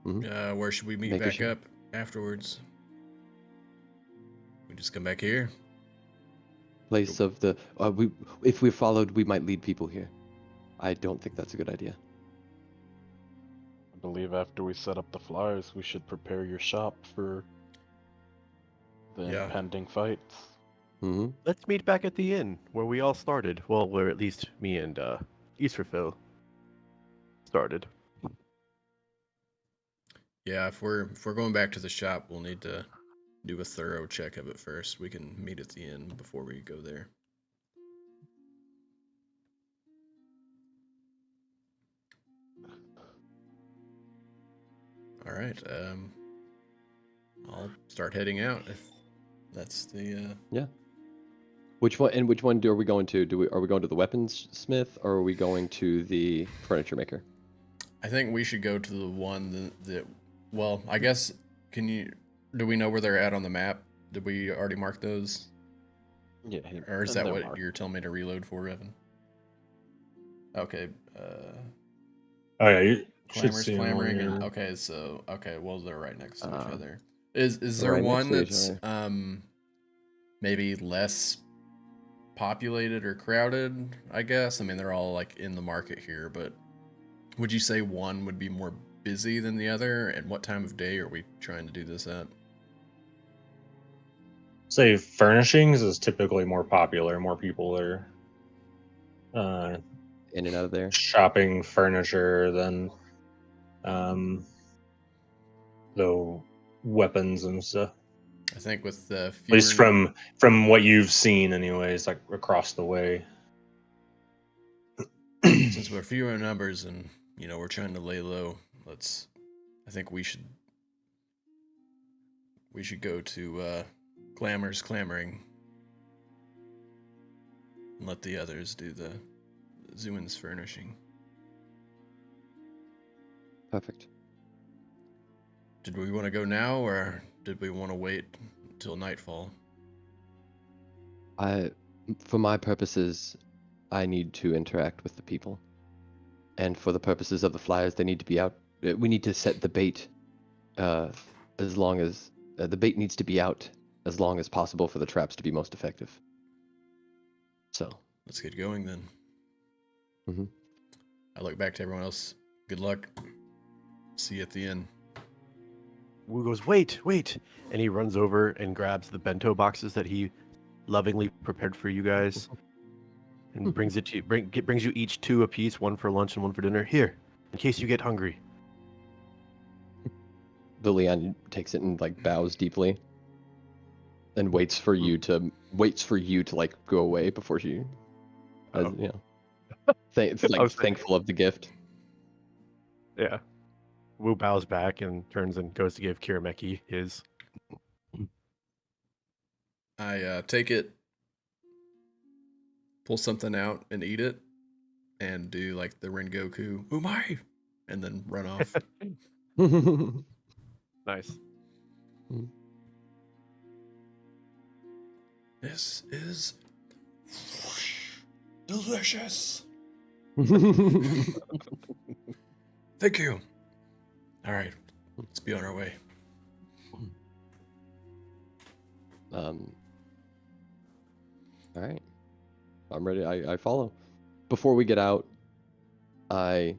Where should we meet Make back sure. up afterwards? We just come back here? Place of the if we followed, we might lead people here. I don't think that's a good idea. I believe after we set up the flyers, we should prepare your shop for the impending fights. Let's meet back at the inn where we all started. Well, where at least me and Israfil started. Yeah, if we're going back to the shop, we'll need to do a thorough check of it first. We can meet at the inn before we go there. All right. I'll start heading out if that's the Yeah. Which one? And which one are we going to? Are we going to the weapons smith or are we going to the furniture maker? I think we should go to the one that well, I guess, do we know where they're at on the map? Did we already mark those? Yeah, Or is and that they're what marked. you're telling me to reload for, Evan? Okay, Oh yeah, you should clamors, see them on clamoring, and your. okay, well they're right next to each other. Is there right next one to each that's other. maybe less populated or crowded, I guess? I mean, they're all like in the market here, but would you say one would be more busy than the other? And what time of day are we trying to do this at? Say furnishings is typically more popular. More people are In and out of there. shopping furniture than the weapons and stuff. I think with the At fewer least from what you've seen, anyways, like across the way. since we're fewer in numbers and we're trying to lay low, I think we should go to Glamour's clamoring and let the others do the Zuin's furnishing. Perfect. Did we want to go now, or did we want to wait until nightfall? For my purposes, I need to interact with the people. And for the purposes of the flyers, they need to be out. We need to set the bait as long as the bait needs to be out as long as possible for the traps to be most effective. So Let's get going then. Mhm. I look back to everyone else. Good luck. See you at the end. Wu goes, wait, wait. And he runs over and grabs the bento boxes that he lovingly prepared for you guys and brings it to you, brings you each 2 apiece, one for lunch and one for dinner. Here, in case you get hungry. The Leon takes it and like bows deeply and waits for you to like go away before she, Oh. you know, thankful of the gift. Yeah. Wu bows back and turns and goes to give Kirameki his. I take it, pull something out and eat it, and do like the Rengoku Umai, and then run off. Nice. This is delicious. Thank you. All right, let's be on our way. All right, I'm ready. I follow. Before we get out, I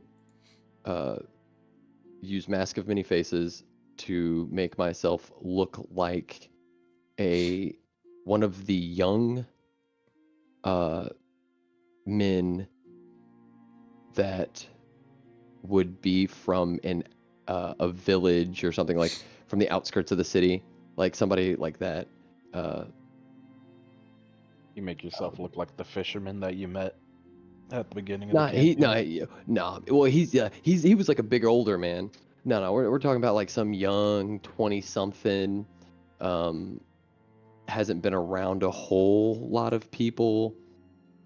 use Mask of Many Faces to make myself look like one of the young men that would be from a village or something, like from the outskirts of the city, like somebody like that. You make yourself look like the fisherman that you met at the beginning of Nah, the campaign. Well, he was like a big older man. No, we're talking about like some young 20-something, hasn't been around a whole lot of people,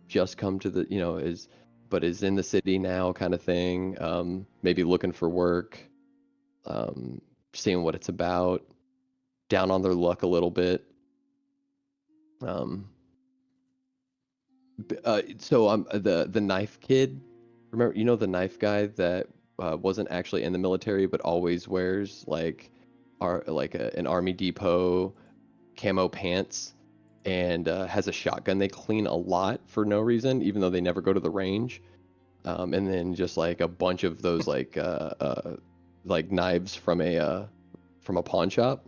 just come to the, but is in the city now, kind of thing. Maybe looking for work, seeing what it's about, down on their luck a little bit. So I'm the knife kid. Remember, the knife guy that wasn't actually in the military, but always wears like an Army Depot camo pants and has a shotgun they clean a lot for no reason, even though they never go to the range. And then just like a bunch of those like knives from a pawn shop.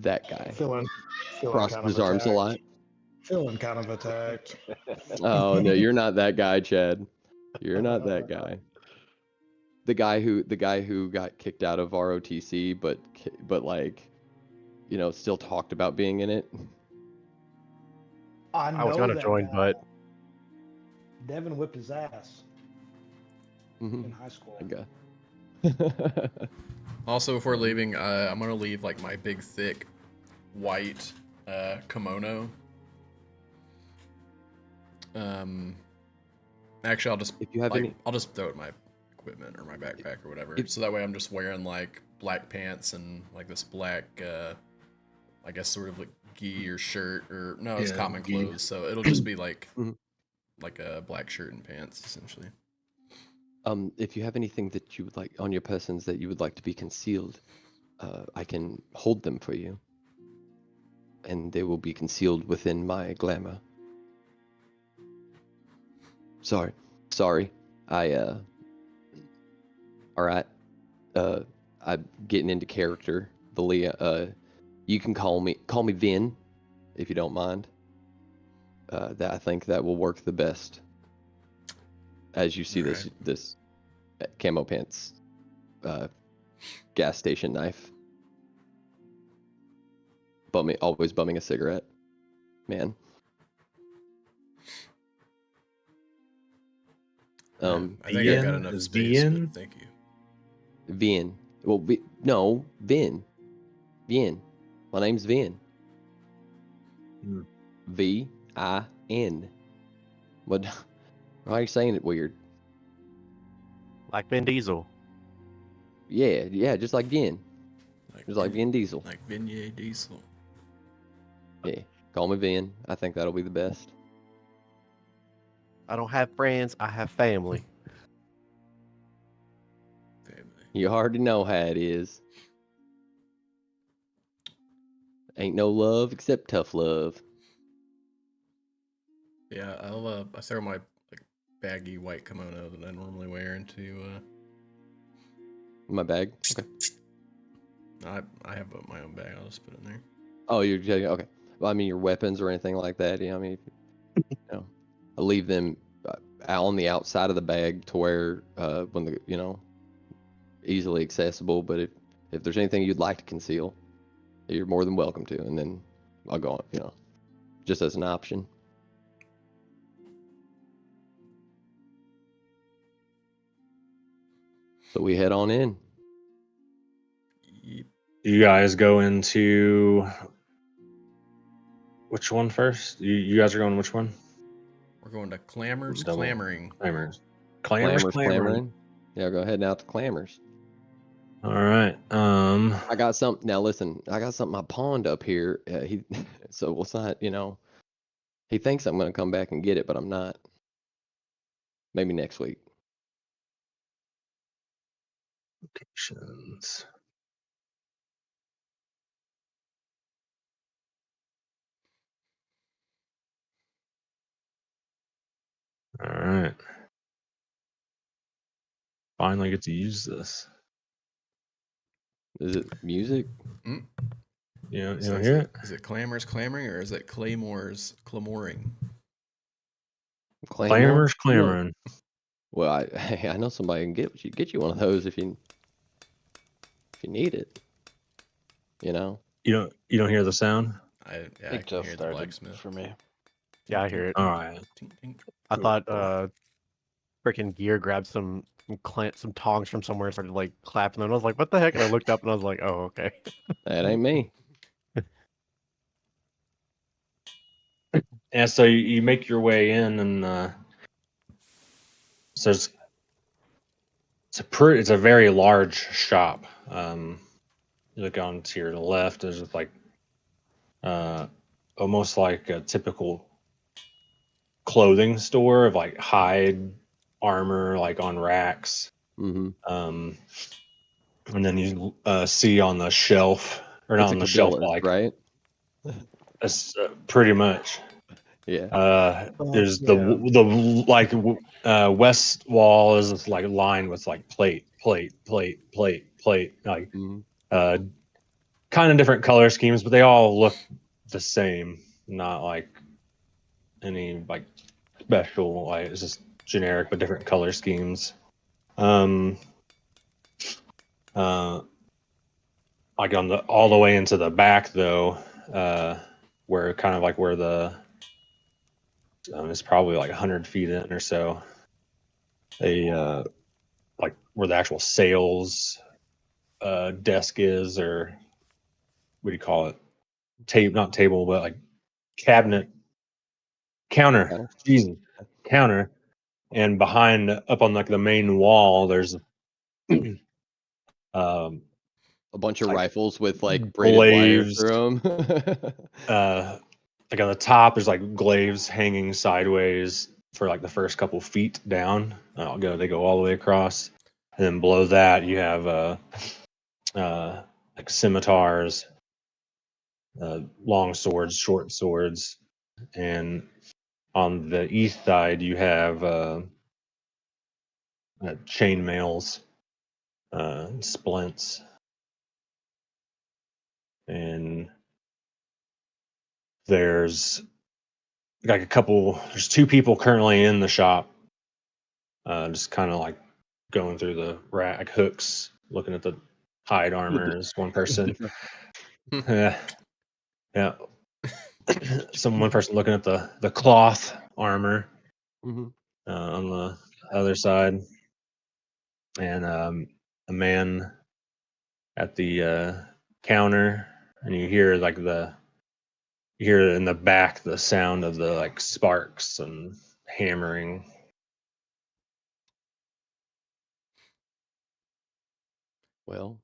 That guy Feeling crosses kind of his arms a lot. attacked. Feeling kind of attacked. Oh no, you're not that guy, Chad. You're not that guy. The guy who got kicked out of ROTC, but like, still talked about being in it. I was know gonna that join, guy. but Devin whipped his ass in high school. Also, if we're leaving, I'm gonna leave like my big thick white kimono. Actually, If you have any, I'll just throw it in my equipment or my backpack or whatever. If- So that way I'm just wearing like black pants and like this black, I guess sort of like gi or shirt or no, it's Yeah, common gi. clothes. So it'll just be like Mhm. like a black shirt and pants essentially. if you have anything that you would like on your persons that you would like to be concealed, I can hold them for you, and they will be concealed within my glamour. Sorry. All right. I'm getting into character. Valia, you can call me Vin, if you don't mind. That I think that will work the best. As you see Alright. this camo pants, gas station knife. Always bumming a cigarette, man. I think I got Vin? enough Is space, Vin? but thank you. Vin. Well, no, Vin. Vin. My name's Vin. Hmm. Vin. What? Why are you saying it weird? Like Vin Diesel. Yeah, just like Vin. Just like Vin Diesel. Like Vignette Diesel. Yeah, call me Vin. I think that'll be the best. I don't have friends. I have family. Family. You already know how it is. Ain't no love except tough love. Yeah, I throw my like baggy white kimono that I normally wear into My bag. Okay. I have my own bag. I'll just put it in there. Oh, okay. Well, I mean, your weapons or anything like that. I mean, I leave them out on the outside of the bag to where when easily accessible. But if there's anything you'd like to conceal, you're more than welcome to. And then I'll go on, just as an option. So we head on in. Yep. You guys go into which one first? You guys are going which one? We're going to Clamor's Double. Clamoring. Clamors. Clamoring. Yeah, go ahead now to Clamors. All right. I got some. Now listen, I got something I pawned up here. So we'll sign. He thinks I'm going to come back and get it, but I'm not. Maybe next week. Locations. All right. Finally get to use this. Is it music? Mm. You So don't hear it? Is it Clamor's Clamoring or is it Claymore's Clamoring? Claymore? Clamors clamoring. Well, I know somebody can get you one of those if you need it. You don't hear the sound? I I think can just hear the started blacksmith. for me. Yeah, I hear it. All right. Tink, tink. I Cool, thought cool. freaking Gear grabbed some tongs from somewhere and started like clapping them. I was like, what the heck? And I looked up and I was like, oh, okay. That ain't me. And so you make your way in, and so it's a very large shop. You look on to your left, there's just like almost like a typical clothing store of like hide armor, like on racks. Mm-hmm. And then you see on the shelf, or not It's a on the shelf, but Cabela's, like right? pretty much. Yeah. There's Yeah. the like west wall is just like lined with like plate, like Mm-hmm. kind of different color schemes, but they all look the same. Not like any like special, like it's just generic but different color schemes. Um, uh, like on the all the way into the back though, where kind of like where the it's probably like 100 feet in or so. Like where the actual sales desk is, or what do you call it? not table, but like cabinet counter. Counter? Jesus, counter. And behind, up on like the main wall, there's um, A bunch of like rifles with like braided wire glaives. through them. Like on the top, there's like glaives hanging sideways for like the first couple feet down. They go all the way across, and then below that you have like scimitars, long swords, short swords, and on the east side you have chain mails, splints, and there's like there's two people currently in the shop, just kind of like going through the rack hooks, looking at the hide armor. Is one person. Different. Yeah, yeah. One person looking at the cloth armor Mhm. on the other side, and a man at the counter, and you hear in the back the sound of the like sparks and hammering. Well,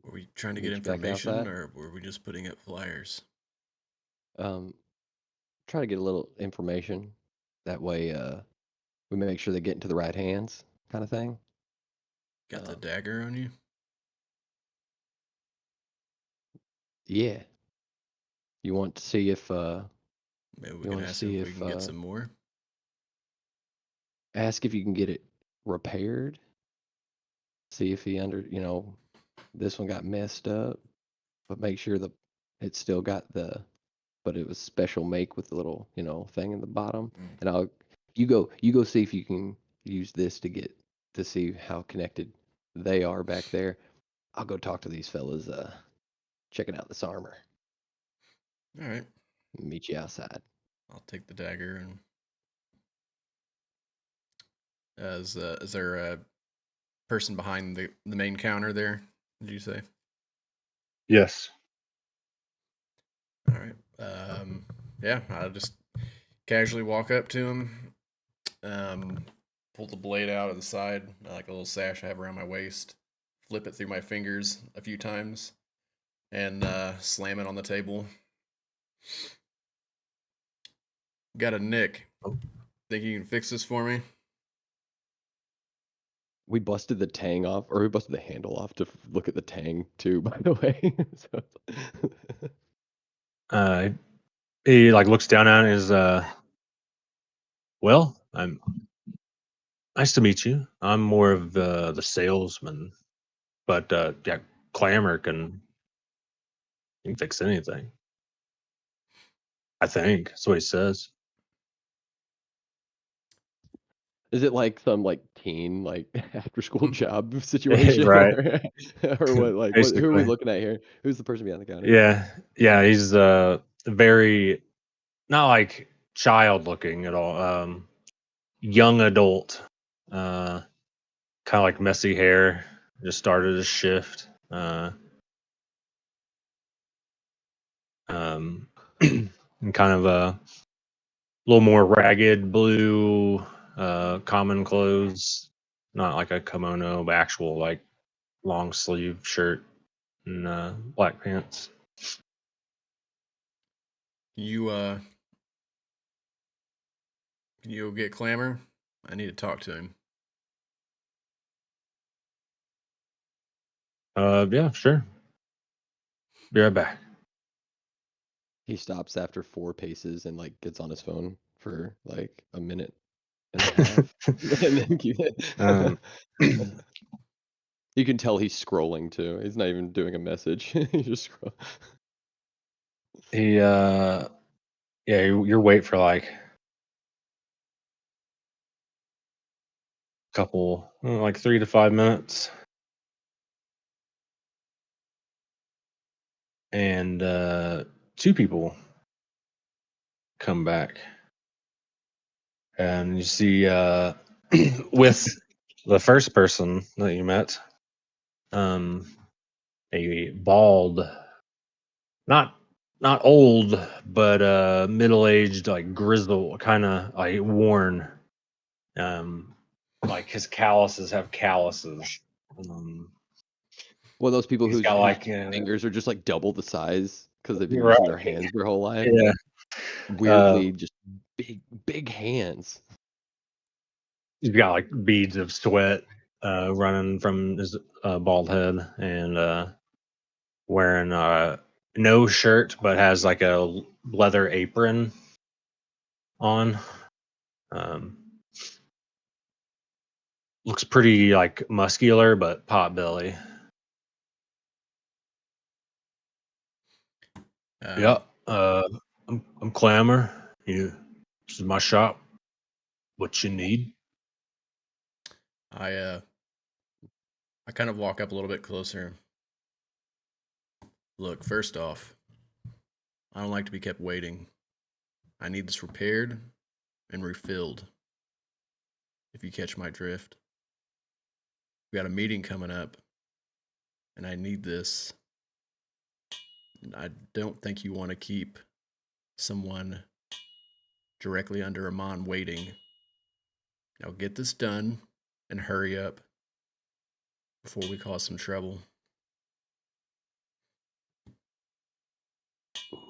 Were we trying to meet get you back information, outside. or were we just putting up flyers? Try to get a little information. That way, we make sure they get into the right hands, kind of thing. Got the Um, dagger on you? yeah. You want to see if Maybe we you can want to ask see if we if can get some more. ask if you can get it repaired. See if he this one got messed up, but make sure it still got but it was special make with the little, thing in the bottom. Mm. And you go see if you can use this to see how connected they are back there. I'll go talk to these fellas, checking out this armor. All right, Meet you outside. I'll take the dagger. And is there a person behind the main counter there? Did you say? Yes. All right. Yeah, I'll just casually walk up to him, pull the blade out of the side, like a little sash I have around my waist, flip it through my fingers a few times, and slam it on the table. Got a nick. Think you can fix this for me? We busted the tang off, or we busted the handle off to look at the tang too, by the way. He like looks down at it, is well, I'm nice to meet you. I'm more of the salesman, but yeah, Clamor can fix anything. I think that's what he says. Is it like some like teen like after school job situation, Right. or what? Like what? Who are we Basically. looking at here? Who's the person behind the counter? Yeah. He's very not like child looking at all. Young adult. Kind of like messy hair. Just started his shift. And kind of a little more ragged blue, common clothes, not like a kimono, but actual like long sleeve shirt and black pants. You can you go get Clamor? I need to talk to him. Yeah, sure. Be right back. He stops after 4 paces and like gets on his phone for like a minute and a half, and then Um, you can tell he's scrolling too. He's not even doing a message. He's just scroll. he yeah, you're wait for like a couple, like 3 to 5 minutes, and two people come back, and you see with the first person that you met, a bald, not not old, but middle-aged, like grizzled, kind of like worn. Like his calluses have calluses. Well, those people He's whose got like fingers are just like double the size because they've been right, using their hands their whole life. yeah. Weirdly, just big hands. He's got like beads of sweat running from his bald head, and wearing no shirt, but has like a leather apron on. Um, looks pretty like muscular, but pot belly. Yeah. I'm Clamor. This is my shop. What you need? I kind of walk up a little bit closer. Look, first off, I don't like to be kept waiting. I need this repaired and refilled. If you catch my drift. We got a meeting coming up, and I need this. I don't think you want to keep someone directly under Amon waiting. Now get this done and hurry up before we cause some trouble.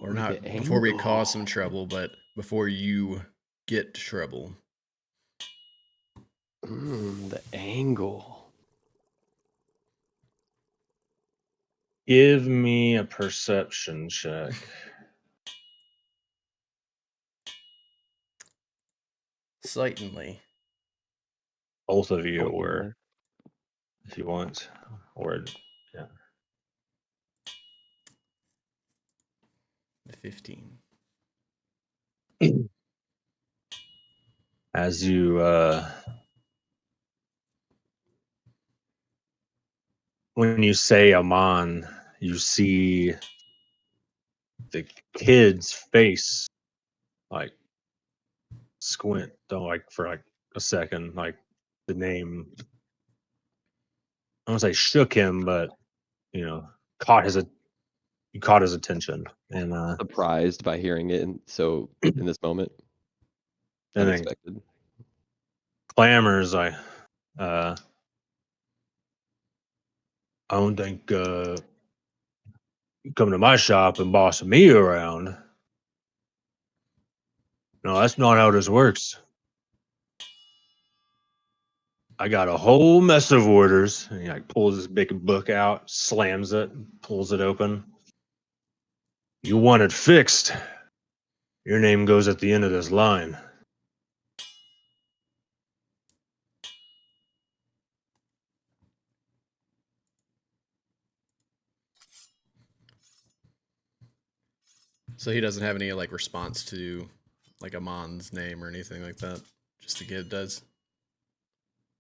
Or Ooh, not the before we angle. cause some trouble, but before you get trouble. The angle. Give me a perception check. Certainly. Both of you, Oh, or yeah. if you want, or yeah. 15. As you when you say Amon, you see the kid's face like squint, don't like for like a second, like the name. I don't say shook him, but you know, caught his you caught his attention, and Surprised by hearing it, and so in this moment, then unexpected. clamors like, I don't think you come to my shop and bossing me around. No, that's not how this works. I got a whole mess of orders. And he like pulls his big book out, slams it, pulls it open. You want it fixed. Your name goes at the end of this line. So he doesn't have any like response to like Amon's name or anything like that. Just the kid does.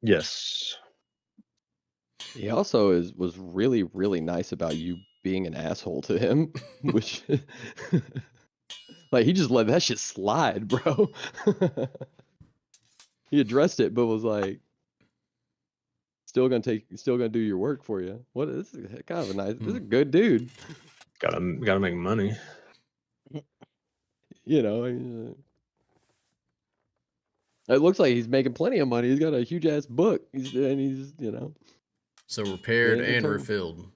Yes. He also was really nice about you being an asshole to him, which like he just let that shit slide, bro. He addressed it, but was like, still gonna do your work for you. What is kind of a nice, this is a good dude. Gotta make money. You know, it looks like he's making plenty of money. He's got a huge ass book. He's you know, So repaired standing and tall. refilled.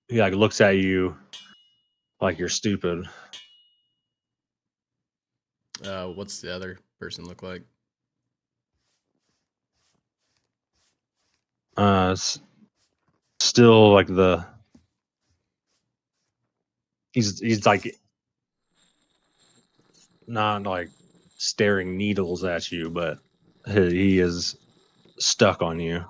He like looks at you like you're stupid. What's the other person look like? Still like he's like not like staring needles at you, but he is stuck on you.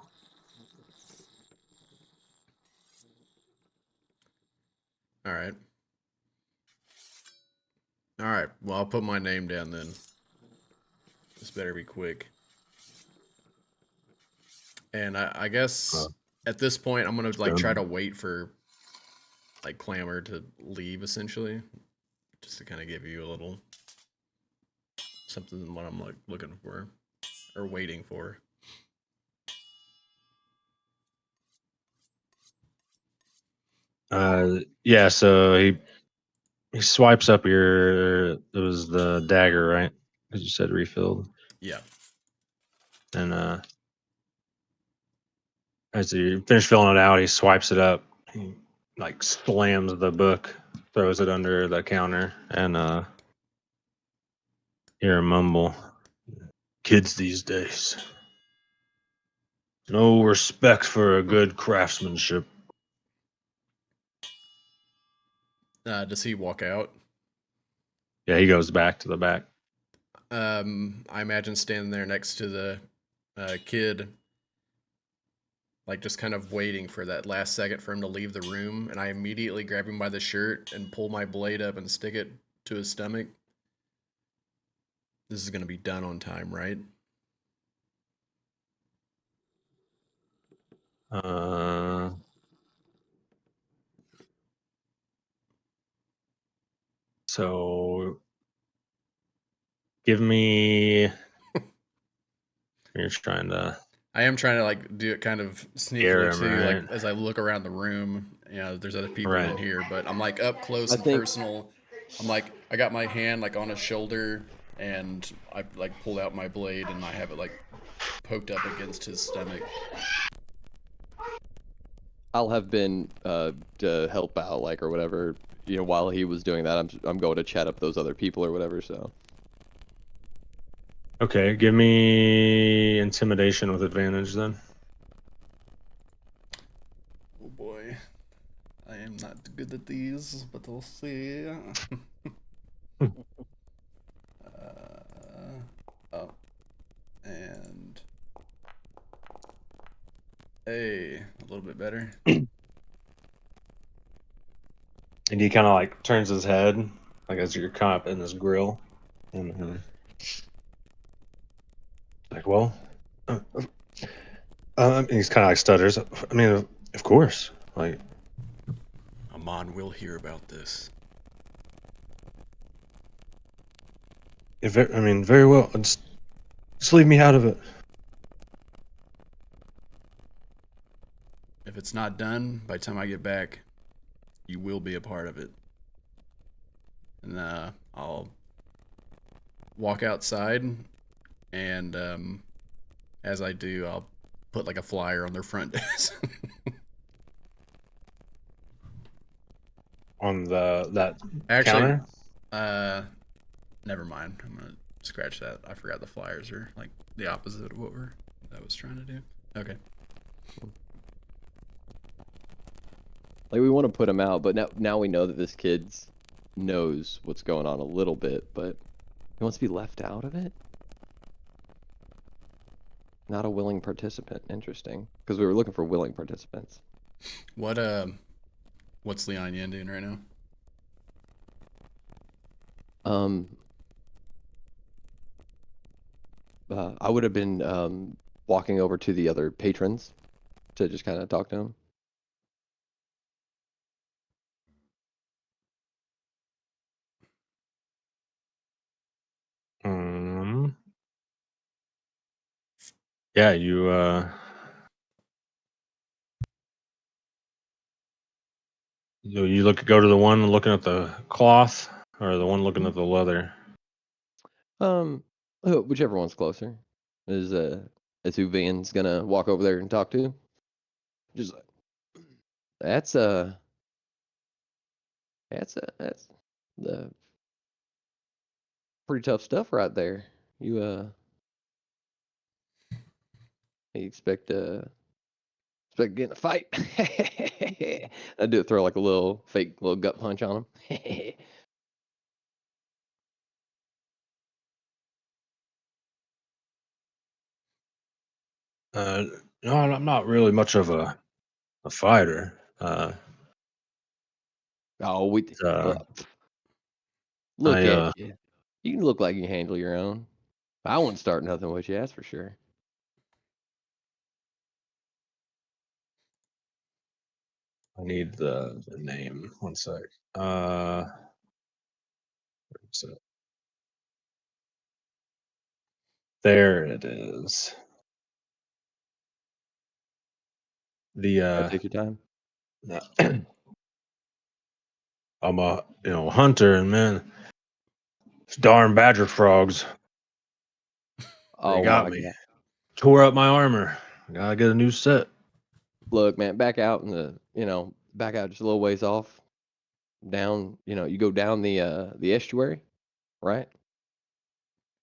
All right. All right. Well, I'll put my name down then. This better be quick. And I guess at this point, I'm gonna like try to wait for like Clamor to leave essentially, just to kind of give you a little something what I'm like looking for or waiting for. Yeah. So he swipes up your. It was the dagger, right? Because you said refilled, Yeah. and as you finish filling it out, he swipes it up. He like slams the book, throws it under the counter, and hear him mumble, "Kids these days, no respect for a good craftsmanship." Does he walk out? Yeah, he goes back to the back. I imagine standing there next to the kid, like just kind of waiting for that last second for him to leave the room, and I immediately grab him by the shirt and pull my blade up and stick it to his stomach. This is going to be done on time, right? So give me. You're trying to I am trying to like do it kind of scare sneakily him, too, like right? as I look around the room. You know, there's other people in Right. here, but I'm like up close I and think personal. I'm like, I got my hand like on his shoulder, and I like pulled out my blade, and I have it like poked up against his stomach. I'll have been to help out, like, or whatever. You know, while he was doing that, I'm going to chat up those other people or whatever. So Okay, give me intimidation with advantage then. Oh boy, I am not good at these, but we'll see. Oh, and hey, a little bit better. And he kind of like turns his head, like as you're kind of in this grill, and like, well, and he's kind of like stutters. I mean, of course, like, Amon will hear about this. I mean, very well. Just leave me out of it. If it's not done by the time I get back, you will be a part of it. And I'll walk outside, and as I do, I'll put like a flyer on their front desk. On that Actually, counter. never mind. I'm gonna scratch that. I forgot the flyers are like the opposite of what I was trying to do. Okay. like we want to put him out, but now we know that this kid's knows what's going on a little bit, but he wants to be left out of it. Not a willing participant. Interesting, because we were looking for willing participants. What's Leon Yan doing right now? I would have been walking over to the other patrons to just kind of talk to him. Yeah, you go to the one looking at the cloth, or the one looking at the leather. Whichever one's closer is who Van's gonna walk over there and talk to. Just like, that's that's the pretty tough stuff right there. You expect getting in a fight. I do throw like a little fake little gut punch on him. No, I'm not really much of a fighter. Oh, Uh, look I at you. You can look like you can handle your own. I wouldn't start nothing with you, that's for sure. I need the name. One sec. So there it is. The Take your time. no, I'm a hunter, and man, these darn badger frogs, they Oh got my me. god. Tore up my armor. Gotta get a new set. Look, man, back out in the, back out just a little ways off, down, you go down the estuary, right?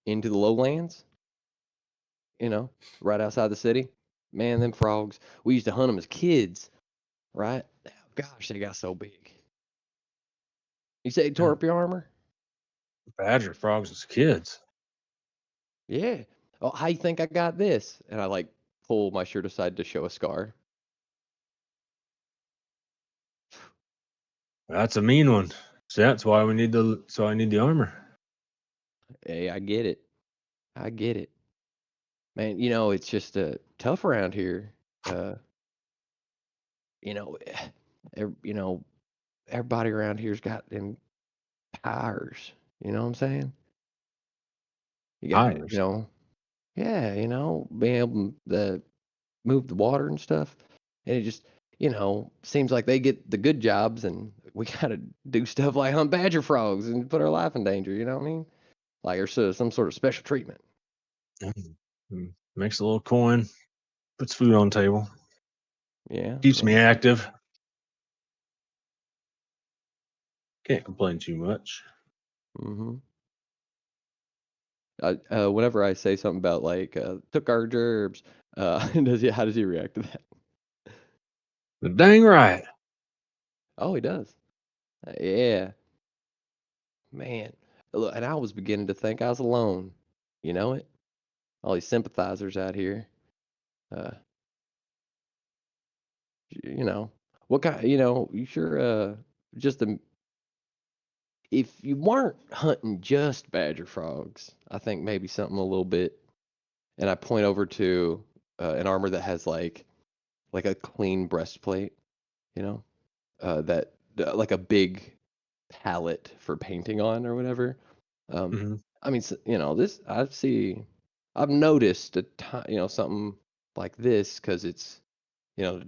Into the lowlands, right outside the city. Man, them frogs, we used to hunt them as kids, right? Gosh, they got so big. You say it tore up your armor? Badger frogs as kids. Yeah. Oh, how you think I got this? And I like pull my shirt aside to show a scar. That's a mean one. So that's why we need the. So I need the armor. Hey, I get it. I get it. Man, it's just tough around here. Uh, you know, everybody around here's got them tires. You know what I'm saying? You got, Tires. yeah, being able to move the water and stuff. And it just, seems like they get the good jobs and we gotta do stuff like hunt badger frogs and put our life in danger, you know what I mean? Like there's some sort of special treatment. Makes a little coin. Puts food on the table. Yeah. Keeps Yeah. me active. Can't complain too much. Mm-hmm. Whenever I say something about like took our gerbs, how does he react to that? Dang right. Oh, he does. Yeah, man. Look, and I was beginning to think I was alone. You know it? All these sympathizers out here. Uh, what kind? You sure? Just if you weren't hunting just badger frogs, I think maybe something a little bit. And I point over to an armor that has like a clean breastplate. You know, that like a big palette for painting on or whatever. Um, Hmm. I mean, this I've noticed a time, something like this because it's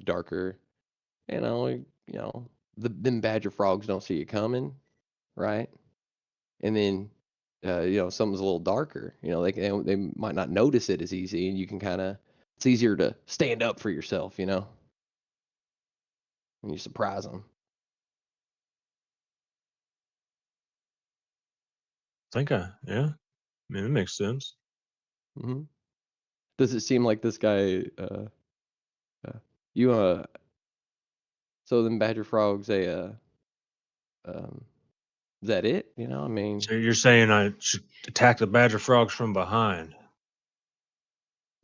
darker. You know, them badger frogs don't see you coming, right? And then something's a little darker. They might not notice it as easy, and you can it's easier to stand up for yourself, when you surprise them. Yeah. I mean, it makes sense. Hmm. Does it seem like this guy? Uh, you So them badger frogs, um, is that it? I mean, So you're saying I should attack the badger frogs from behind?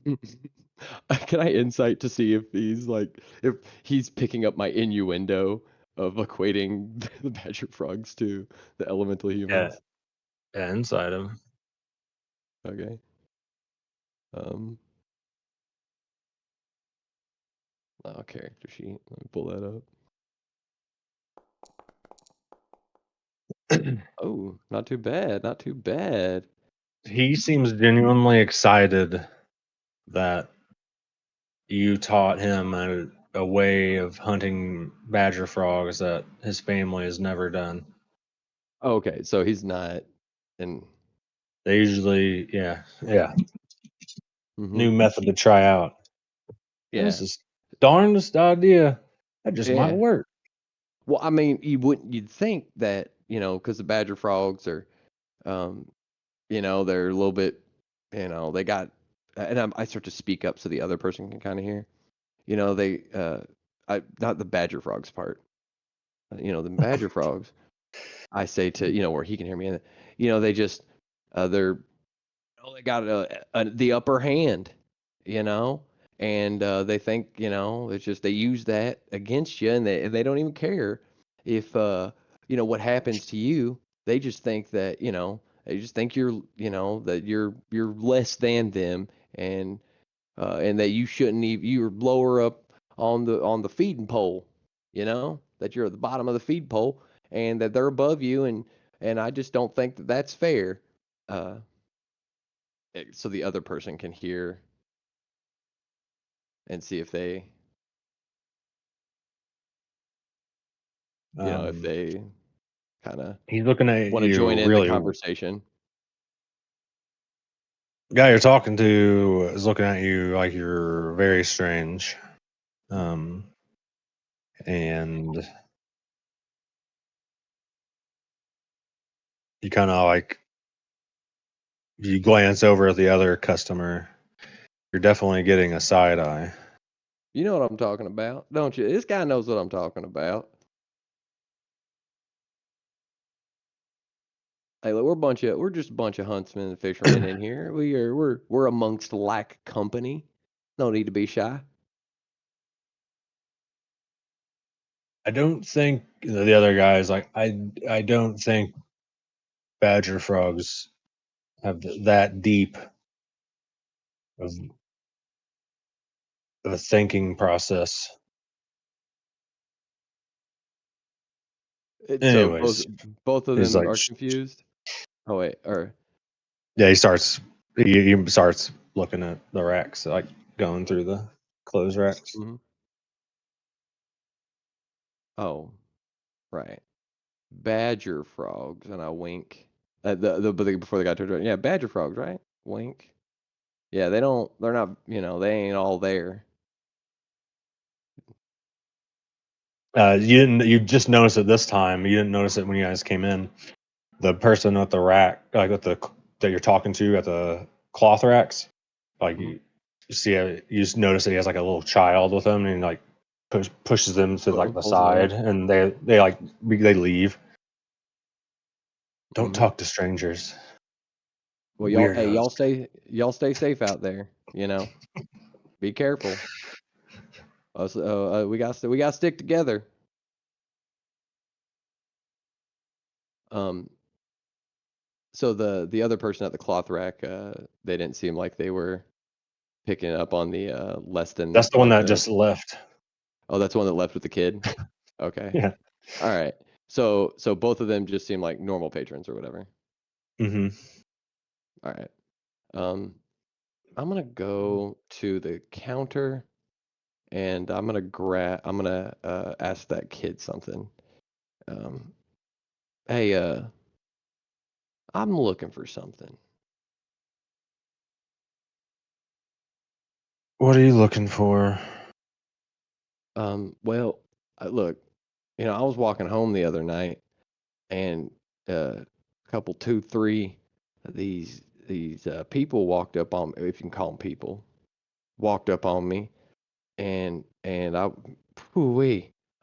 can I insight to see if he's picking up my innuendo of equating the badger frogs to the elemental Yeah. humans? Yeah, inside him. Okay. Um, character sheet. Let me pull that up. Oh, not too bad. Not too bad. He seems genuinely excited that you taught him a way of hunting badger frogs that his family has never done. Okay, so he's not, and They usually, yeah, hmm new method to try out. This yeah, is darndest idea. That just might yeah. work. Well, I mean, you'd think that because the badger frogs are, um, they're a little bit, they got, and I start to speak up so the other person can kind of hear. They, I not the badger frogs part. The badger frogs. I say to where he can hear me, and they just, they're, they got the upper hand, you know, and they think it's just they use that against you, and they don't even care if what happens to you. They just think that they just think that you're less than them, and that you shouldn't even you're lower up on the feeding pole, that you're at the bottom of the feed pole, and that they're above you, and I just don't think that that's fair. Uh, so the other person can hear and see if they, if Um, they kind of He's looking at want to you join in the really. conversation. Guy you're talking to is looking at you like you're very strange. And you kind of like, you glance over at the other customer, you're definitely getting a side eye. You know what I'm talking about, don't you? This guy knows what I'm talking about. Hey, look, we're just a bunch of huntsmen and fishermen in here. We're amongst like company. No need to be shy. I don't think the other guy is like, I don't think badger frogs have that deep of a thinking process. So both Anyways, both of he's them like, are confused. Oh wait, or yeah, he starts looking at the racks, like going through the clothes racks. mhm. Oh, right. Badger frogs, and I wink. Before the guy turned around, yeah, badger frogs, right? Wink. Yeah, they're not, they ain't all there. You just noticed it this time. You didn't notice it when you guys came in. The person at the rack, like that you're talking to at the cloth racks, like Mhm. you see, you just notice that he has like a little child with him, and he like pushes them to like the Pulls away. side, and they they leave. Don't Mhm. talk to strangers. Well, Weirdos. y'all stay safe out there, Be careful. Us, we got to stick together. Um, so the other person at the cloth rack, they didn't seem like they were picking up on the less than That's the one like that the. just left. Oh, that's the one that left with the kid. Okay. Yeah. All right. So both of them just seem like normal patrons or whatever. Mm-hmm. All right. I'm gonna go to the counter, and I'm gonna ask that kid something. Um, hey, I'm looking for something. What are you looking for? Well, look, I was walking home the other night, and a couple, two, three of these people walked up on me, if you can call them people, walked up on me, and I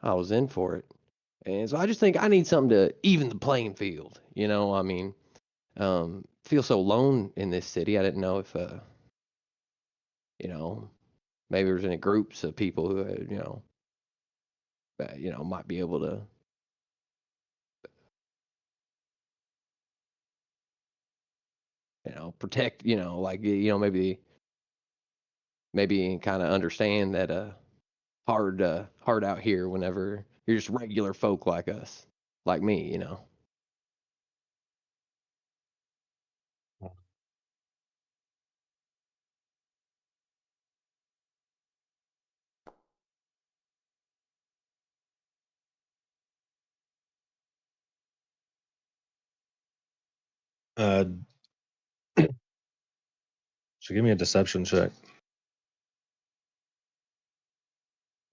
was in for it. And so I just think I need something to even the playing field. I mean, feel so alone in this city. I didn't know if, maybe there's any groups of people who, that, might be able to, protect, like, maybe kind of understand that, hard out here whenever you're just regular folk like us, like me. Uh, so give me a deception check.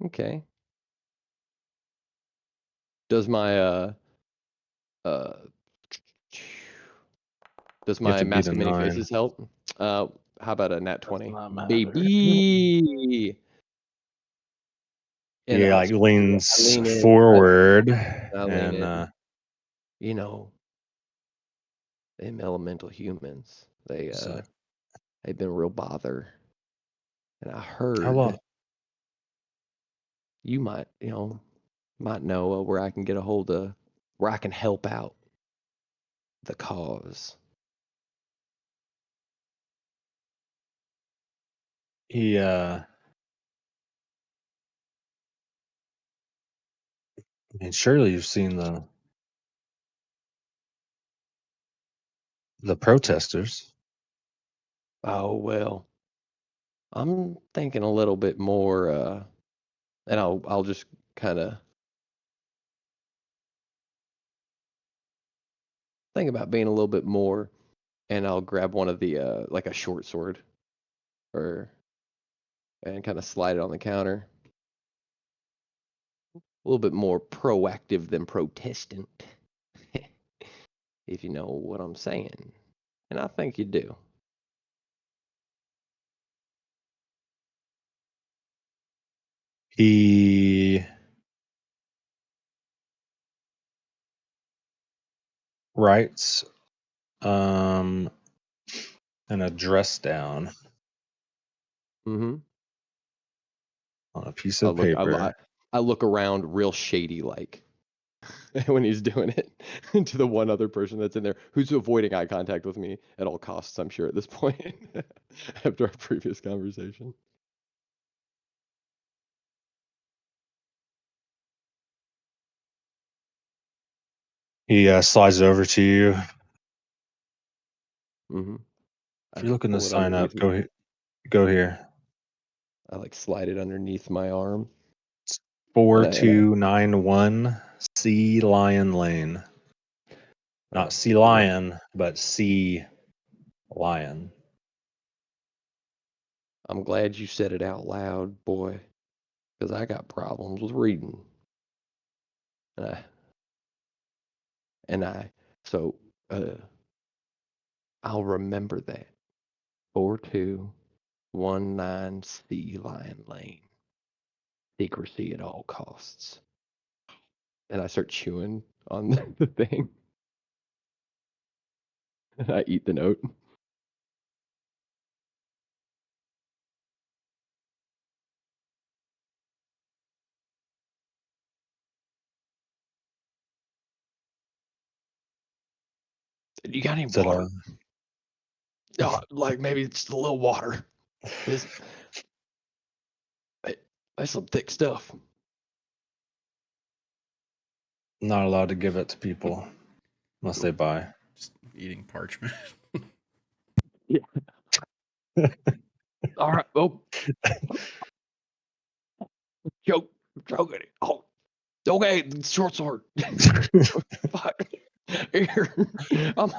Okay. Does my, uh, does You have my to beat Mask a of Many 9. Faces help? How about a nat Does 20? not matter. Baby! And He I like leans lean in. forward I lean and in. You know, them elemental humans, so they've been real bother. And I how long? heard you might know where I can get a hold of, where I can help out the cause. He I mean, surely you've seen the protesters. Oh, well, I'm thinking a little bit more, and I'll just kind of think about being a little bit more, and I'll grab one of the like a short sword, and kind of slide it on the counter. A little bit more proactive than protestant, if you know what I'm saying. And I think you do. He writes an address down Mm-hmm. on a piece I of look, paper. I look around real shady like when he's doing it to the one other person that's in there who's avoiding eye contact with me at all costs, I'm sure, at this point, after our previous conversation. He slides it over to you. Mm-hmm. If you're looking to pull it sign up, underneath go here. I like slide it underneath my arm. It's And I 4291 Sea Lion Lane. Not Sea Lion, but Sea Lion. I'm glad you said it out loud, boy, because I got problems with reading. So I'll remember that. 4219 Sea Lion Lane. Secrecy at all costs. And I start chewing on the thing. And I eat the note. You got any Is it water? Like maybe it's a little water. It's that's some thick stuff. not allowed to give it to people unless they buy? Just eating parchment. All right. Oh, choke it. Oh, okay. Short sword. Fuck. Here. I'm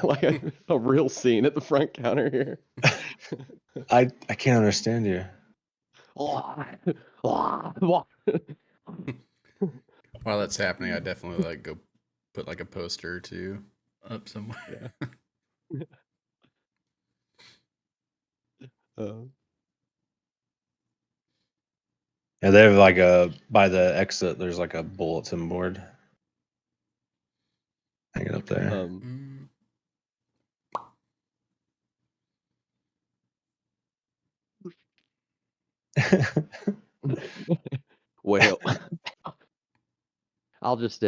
like a real scene at the front counter here. I can't understand you. While that's happening, I definitely like go put like a poster or two up somewhere. Yeah. Yeah, they have like by the exit. There's like a bulletin board hanging up there. Mm, Well, I'll just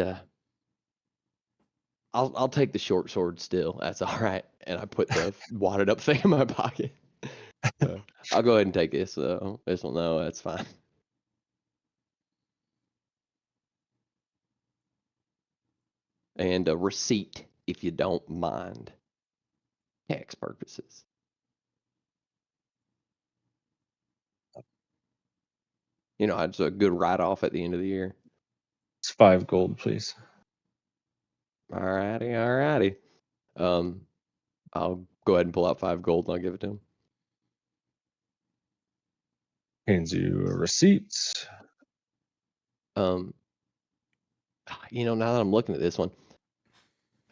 I'll take the short sword still. That's all right. And I put the wadded up thing in my pocket. I'll go ahead and take this though. This will no, that's fine. And a receipt, if you don't mind, tax purposes. You know, it's a good write-off at the end of the year. It's 5 gold, please. Alrighty. I'll go ahead and pull out 5 gold and I'll give it to him. Hands you a receipt. You know, now that I'm looking at this one,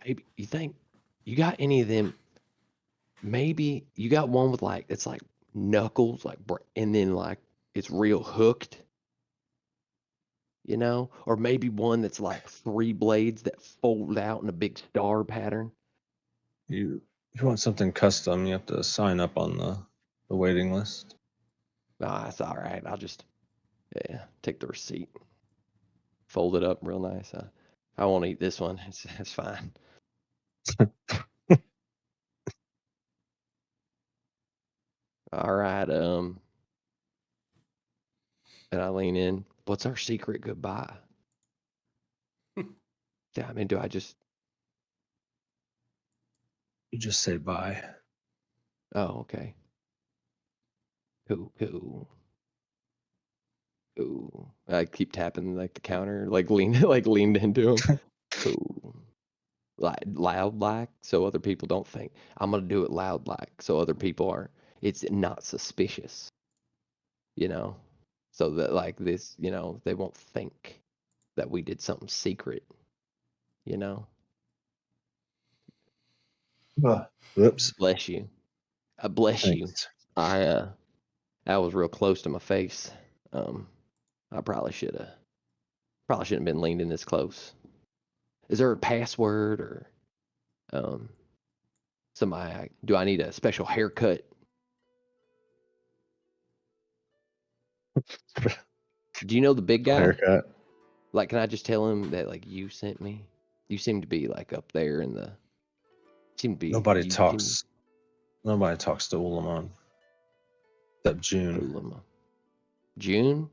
maybe you think you got any of them? Maybe you got one with like it's like knuckles, like and then like it's real hooked. You know, or maybe one that's like 3 blades that fold out in a big star pattern. If you want something custom, you have to sign up on the waiting list. Nah, that's all right. I'll just take the receipt, fold it up real nice. I won't eat this one. It's fine. All right. And I lean in. What's our secret goodbye? Yeah, I mean, do I just? You just say bye. Oh, okay. Cool. Ooh. I keep tapping like the counter, like leaned into him. Ooh. Loud like so other people don't think. I'm gonna do it loud like so other people are. It's not suspicious, you know, so that like this, you know, they won't think that we did something secret, you know. Whoops. Bless you. I bless you. Thanks. That was real close to my face. I probably shouldn't have been leaning this close. Is there a password or um somebody? Do I need a special haircut? Do you know the big guy? Haircut. Like, can I just tell him that like you sent me? You seem to be like up there in the. Seem to be Nobody you seem talks. Nobody talks to Ulamon except June. Ulama. June.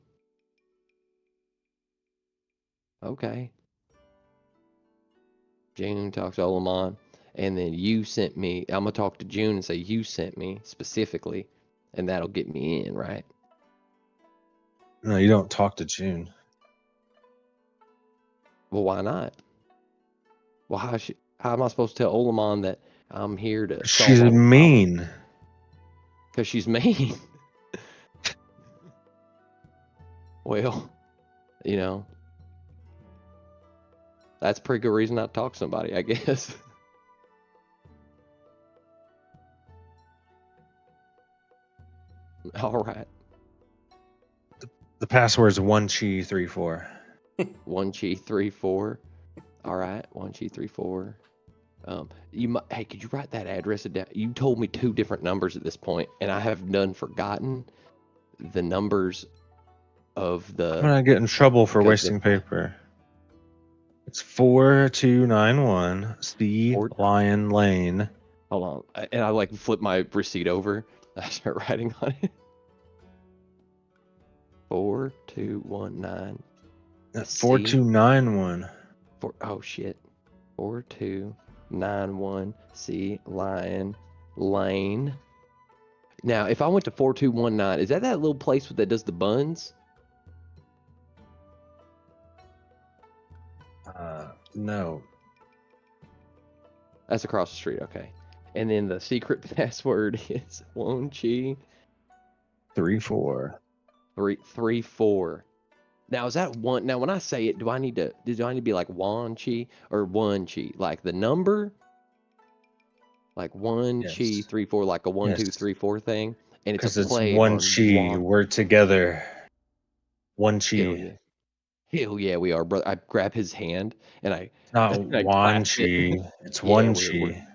Okay. June talks to Olamon, and then you sent me. I'm gonna talk to June and say you sent me specifically, and that'll get me in, right? No, you don't talk to June. Well, why not? Well, how am I supposed to tell Olamon that I'm here to solve She's all the problems? mean. Because she's mean. Well, you know, that's a pretty good reason not to talk to somebody, I guess. All right. The password's 1chi34. 1Chi34. All right. 1Chi34. Hey, could you write that address down? You told me 2 different numbers at this point, and I have done forgotten the numbers of I'm the gonna get in trouble for because the wasting paper. It's 4291 C Four- Lion Lane. hold on, and I like flip my receipt over. I start writing on it. 4219. That's C 4291. oh shit. 4291 C Lion Lane. Now, if I went to 4219, is that little place that does the buns? No. That's across the street, okay. And then the secret password is 1Chi 34. 334. Now is that one? Now when I say it, do I need to be like 1Chi or 1Chi, like the number, like 1Chi Yes. 34, like a 1 2 Yes. 3 4 thing, and it's a Because it's play one on chi. We're together. One Hell chi. yeah, hell yeah, we are, brother. I grab his hand and I Not I one clasp it. chi. It's Yeah, one we're chi.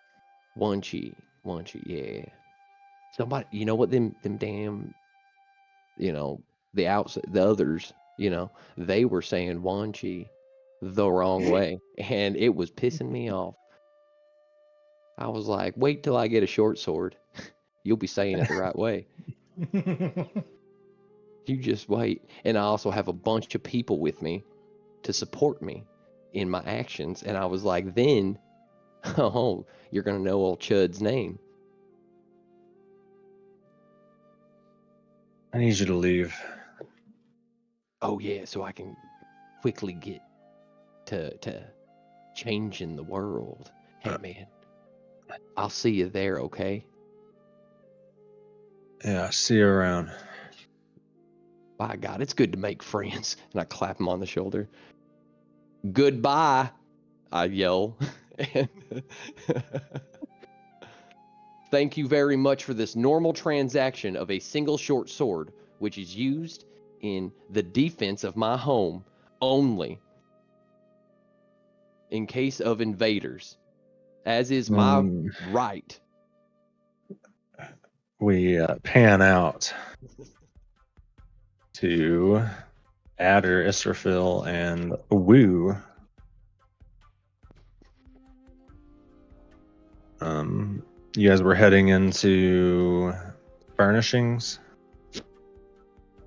1Chi, 1Chi, yeah. Somebody, you know what them damn, you know, the others, you know, they were saying Wan Chi the wrong way, and it was pissing me off. I was like, wait till I get a short sword. You'll be saying it the right way. You just wait. And I also have a bunch of people with me to support me in my actions. And I was like, then, oh, you're going to know old Chud's name. I need you to leave. Oh, yeah, so I can quickly get to changing the world. Hey, man, I'll see you there, okay? Yeah, see you around. By God, it's good to make friends. And I clap him on the shoulder. Goodbye, I yell. And thank you very much for this normal transaction of a single short sword, which is used in the defense of my home only in case of invaders, as is my right. We pan out to Adder, Israfil, and Woo. You guys were heading into furnishings,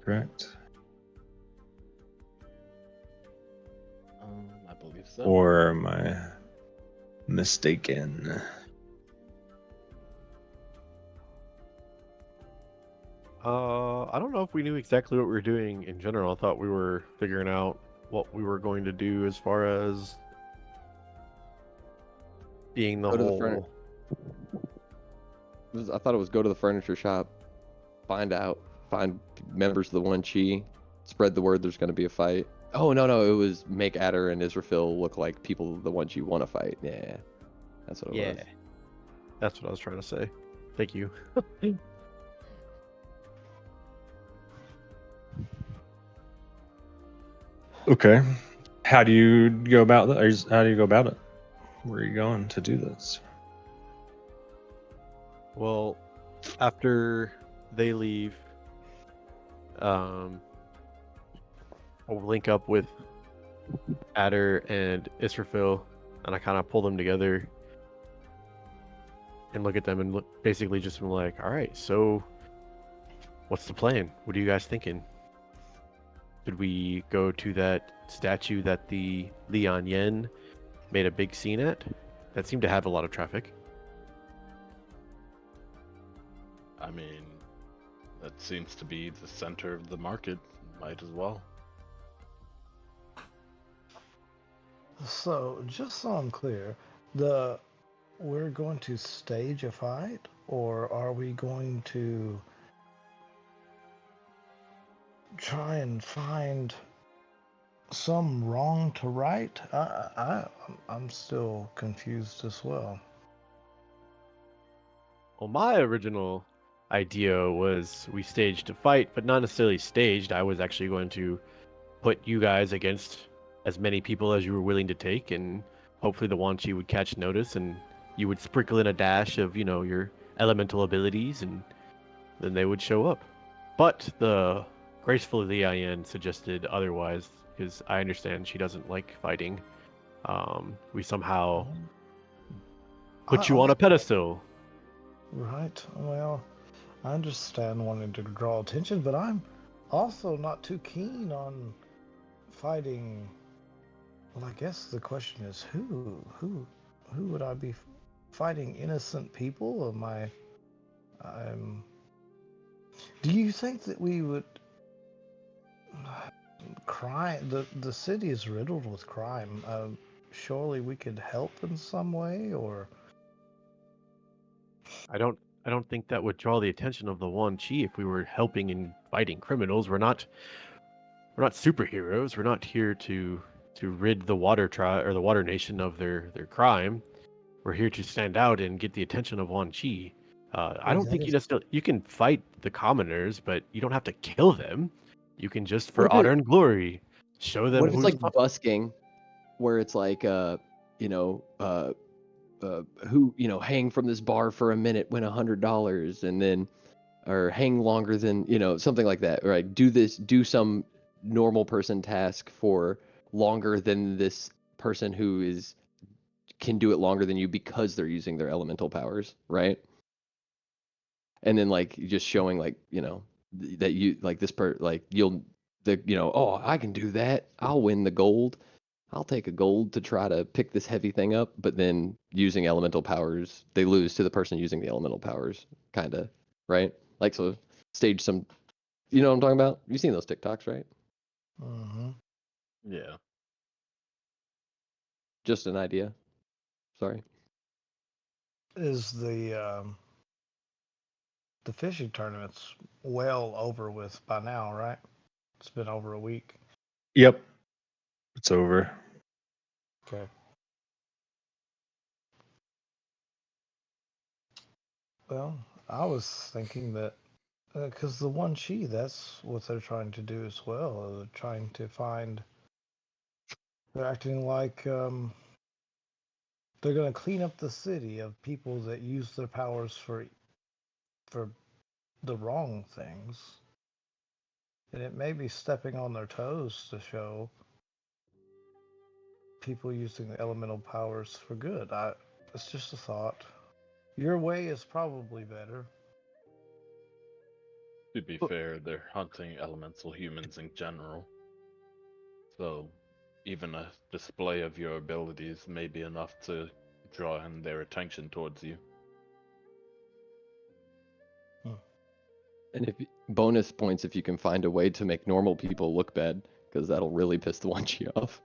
correct? I believe so. Or am I mistaken? I don't know if we knew exactly what we were doing in general. I thought we were figuring out what we were going to do as far as being the Go to the whole. I thought it was go to the furniture shop, find members of the One Chi, spread the word there's going to be a fight. Oh no, it was make Adder and Israfil look like people the One Chi want to fight. Yeah, that's what it was. That's what I was trying to say. Thank you. Okay. How do you go about that? How do you go about it? Where are you going to do this? Well, after they leave, I'll link up with Adder and Israfil, and I kind of pull them together and look at them and basically just am like, all right, so what's the plan? What are you guys thinking? Should we go to that statue that the Leon Yen made a big scene at? That seemed to have a lot of traffic. I mean, that seems to be the center of the market. Might as well. So, just so I'm clear, we're going to stage a fight, or are we going to try and find some wrong to right? I'm still confused as well. Well, my original idea was we staged a fight, but not necessarily staged. I was actually going to put you guys against as many people as you were willing to take, and hopefully the Wanchi would catch notice, and you would sprinkle in a dash of, your elemental abilities, and then they would show up. But the graceful Lian suggested otherwise, because I understand she doesn't like fighting. We somehow put you on a pedestal. Right. Well, I understand wanting to draw attention, but I'm also not too keen on fighting. Well, I guess the question is who would I be fighting? Innocent people? I'm. Do you think that we would crime? The city is riddled with crime. Surely we could help in some way, or I don't think that would draw the attention of the Wan Chi if we were helping in fighting criminals. We're not superheroes. We're not here to rid the the Water Nation of their crime. We're here to stand out and get the attention of Wan Chi. I well, don't that think is. you can fight the commoners, but you don't have to kill them. You can just, What for if it? honor and glory, show them What if it's who's like busking, where it's like you know, who hang from this bar for a minute, win $100, and then or hang longer than something like that, right? Do some normal person task for longer than this person who can do it longer than you because they're using their elemental powers, right? And then like just showing like that you like this like you'll oh, I can do that, I'll win the gold, I'll take a gold to try to pick this heavy thing up, but then using elemental powers, they lose to the person using the elemental powers, kind of, right? Like, so stage some, you know what I'm talking about? You've seen those TikToks, right? Mm-hmm. Yeah. Just an idea. Sorry. Is the fishing tournament's well over with by now, right? It's been over a week. Yep. It's over. Okay. Well, I was thinking that because the One Chi, that's what they're trying to do as well. They're trying to find. They're acting like they're going to clean up the city of people that use their powers for the wrong things, and it may be stepping on their toes to show people using the elemental powers for good. It's just a thought. Your way is probably better. To be fair, they're hunting elemental humans in general. So, even a display of your abilities may be enough to draw in their attention towards you. And if bonus points if you can find a way to make normal people look bad, because that'll really piss the Wanchi off.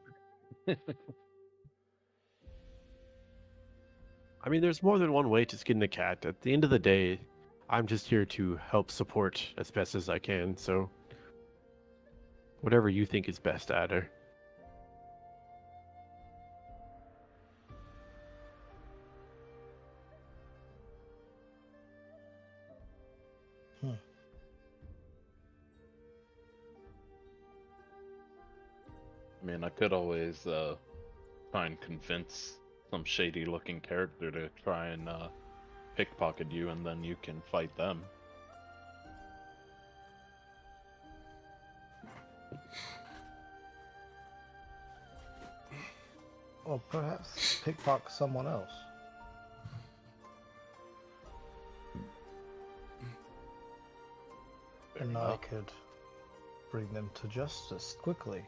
I mean, there's more than one way to skin the cat. At the end of the day, I'm just here to help support as best as I can, so whatever you think is best, Adder. I mean, I could always try and convince some shady looking character to try and pickpocket you, and then you can fight them. Or perhaps pickpocket someone else. And I could bring them to justice quickly.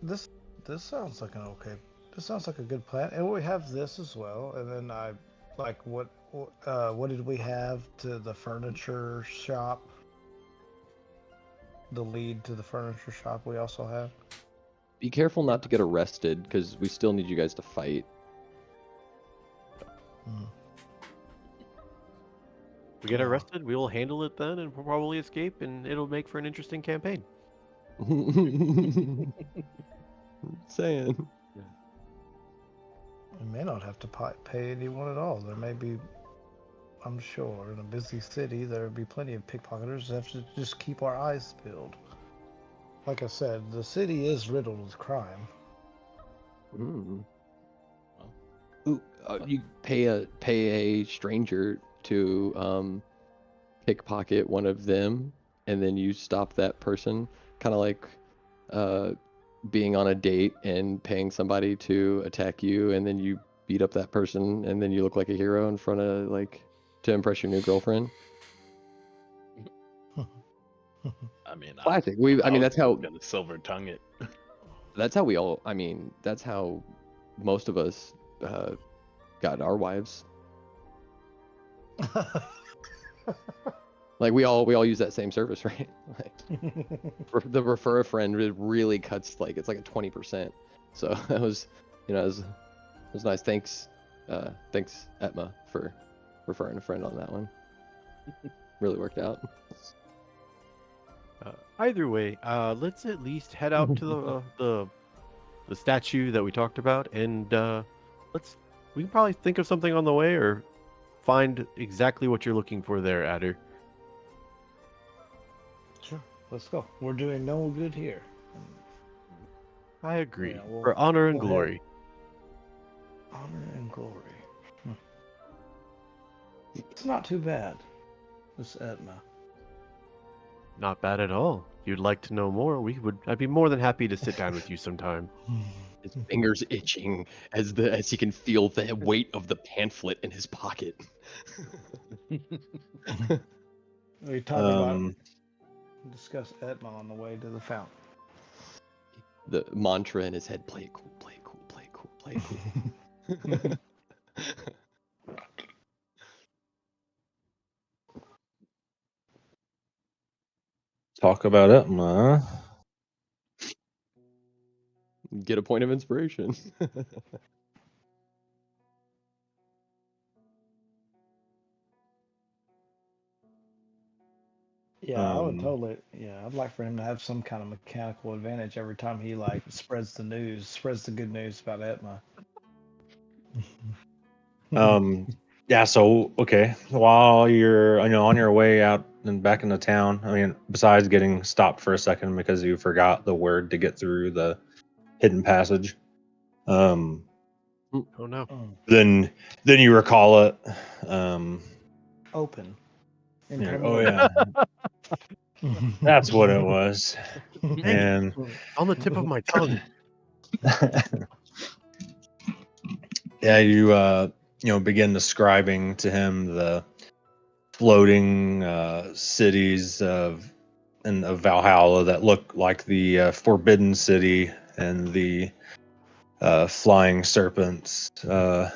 This sounds like an okay. This sounds like a good plan, and we have this as well. And then I like what did we have to the furniture shop? The lead to the furniture shop we also have. Be careful not to get arrested, because we still need you guys to fight. We get arrested, we will handle it then, and we'll probably escape, and it'll make for an interesting campaign. Saying. We may not have to pay anyone at all. There may be, I'm sure, in a busy city, there will be plenty of pickpocketers that have to just keep our eyes peeled. Like I said, the city is riddled with crime. Ooh, you pay a stranger to pickpocket one of them, and then you stop that person, kind of like being on a date and paying somebody to attack you, and then you beat up that person, and then you look like a hero in front of to impress your new girlfriend. I mean, Classic. I mean, that's how gonna silver tongue it. that's how we all. I mean, that's how most of us got our wives. Like we all use that same service, right? The refer a friend really cuts it's like a 20%. So that was, it was nice. Thanks Etma for referring a friend on that one. Really worked out. Either way, let's at least head out to the statue that we talked about, and we can probably think of something on the way, or find exactly what you're looking for there, Adder. Sure, let's go. We're doing no good here. I agree. Yeah, For honor and we'll glory. Honor and glory. It's not too bad, Miss Etna. Not bad at all. If you'd like to know more, I'd be more than happy to sit down with you sometime. His fingers itching as he can feel the weight of the pamphlet in his pocket. We talk about discuss Etna on the way to the fountain. The mantra in his head: play it cool, play it cool, play it cool, play it cool. Talk about it, huh? Get a point of inspiration. Yeah, I would totally. Yeah, I'd like for him to have some kind of mechanical advantage every time he spreads the good news about Etna. Yeah, so okay, while you're on your way out and back into town, I mean, besides getting stopped for a second because you forgot the word to get through the hidden passage, Oh no. then you recall it. Open. Oh yeah, that's what it was. And On the tip of my tongue. yeah, you begin describing to him the floating cities of Valhalla that look like the Forbidden City and the flying serpents. When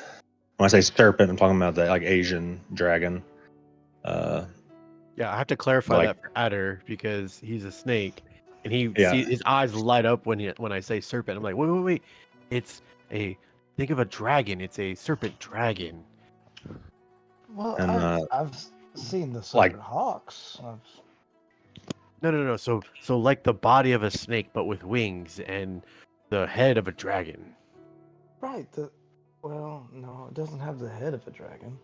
I say serpent, I'm talking about the like Asian dragon. Yeah, I have to clarify Like- that for Adder because he's a snake, and Yeah. his eyes light up when I say serpent. I'm like, wait, it's a think of a dragon. It's a serpent dragon. Well, And, I've seen the like- serpent hawks. No. So like the body of a snake, but with wings and the head of a dragon. Right. Well, no, it doesn't have the head of a dragon.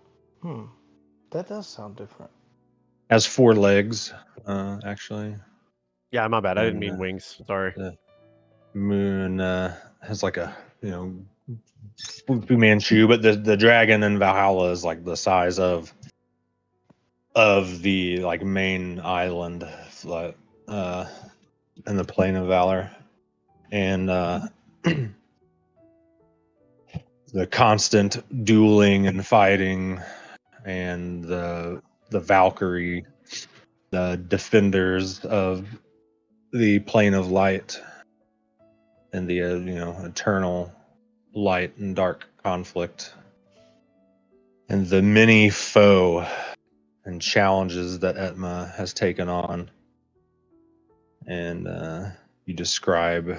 That does sound different. has 4 legs, actually. Yeah, my bad. I didn't And, mean wings. Sorry. The moon has like a Fu Manchu, but the dragon in Valhalla is like the size of the like main island, like in the Plain of Valor, and the constant dueling and fighting, and the Valkyrie, the defenders of the Plane of Light, and the eternal light and dark conflict, and the many foe and challenges that Etma has taken on. And you describe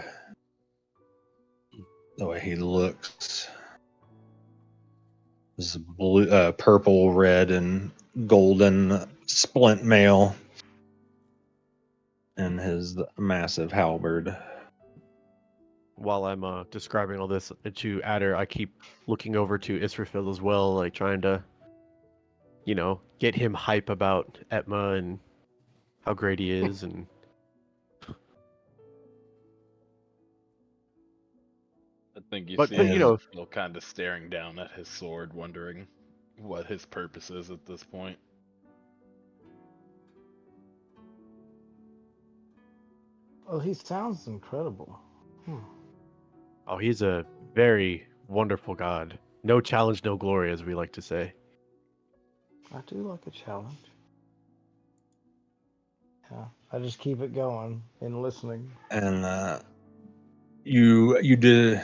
the way he looks. This blue, purple, red, and golden splint mail, and his massive halberd. While I'm describing all this to Adder, I keep looking over to Israfil as well, like trying to, get him hype about Etma and how great he is, and I think you But- see but, him still kind of staring down at his sword, wondering what his purpose is at this point. Well, he sounds incredible. oh, he's a very wonderful god. No challenge, no glory, as we like to say. I do like a challenge. Yeah, I just keep it going and listening. And you did.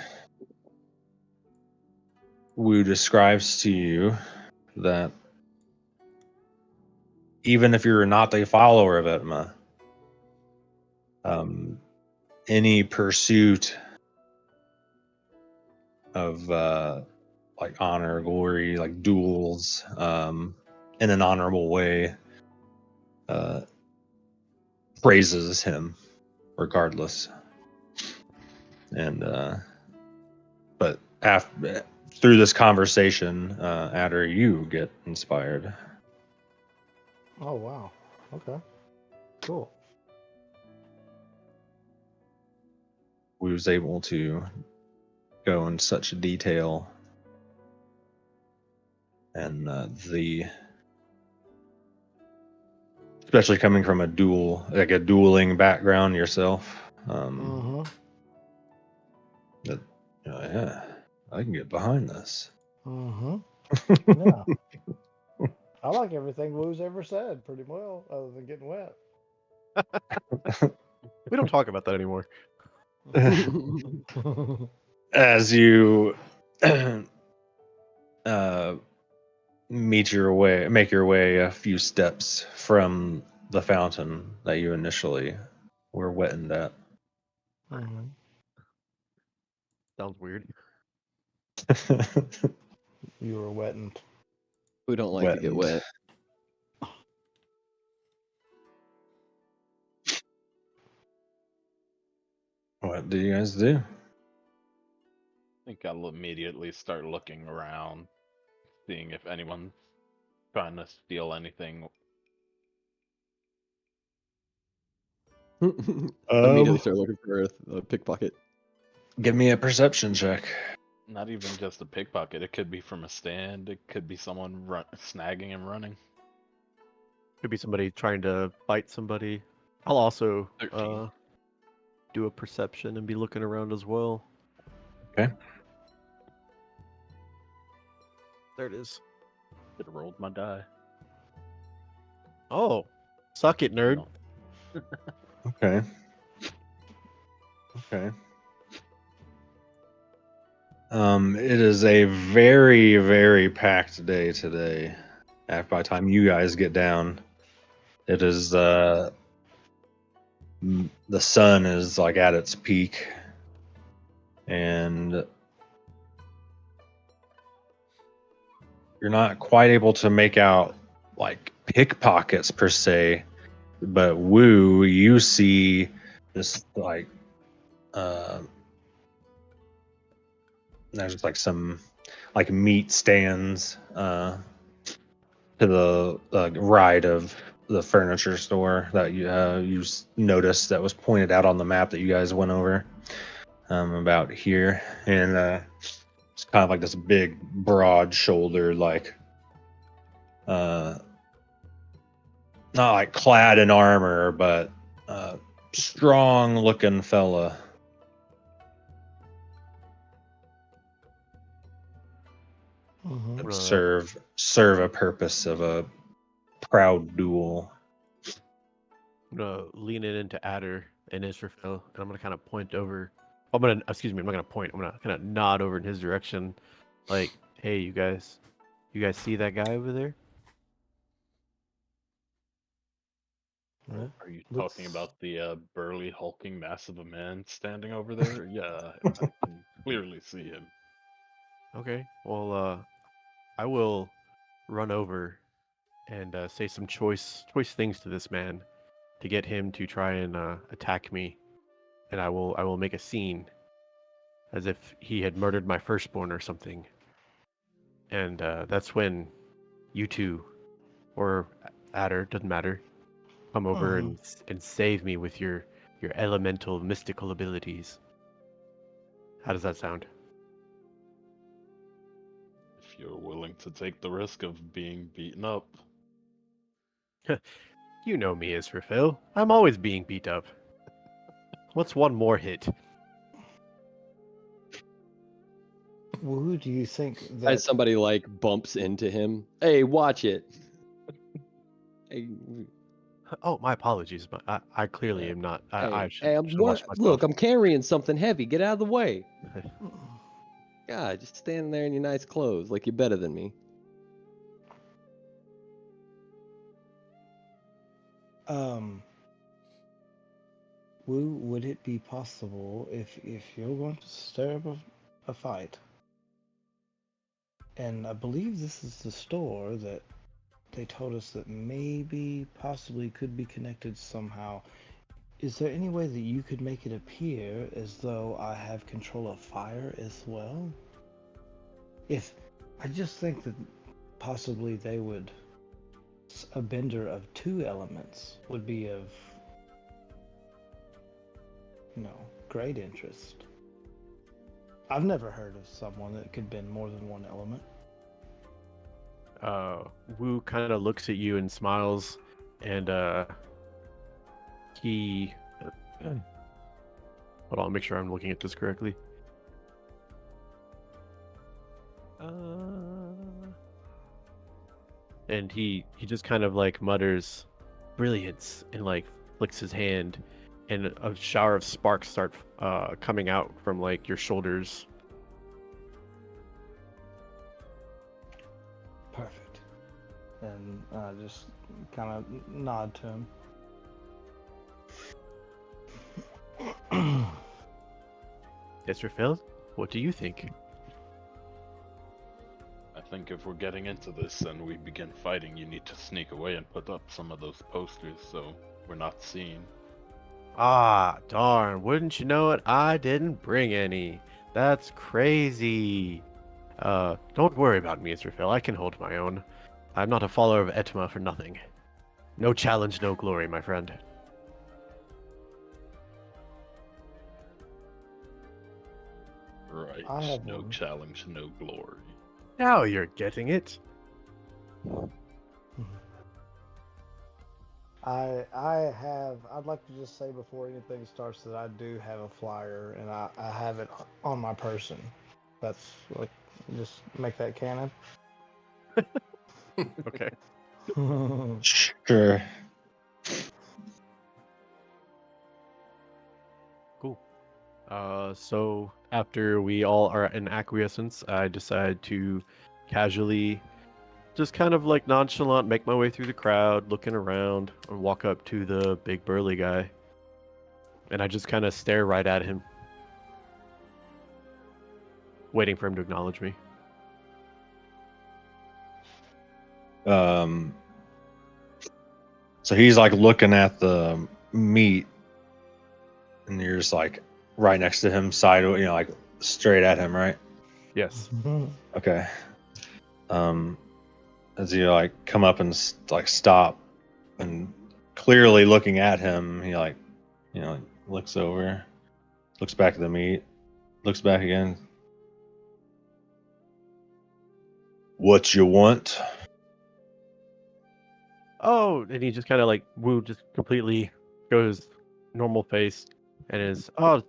Wu describes to you that even if you're not a follower of Etma, any pursuit of like honor, glory, like duels, in an honorable way, praises him regardless. And but after through this conversation, Adder, you get inspired. Oh wow. Okay. Cool. We was able to go in such detail, and especially coming from a dueling background yourself, Mm-hmm. that yeah, I can get behind this. Mm-hmm. Yeah. I like everything Wu's ever said pretty well, other than getting wet. We don't talk about that anymore. As you make your way a few steps from the fountain that you initially were wetted at. Mm-hmm. Sounds weird. You were wetting. We don't like to get Wettened. wet. What do you guys do? I think I'll immediately start looking around, seeing if anyone's trying to steal anything. Immediately start looking for a pickpocket. Give me a perception check. Not even just a pickpocket. It could be from a stand. It could be someone snagging and running. Could be somebody trying to bite somebody. I'll also 13. do a perception and be looking around as well. Okay. There it is. Should have rolled my die. Oh, suck it, nerd. No. Okay. Okay. It is a very, very packed day today. By the time you guys get down, it is the sun is like at its peak, and you're not quite able to make out like pickpockets per se, but Woo, you see this like there's like some like meat stands to the right of the furniture store that you noticed that was pointed out on the map that you guys went over about here, and it's kind of like this big, broad-shouldered, like not like clad in armor, but strong-looking fella. Mhm. That serve a purpose of a proud duel. I'm gonna lean it into Adder and Israfel, and I'm gonna kind of point over. I'm gonna, excuse me, I'm not gonna point. I'm gonna kind of nod over in his direction, like, "Hey, you guys see that guy over there?" Right. Are you Looks- talking about the burly, hulking mass of a man standing over there? Yeah, I can clearly see him. Okay. Well, I will run over and say some choice things to this man to get him to try and attack me, and I will make a scene as if he had murdered my firstborn or something. And that's when you two, or Adder, doesn't matter, come over Mhm. and save me with your elemental mystical abilities. How does that sound? If you're willing to take the risk of being beaten up. You know me, Israfil. I'm always being beat up. What's one more hit? Who do you think As that? somebody like bumps into him, hey, watch it. Hey, Oh, my apologies, but I clearly Yeah. am not. hey, I hey, should watch myself. look, I'm carrying something heavy. Get out of the way. God, just standing there in your nice clothes like you're better than me. Would it be possible if you're going to stir up a fight, and I believe this is the store that they told us that maybe possibly could be connected somehow. Is there any way that you could make it appear as though I have control of fire as well? If I just think that possibly they would, a bender of two elements would be of, great interest. I've never heard of someone that could bend more than one element. Wu kind of looks at you and smiles, and he. Hold on, make sure I'm looking at this correctly. And he just kind of like mutters, "Brilliance," and like flicks his hand, and a shower of sparks start coming out from like your shoulders. Perfect. And I just kind of nod to him. Israfil, what do you think? I think if we're getting into this and we begin fighting, you need to sneak away and put up some of those posters so we're not seen. Ah, darn, wouldn't you know it? I didn't bring any. That's crazy. Don't worry about me, Israfil. I can hold my own. I'm not a follower of Etma for nothing. No challenge, no glory, my friend. Right. I have No one. challenge, no glory. Now you're getting it. I'd like to just say before anything starts that I do have a flyer and I have it on my person. That's like, just make that canon. Okay. Sure. Cool. So After we all are in acquiescence, I decide to casually, just kind of like nonchalant, make my way through the crowd, looking around, and walk up to the big burly guy. And I just kind of stare right at him, waiting for him to acknowledge me. So he's like looking at the meat, and you're just like right next to him, sideways, like straight at him, right? Yes. Okay. As you like come up and like stop, and clearly looking at him, he like, looks over, looks back at the meat, looks back again. What you want? Oh, and he just kind of like Wu just completely goes normal face and is, oh,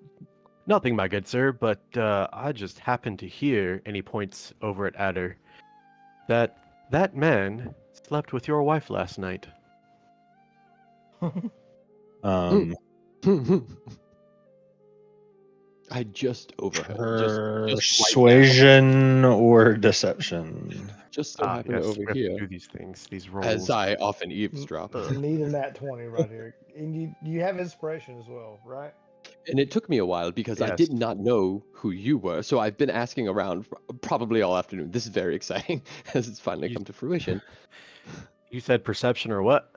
nothing, my good sir, but I just happened to hear, and he points over at Adder, that man slept with your wife last night. Um, I just overheard. Just right now. persuasion or deception? Just so happened to Yes, we have to overhear. do these things, these As rolls. I often eavesdrop. Need a nat 20 right here. And you have inspiration as well, right? And it took me a while because I Yes. did not know who you were. So I've been asking around probably all afternoon. This is very exciting as it's finally You- come to fruition. You said perception or what?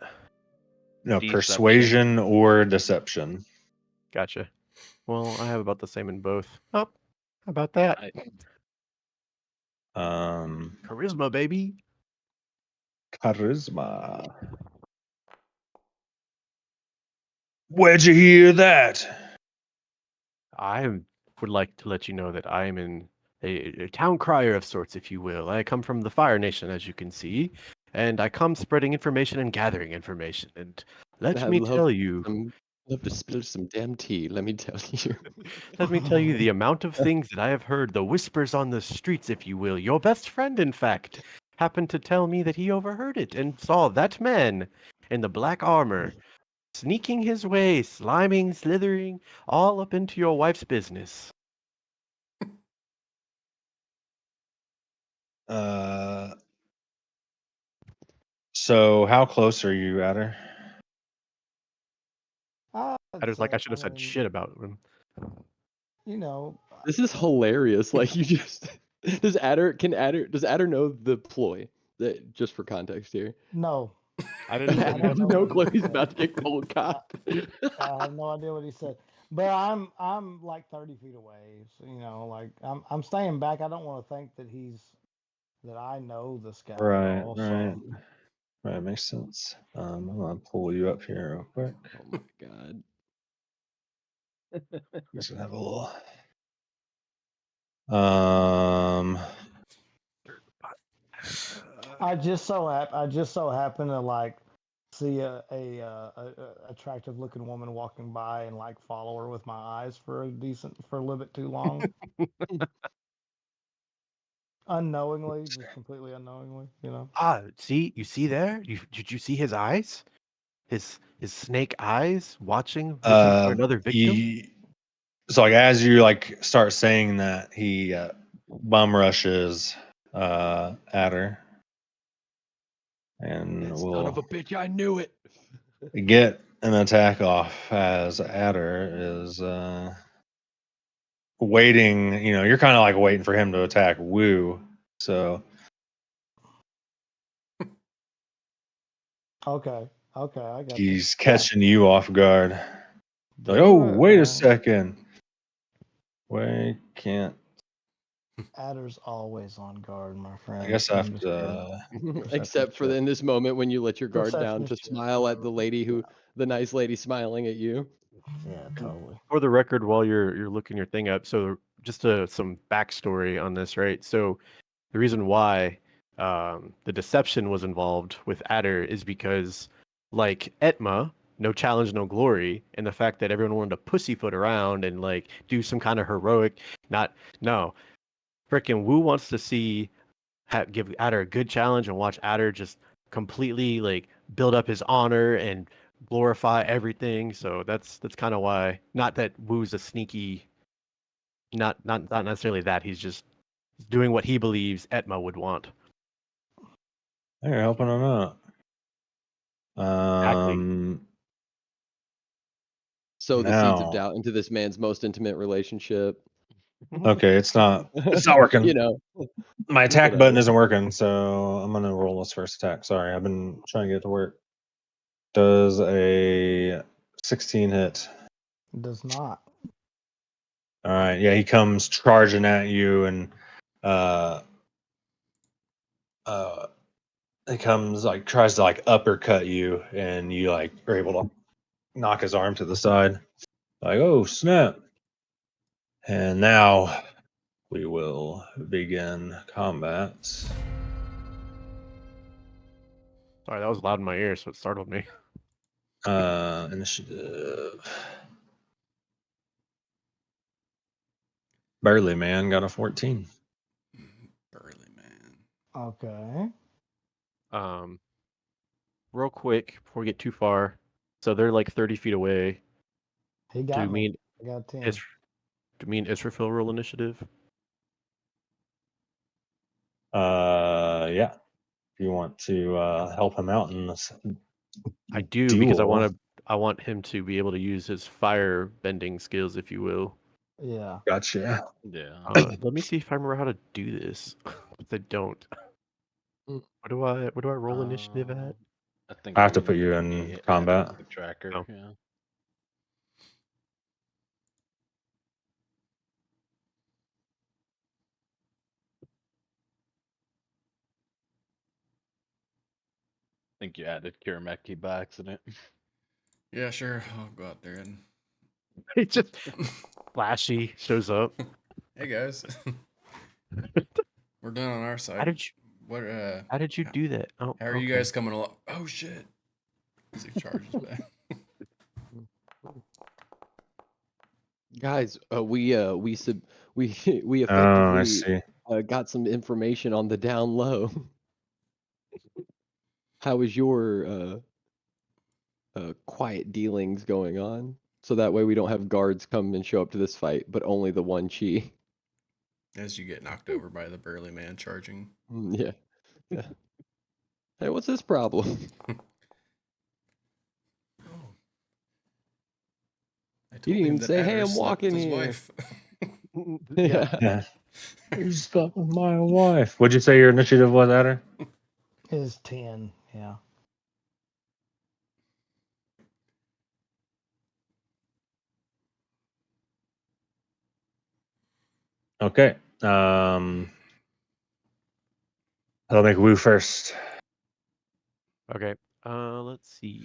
No, Deception. persuasion or deception. Gotcha. Well, I have about the same in both. Oh, how about that? Charisma, baby. Charisma. Where'd you hear that? I would like to let you know that I am in a town crier of sorts, if you will. I come from the Fire Nation, as you can see, and I come spreading information and gathering information. And let I'd me love tell you, love to spill some damn tea, let me tell you. let me tell you the amount of things that I have heard, the whispers on the streets, if you will. Your best friend, in fact, happened to tell me that he overheard it and saw that man in the black armor sneaking his way, sliming, slithering, all up into your wife's business. So how close are you at her? I'd I was like, say, I should have said shit about him. you know, This is hilarious. Like you just does Adder know the ploy? That just for context here. no. I didn't. I Adder don't has know no what he clue he's said. about to get cold cocked. I have no idea what he said. But I'm like 30 feet away. So, like I'm staying back. I don't want to think that I know this guy at Right, all. right. So Right, makes sense. I'm gonna pull you up here real quick. Oh my god. Just gonna have a little. Um, I just so happen to like see a attractive looking woman walking by and like follow her with my eyes for a little bit too long. Unknowingly, just completely unknowingly. See, you see there? Did you see his eyes? His snake eyes watching, looking for another victim? so like as you like start saying that, he bum rushes at her, and That son of a will bitch, I knew it. get an attack off as Adder is waiting. You're kind of like waiting for him to attack Woo. So Okay, I got you. he's Yeah, catching you off guard. Like, oh, do it, wait a man. second. Wait, can't. Adder's always on guard, my friend. I guess I I'm have just to. Except for in this moment when you let your guard down Perception to check. smile at the lady the nice lady smiling at you. Yeah, totally. For the record, while you're looking your thing up, so just some backstory on this, right? So the reason why the deception was involved with Adder is because, like Etma, no challenge, no glory, and the fact that everyone wanted to pussyfoot around and like do some kind of heroic, no, freaking Wu wants to see give Adder a good challenge and watch Adder just completely like build up his honor and glorify everything. So that's kind of why. Not that Wu's a sneaky not necessarily that. He's just doing what he believes Etma would want. You're helping him out. Exactly. Sow the seeds of Now, doubt into this man's most intimate relationship. okay, it's not working. You know, My attack whatever. button isn't working, so I'm gonna roll this first attack. Sorry, I've been trying to get it to work. Does a 16 hit? Does not. All right, yeah, he comes charging at you, and he comes like tries to like uppercut you, and you like are able to knock his arm to the side. Like, oh snap! And now we will begin combat. Sorry, that was loud in my ear, so it startled me. Initiative. Burly man got a 14. Burly man. Okay. Real quick before we get too far, so they're like 30 feet away. He Do got you me. mean I got 10. do you mean Israfil roll initiative? Yeah. If you want to help him out in this I do because I want him to be able to use his fire bending skills, if you will. Yeah. Gotcha. Yeah. Let me see if I remember how to do this. I don't. What do I roll initiative at? I think I have to we put you would in be combat. adding the tracker. Oh. Yeah. I think you added Kirameki by accident. Yeah, sure. I'll go out there and. He just flashy shows up. Hey guys, we're done on our side. How did you What? How did you do that? Oh, How are you okay. guys coming along? Oh shit! As he charges back. Guys, we we Oh, I effectively see. got some information on the down low. How is your quiet dealings going on? So that way we don't have guards come and show up to this fight, but only the one chi. As you get knocked over by the burly man charging. Yeah. Yeah. Hey, what's this problem? Oh. I You told didn't him even that say, "Hey, Adder I'm slept with walking his here." wife. Yeah. Yeah. You stuck with my wife. What'd you say your initiative was, Adder? Is 10. Yeah. Okay. I'll make Woo first. Okay. Let's see.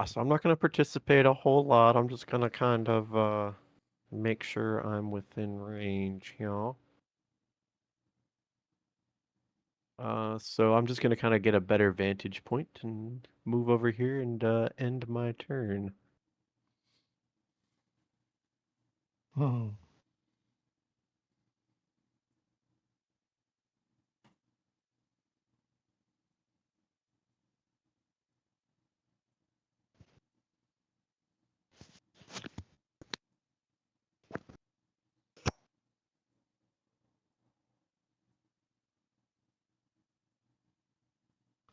So I'm not gonna participate a whole lot. I'm just gonna kind of make sure I'm within range, y'all. So I'm just gonna kind of get a better vantage point and move over here and end my turn. Mhm.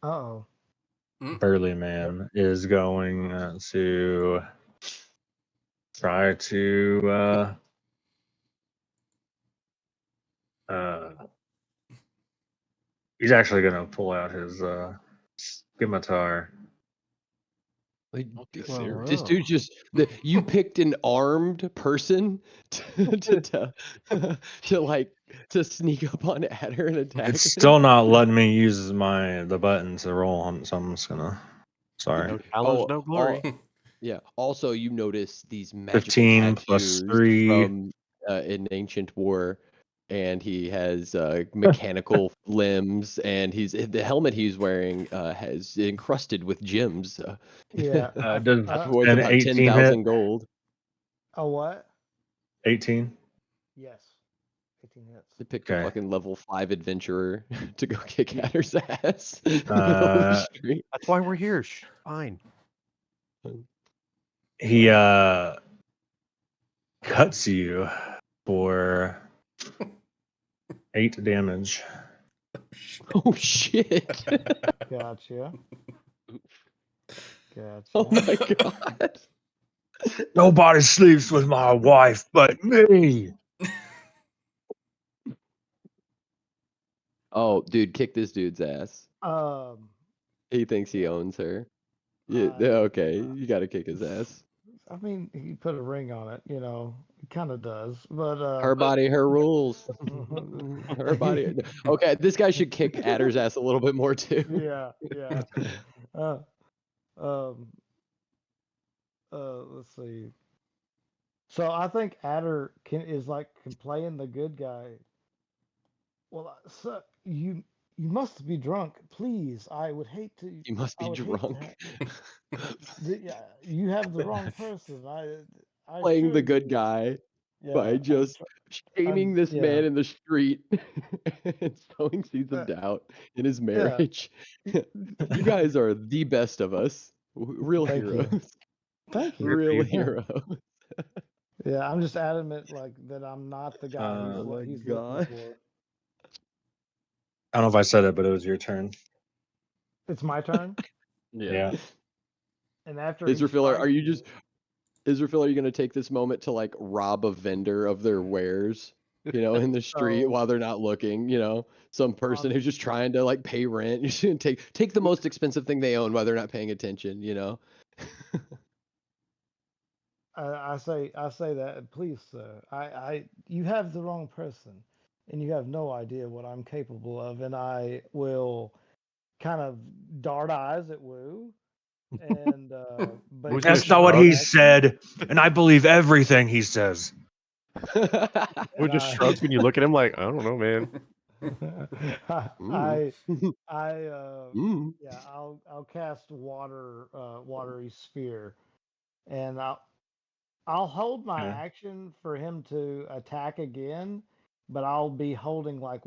Uh-oh. Burly man is going to try to he's actually gonna pull out his scimitar. Like, Well, this dude you picked an armed person to like to sneak up on Adder and attack It's him. still not letting me use the button to roll on, so I'm just gonna. Sorry. No challenge, no glory. Yeah. Also, you notice these magical 15 plus tattoos 3. from an ancient war, and he has mechanical limbs, and the helmet he's wearing has encrusted with gems. yeah. Does Worth an about 18 hit? 10,000 gold. A what? 18. Yes. 18 hits. They picked a Okay. fucking level 5 adventurer to go kick Adder's ass in the middle of the street. That's why we're here. Fine. He cuts you for 8 damage. Oh shit! Gotcha. Gotcha. Oh my god! Nobody sleeps with my wife but me. Oh, dude, kick this dude's ass. Um, He thinks he Yeah. owns her. Yeah, I- okay, you gotta kick his ass. I mean, he put a ring on it, you know. It kind of does, but Her body, her rules. Her body. Okay, this guy should kick Adder's ass a little bit more too. yeah. Uh, um, let's see. So I think Adder is like playing the good guy. Well, so you must be drunk. Please, I would hate to. You must I be would hate to drunk. yeah, you have the wrong person. I Playing assure the good you. guy Yeah, by just shaming this yeah. man in the street and sowing seeds Uh, of doubt in his yeah. marriage. You guys are the best of us. Real Thank you. heroes. Thank you. Real Yeah. heroes. Yeah, I'm just adamant like that I'm not the guy Oh my he's God. looking for. I don't know if I said it, but it was your turn. It's my turn, Yeah. and after he Israfil, are strikes you me, just Israfil, are you gonna take this moment to like rob a vendor of their wares, in the street So- while they're not looking, some person who's just trying to like pay rent. You should take the most expensive thing they own while they're not paying attention, I say that please, sir. You have the wrong person, and you have no idea what I'm capable of, and I will kind of dart eyes at Wu, and but Woo's That's gonna not what shrug. he said, and I believe everything he says. Woo and just shrugs when you look at him like, I don't know, man. I Mm. yeah, I'll cast watery sphere, and I'll hold my Okay. action for him to attack again, but I'll be holding like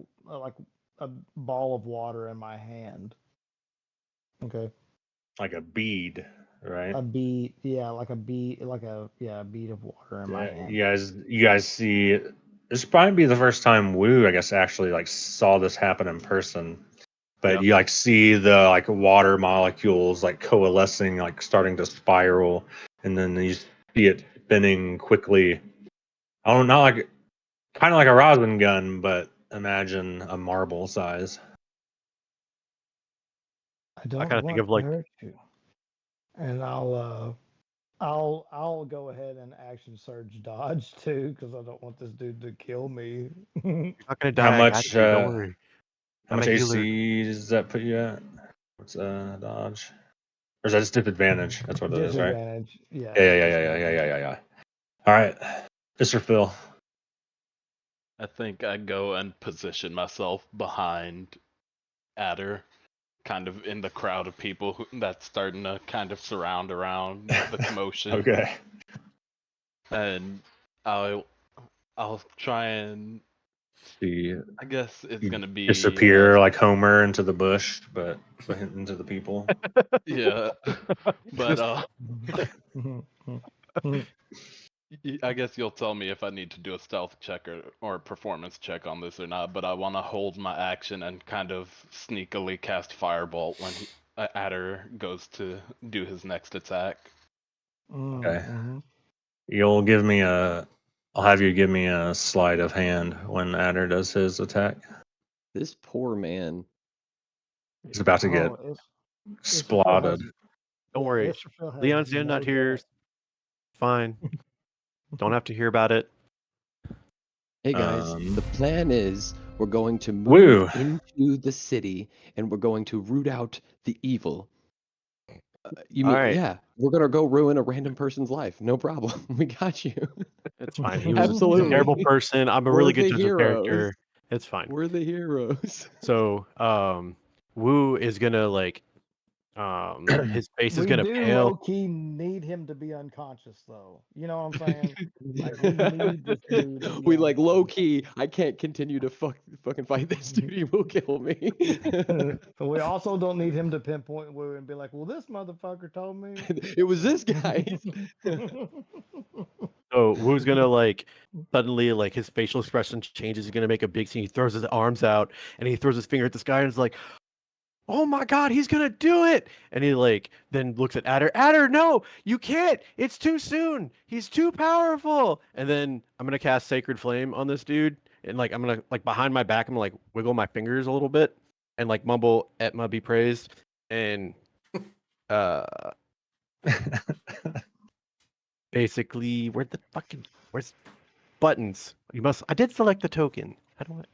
a ball of water in my hand. Okay, Like a bead, right? a bead, yeah, like a bead, a bead of water in my hand. You guys see this would probably be the first time Wu, I guess, actually like saw this happen in person. But Yeah. you like see the like water molecules like coalescing, like starting to spiral, and then you see it spinning quickly. I don't know, not like kind of like a rosin gun, but imagine a marble size. I don't kinda think want of, to like- hurt you, and I'll go ahead and action surge dodge too because I don't want this dude to kill me. You're not gonna die. How I got much? you, don't worry. How I'm much a healer. AC does that put you at? What's dodge? Or is that just disadvantage? That's what it is, right? Disadvantage. Yeah. Yeah. All right, Mr. Phil. I think I go and position myself behind Adder, kind of in the crowd of people that's starting to kind of surround around the commotion. Okay. And I'll try and See, I guess it's you gonna be disappear like Homer into the bush, but into the people. yeah. But I guess you'll tell me if I need to do a stealth check or a performance check on this or not, but I want to hold my action and kind of sneakily cast Firebolt when Adder goes to do his next attack. Okay. Mhm. You'll give me a. I'll have you give me a sleight of hand when Adder does his attack. This poor man. He's about to get Oh, splotted. Don't worry. Leon's not here. Fine. Don't have to hear about it. Hey guys, the plan is we're going to Woo. move into the city and we're going to root out the evil. You mean, Alright. yeah, we're gonna go ruin a random person's life. No problem. We got you. It's fine. He was a Absolutely. terrible person. I'm a We're really good the judge of heroes. character. It's fine. We're the heroes. So, Wu is gonna like, his face is We gonna do pale. low key need him to be unconscious, though. You know what I'm saying? Like we need this dude. To be We like low unconscious. key. I can't continue to fucking fight this dude. He will kill me. But we also don't need him to pinpoint Wu and be like, "Well, this motherfucker told me." It was this guy. So Wu's gonna like suddenly like his facial expression changes. He's gonna make a big scene. He throws his arms out and he throws his finger at the sky and is like, "Oh my God, he's gonna do it!" And he like then looks at Adder. Adder, no, you can't. It's too soon. He's too powerful. And then I'm gonna cast Sacred Flame on this dude, and like I'm gonna like behind my back, I'm gonna like wiggle my fingers a little bit and like mumble "Etma be praised." And uh basically, where's buttons? I did select the token.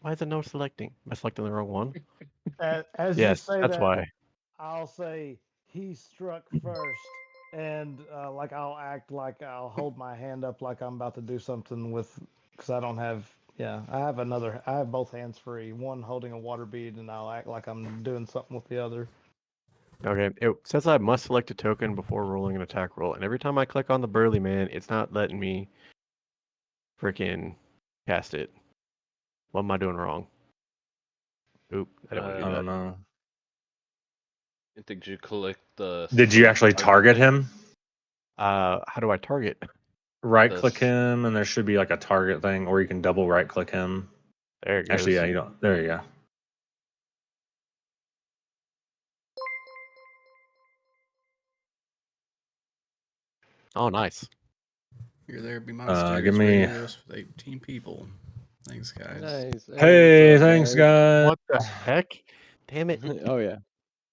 Why is it no selecting? Am I selecting the wrong one? As you Yes, say that's that, why. I'll say he struck first, and like I'll act like I'll hold my hand up like I'm about to do something with, because I don't have. Yeah, I have both hands free. One holding a water bead, and I'll act like I'm doing something with the other. Okay, it says I must select a token before rolling an attack roll, and every time I click on the burly man, it's not letting me freaking cast it. What am I doing wrong? Oop, I didn't want to I do don't that. know. Did you collect the Did you actually target thing? him? How do I target? Right click This him, and there should be like a target thing, or you can double right click him. There it Actually, goes. yeah, you don't. There you go. Oh, nice. You're there, be my Give mysterious me. radios with 18 people. Thanks, guys. Nice. Hey, what's up, thanks, guys? guys. What the heck? Damn it. Oh yeah.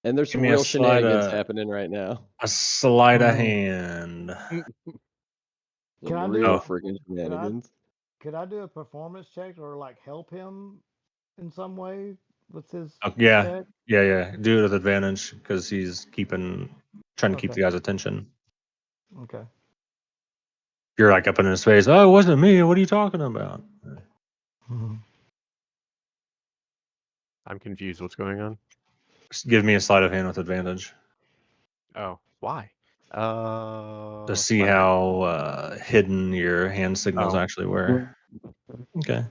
And there's Give some me a real sleight shenanigans of happening right now. hand. Can Some I do real Oh, freaking shenanigans. could I do a performance check or like help him in some way with his yeah, check? yeah. Do it with advantage because he's trying to keep Okay. the guy's attention. Okay. You're like up in his face. Oh, it wasn't me. What are you talking about? I'm confused. What's going on? Just give me a sleight of hand with advantage Oh, why? to see Sleight of hand. how hidden your hand signals Oh. actually were. Okay.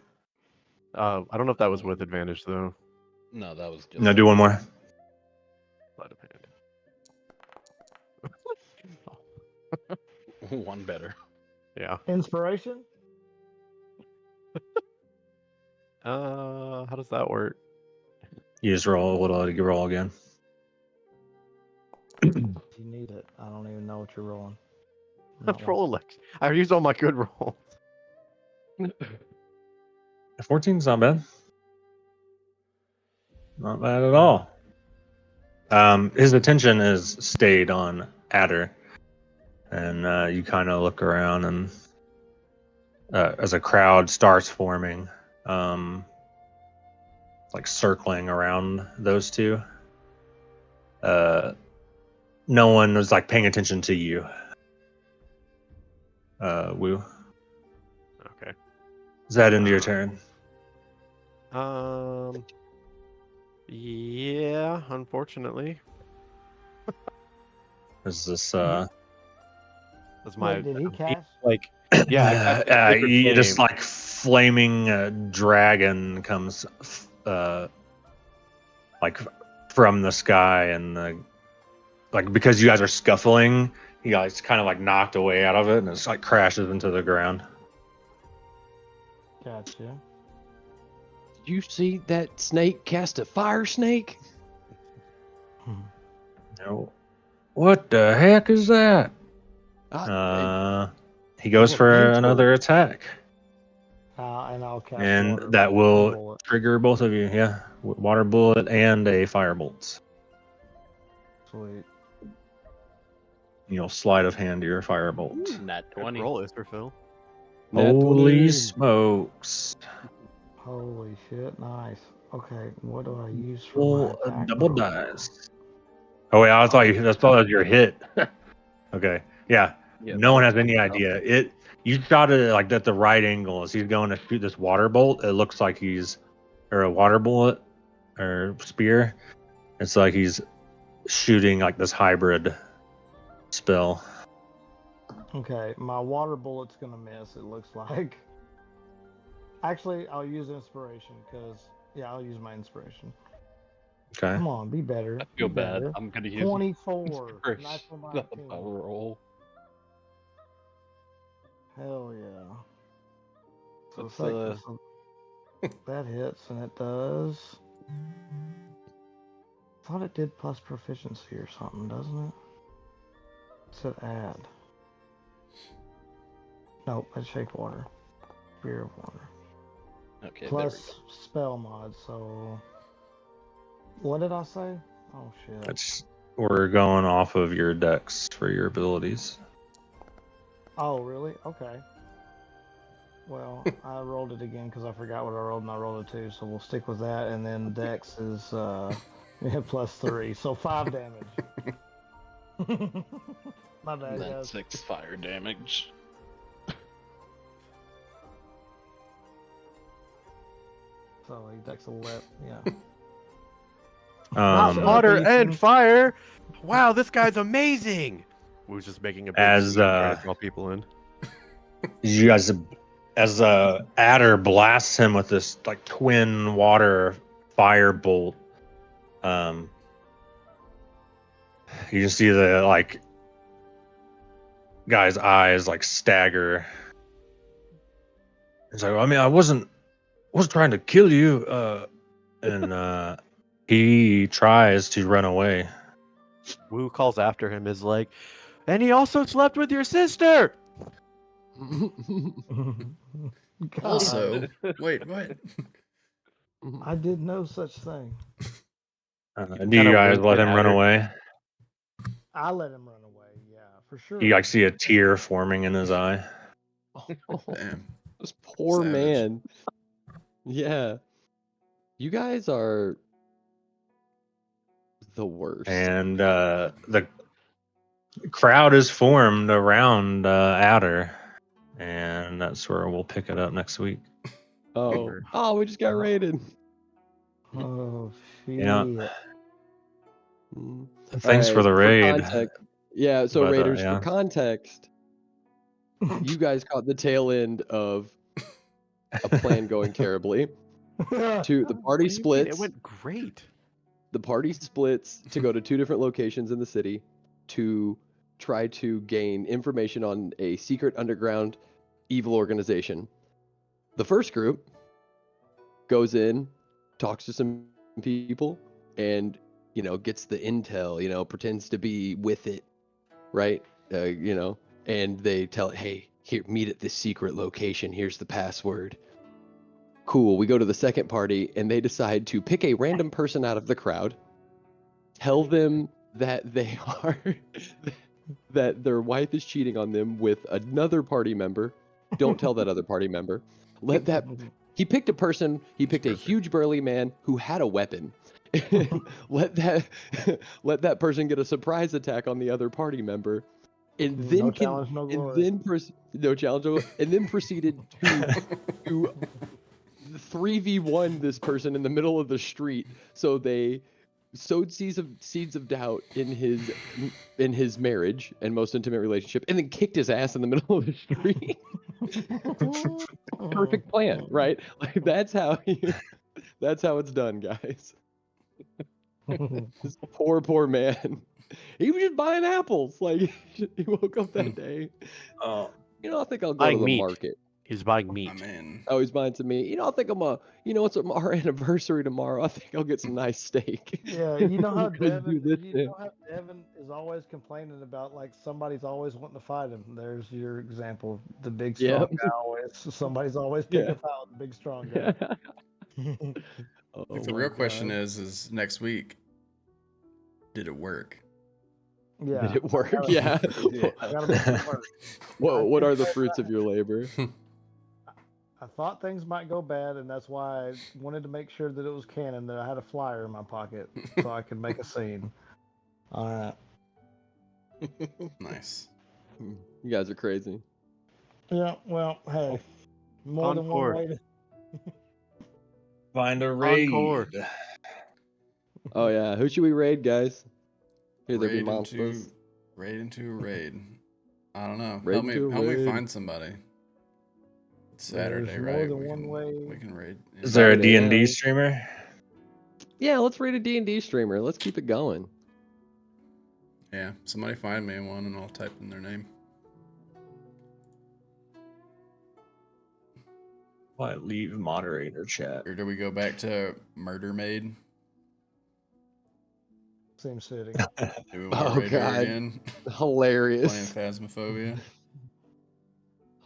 I don't know if that was with advantage though. no, that was just Now do one more. Sleight of hand. one better. Yeah. Inspiration? How does that work? You just roll a little. You roll again. You need it. I don't even know what you're rolling. Let's roll Lex. I used all my good rolls. 14's not bad. Not bad at all. His attention is stayed on Adder, and you kind of look around, and as a crowd starts forming, like circling around those two, no one was like paying attention to you. Woo. Okay. Is that into your turn? Yeah, unfortunately. Is this That's my Wait, did he cast? like yeah, I casted Sacred you Flame. just like flaming dragon comes like from the sky, and like because you guys are scuffling, he guys kind of like knocked away out of it, and it's like crashes into the ground. Gotcha. Did you see that snake cast a fire snake? No, what the heck is that? He goes Well, for intro. another attack, And I'll cast and water that will bullet. trigger both of you. Yeah, water bullet and a firebolt. Sweet. You'll sleight of hand your firebolt. Nat Good 20. roll, Phil. Nat Holy 20. smokes! Holy shit, nice. Okay, what do I use for my Well, attack double roll? dice. Oh wait, I thought that was your hit. Okay, yeah. Yeah, No one has that's any idea. You shot it like at the right angle as he's going to shoot this water bolt. It looks like or a water bullet or spear. It's like he's shooting like this hybrid spell. Okay, my water bullet's gonna miss, it looks like. Actually, I'll use inspiration, because, yeah, I'll use my inspiration. Okay. Come on, be better. I feel be bad. better. I'm gonna use 24. inspiration Natural on 19. a roll. Hell yeah. looks like that hits, and it does. Thought it did plus proficiency or something, doesn't it? It said add. Nope, that's shake water. Spear of water. Okay, Plus spell mod, so what did I say? Oh shit. We're going off of your dex for your abilities. Oh really? Okay. Well, I rolled it again because I forgot what I rolled, and I rolled a 2, so we'll stick with that. And then dex is plus 3, so 5 damage. My bad, And then guys. 6 fire damage. So he dex 11. Yeah. Not Um, water and Ethan. fire. Wow, this guy's amazing. We was just making a big As, scene trying to draw people in. you guys, as Adder blasts him with this like twin water fire bolt, you can see the like guy's eyes like stagger. He's like, I mean, I wasn't trying to kill you, and he tries to run away. Wu calls after him is like, and he also slept with your sister. God, Also, wait, what? I did no such thing. Do you guys let him run away? I let him run away. Yeah, for sure. You like see a tear forming in his eye. Damn. This poor Savage. man. Yeah. You guys are the worst. And the crowd is formed around Adder, and that's where we'll pick it up next week. Oh, we just got raided. Oh shit. Yeah. Mm. Thanks for the raid. Context, yeah, so But, Raiders, yeah. for context, you guys caught the tail end of a plan going terribly. The party What do you mean? It splits. went great. The party splits to go to 2 different locations in the city to try to gain information on a secret underground evil organization. The first group goes in, talks to some people, and gets the intel. Pretends to be with it, right? And they tell, hey, here, meet at this secret location. Here's the password. Cool. We go to the second party, and they decide to pick a random person out of the crowd, tell them that they are that their wife is cheating on them with another party member. Don't tell that other party member. He picked a person. He picked a huge burly man who had a weapon. let that person get a surprise attack on the other party member, and then No challenge, no glory. no challenge, and then proceeded to 3v1 this person in the middle of the street. So they sowed seeds of doubt in his marriage and most intimate relationship, and then kicked his ass in the middle of the street. Perfect plan, right? Like that's how it's done, guys. This poor man. He was just buying apples. Like he woke up that day. Oh, I think I'll go Buying to the meat. market. He's buying I meat. mean, Oh, he's buying some meat. I think it's our anniversary tomorrow. I think I'll get some nice steak. Yeah, you know how I'm gonna do this to him. Devin is always complaining about like somebody's always wanting to fight him. There's your example. The big strong Yep. guy always. Somebody's always picking a fight with the big strong guy. Oh, like the my real question God. is next week, did it work? Yeah. Did it work? gotta- Yeah. I gotta make it work. What are the fruits of your labor? I thought things might go bad, and that's why I wanted to make sure that it was canon, that I had a flyer in my pocket so I could make a scene. All right. Nice. You guys are crazy. Yeah, well, hey, more than Encore. one way to. find a raid. Encore. Oh yeah, who should we raid, guys? Here there be Raid monsters. into a raid. I don't know. Raid help me into a raid. find somebody. It's Saturday, There's more right? than we one can, way. We can raid. Is there a Saturday, D&D yeah. streamer? Yeah, let's raid a D&D streamer. Let's keep it going. Yeah, somebody find me one and I'll type in their name. What? Leave moderator chat. Or do we go back to Murder Maid? Same setting. Do we want to Oh raid her god, again? Playing hilarious, Phasmophobia.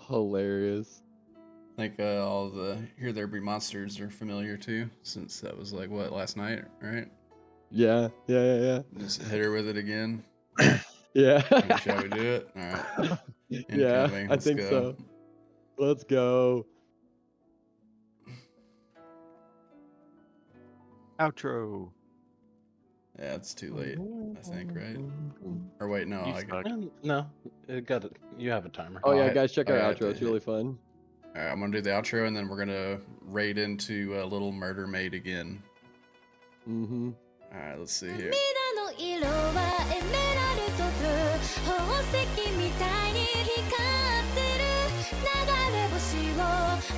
hilarious. I think all the Here There Be Monsters are familiar too, since that was like what, last night, right? Yeah. Just hit her with it again. Yeah. Shall we do it? All right. Yeah, Incoming. I Let's think go. so. Let's go. Outro. Yeah, it's too late, I think, right? Or wait, no, You I suck. No, it got it. You have a timer. Oh yeah, I- guys, check oh, our yeah, I outro. It's did. really fun. All right, I'm gonna do the outro, and then we're gonna raid into Little Murder Maid again. Mm-hmm. All right, let's see here. 涙の色はエメラルドブルー宝石みたいに光ってる流れ星を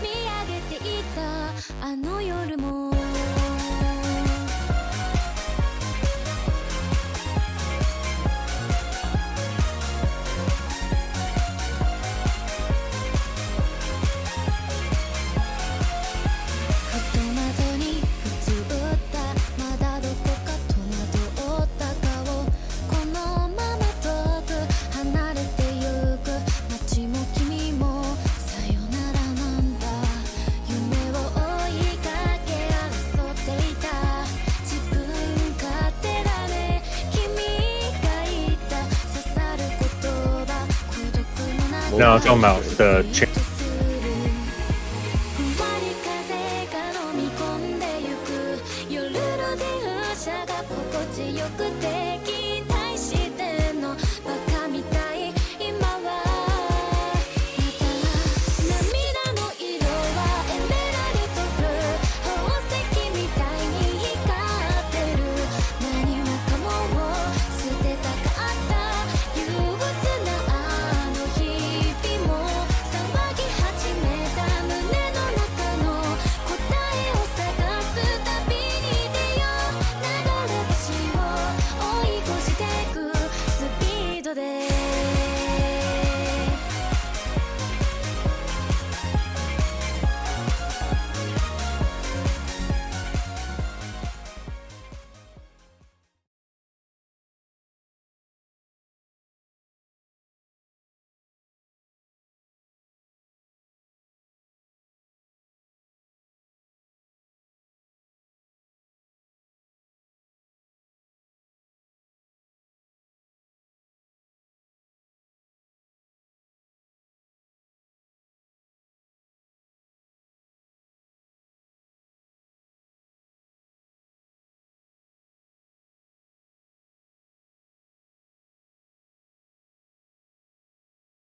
見上げていたあの夜もふと窓に映ったまだどこか戸惑った顔このまま遠く離れてゆく街も君もさよならなんだ夢を追いかけ争っていた自分勝手だね君が言った刺さる言葉孤独の中 No, it's talking about the